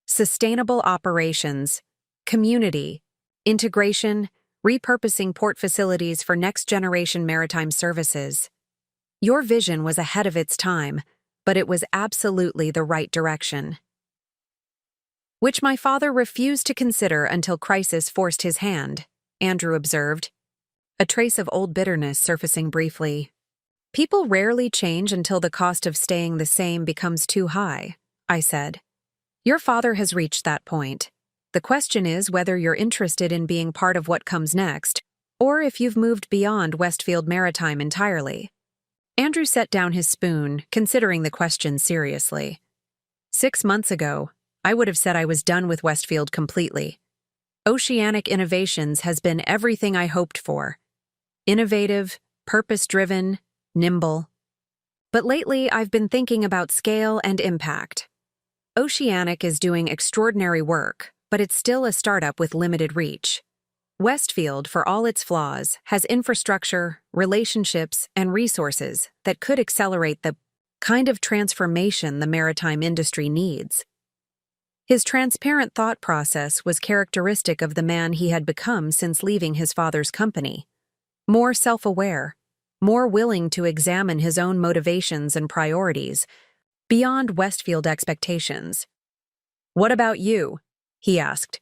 Sustainable operations, community, integration, repurposing port facilities for next-generation maritime services. Your vision was ahead of its time, but it was absolutely the right direction. Which my father refused to consider until crisis forced his hand, Andrew observed, a trace of old bitterness surfacing briefly. People rarely change until the cost of staying the same becomes too high, I said. Your father has reached that point. The question is whether you're interested in being part of what comes next, or if you've moved beyond Westfield Maritime entirely. Andrew set down his spoon, considering the question seriously. 6 months ago, I would have said I was done with Westfield completely. Oceanic Innovations has been everything I hoped for. Innovative, purpose-driven, nimble. But lately, I've been thinking about scale and impact. Oceanic is doing extraordinary work, but it's still a startup with limited reach. Westfield, for all its flaws, has infrastructure, relationships, and resources that could accelerate the kind of transformation the maritime industry needs. His transparent thought process was characteristic of the man he had become since leaving his father's company. More self-aware, more willing to examine his own motivations and priorities, beyond Westfield expectations. "What about you?" he asked.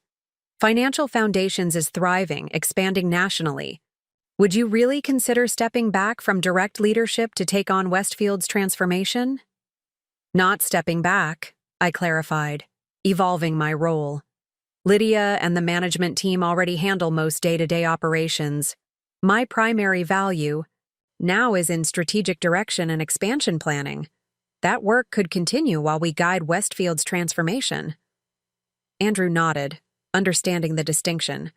"Financial Foundations is thriving, expanding nationally. Would you really consider stepping back from direct leadership to take on Westfield's transformation?" "Not stepping back," I clarified, evolving my role. "Lydia and the management team already handle most day-to-day operations. My primary value now is in strategic direction and expansion planning. That work could continue while we guide Westfield's transformation." Andrew nodded, understanding the distinction.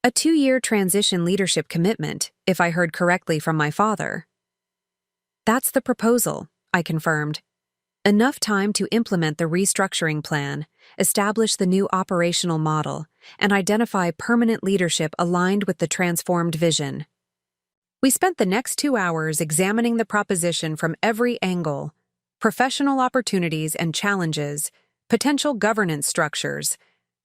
A 2-year transition leadership commitment, if I heard correctly from my father. "That's the proposal," I confirmed. "Enough time to implement the restructuring plan, establish the new operational model, and identify permanent leadership aligned with the transformed vision." We spent the next 2 hours examining the proposition from every angle: professional opportunities and challenges, potential governance structures,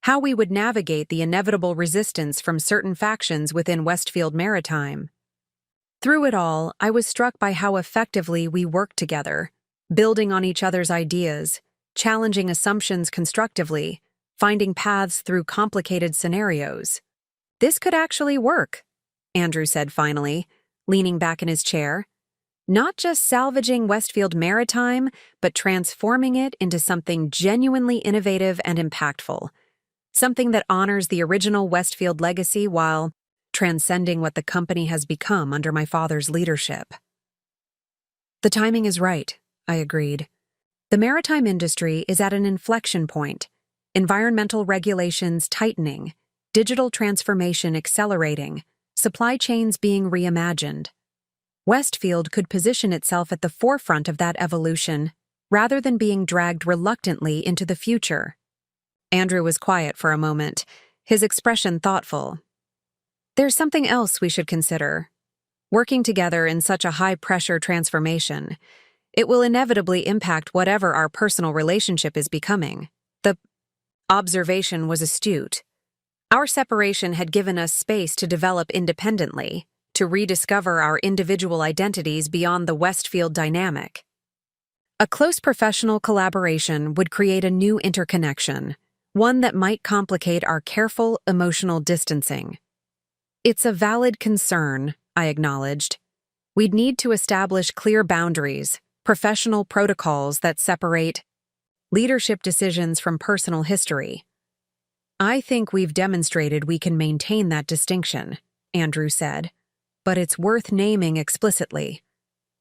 how we would navigate the inevitable resistance from certain factions within Westfield Maritime. Through it all, I was struck by how effectively we worked together, building on each other's ideas, challenging assumptions constructively, finding paths through complicated scenarios. "This could actually work," Andrew said finally, leaning back in his chair. "Not just salvaging Westfield Maritime, but transforming it into something genuinely innovative and impactful. Something that honors the original Westfield legacy while transcending what the company has become under my father's leadership." "The timing is right," I agreed. "The maritime industry is at an inflection point, environmental regulations tightening, digital transformation accelerating, supply chains being reimagined. Westfield could position itself at the forefront of that evolution, rather than being dragged reluctantly into the future." Andrew was quiet for a moment, his expression thoughtful. "There's something else we should consider. Working together in such a high-pressure transformation, it will inevitably impact whatever our personal relationship is becoming." The observation was astute. Our separation had given us space to develop independently, to rediscover our individual identities beyond the Westfield dynamic. A close professional collaboration would create a new interconnection, one that might complicate our careful emotional distancing. It's a valid concern, I acknowledged. We'd need to establish clear boundaries, professional protocols that separate leadership decisions from personal history. I think we've demonstrated we can maintain that distinction, Andrew said, but it's worth naming explicitly.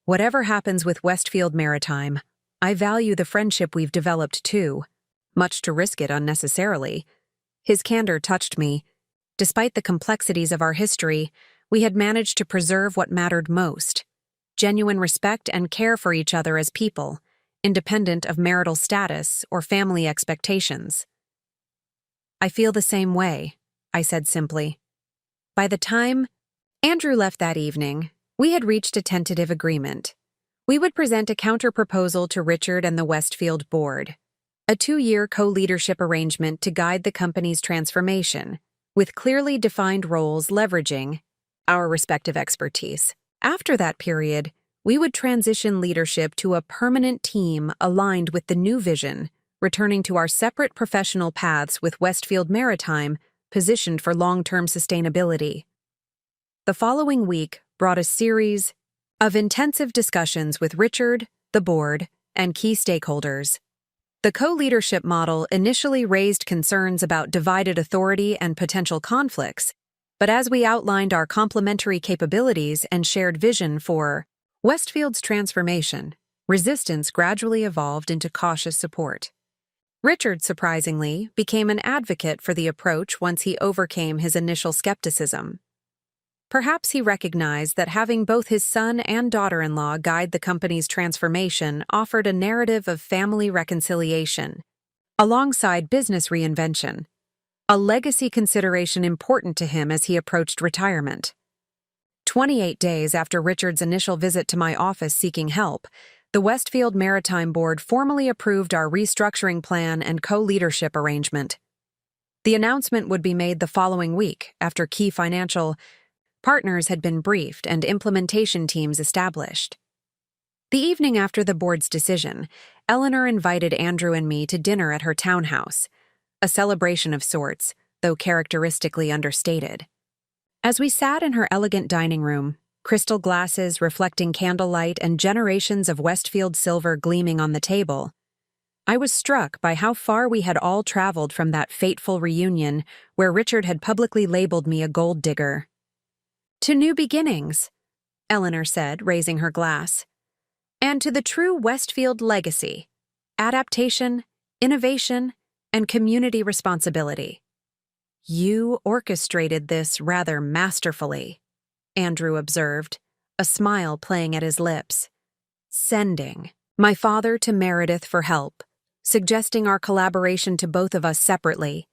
Whatever happens with Westfield Maritime, I value the friendship we've developed too, much to risk it unnecessarily. His candor touched me. Despite the complexities of our history, we had managed to preserve what mattered most: genuine respect and care for each other as people, independent of marital status or family expectations. I feel the same way, I said simply. By the time Andrew left that evening, we had reached a tentative agreement. We would present a counter-proposal to Richard and the Westfield board, a 2-year co-leadership arrangement to guide the company's transformation, with clearly defined roles leveraging our respective expertise. After that period, we would transition leadership to a permanent team aligned with the new vision, returning to our separate professional paths with Westfield Maritime positioned for long-term sustainability. The following week brought a series of intensive discussions with Richard, the board, and key stakeholders. The co-leadership model initially raised concerns about divided authority and potential conflicts, but as we outlined our complementary capabilities and shared vision for Westfield's transformation, resistance gradually evolved into cautious support. Richard, surprisingly, became an advocate for the approach once he overcame his initial skepticism. Perhaps he recognized that having both his son and daughter-in-law guide the company's transformation offered a narrative of family reconciliation, alongside business reinvention, a legacy consideration important to him as he approached retirement. 28 days after Richard's initial visit to my office seeking help, the Westfield Maritime Board formally approved our restructuring plan and co-leadership arrangement. The announcement would be made the following week after key financial partners had been briefed and implementation teams established. The evening after the board's decision, Eleanor invited Andrew and me to dinner at her townhouse, a celebration of sorts, though characteristically understated. As we sat in her elegant dining room, crystal glasses reflecting candlelight and generations of Westfield silver gleaming on the table, I was struck by how far we had all traveled from that fateful reunion where Richard had publicly labeled me a gold digger. To new beginnings, Eleanor said, raising her glass, and to the true Westfield legacy: adaptation, innovation, and community responsibility. You orchestrated this rather masterfully, Andrew observed, a smile playing at his lips. Sending my father to Meredith for help, suggesting our collaboration to both of us separately,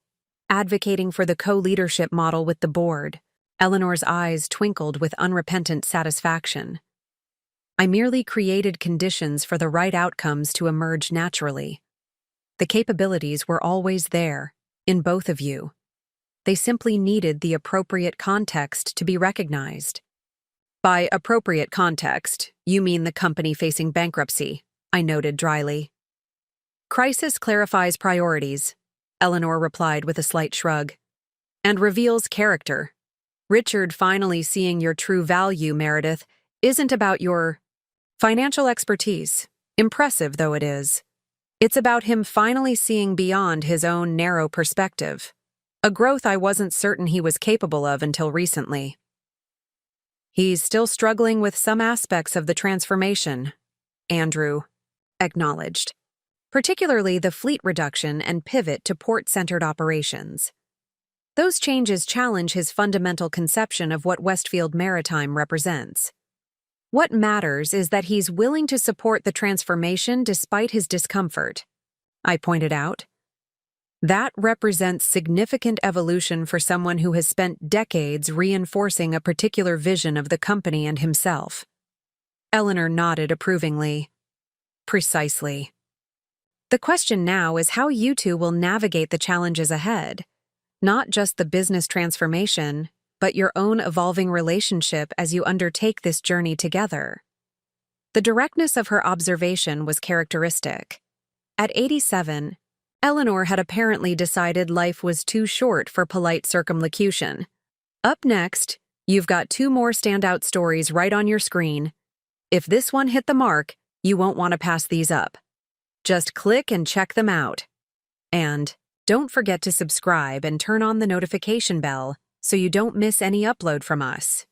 advocating for the co-leadership model with the board. Eleanor's eyes twinkled with unrepentant satisfaction. I merely created conditions for the right outcomes to emerge naturally. The capabilities were always there, in both of you. They simply needed the appropriate context to be recognized. By appropriate context, you mean the company facing bankruptcy, I noted dryly. Crisis clarifies priorities, Eleanor replied with a slight shrug, and reveals character. Richard finally seeing your true value, Meredith, isn't about your financial expertise, impressive though it is. It's about him finally seeing beyond his own narrow perspective, a growth I wasn't certain he was capable of until recently. He's still struggling with some aspects of the transformation, Andrew acknowledged, particularly the fleet reduction and pivot to port-centered operations. Those changes challenge his fundamental conception of what Westfield Maritime represents. What matters is that he's willing to support the transformation despite his discomfort, I pointed out. That represents significant evolution for someone who has spent decades reinforcing a particular vision of the company and himself. Eleanor nodded approvingly. Precisely. The question now is how you two will navigate the challenges ahead. Not just the business transformation, but your own evolving relationship as you undertake this journey together. The directness of her observation was characteristic. At 87, Eleanor had apparently decided life was too short for polite circumlocution. Up next, you've got 2 more standout stories right on your screen. If this one hit the mark, you won't want to pass these up. Just click and check them out. And don't forget to subscribe and turn on the notification bell so you don't miss any upload from us.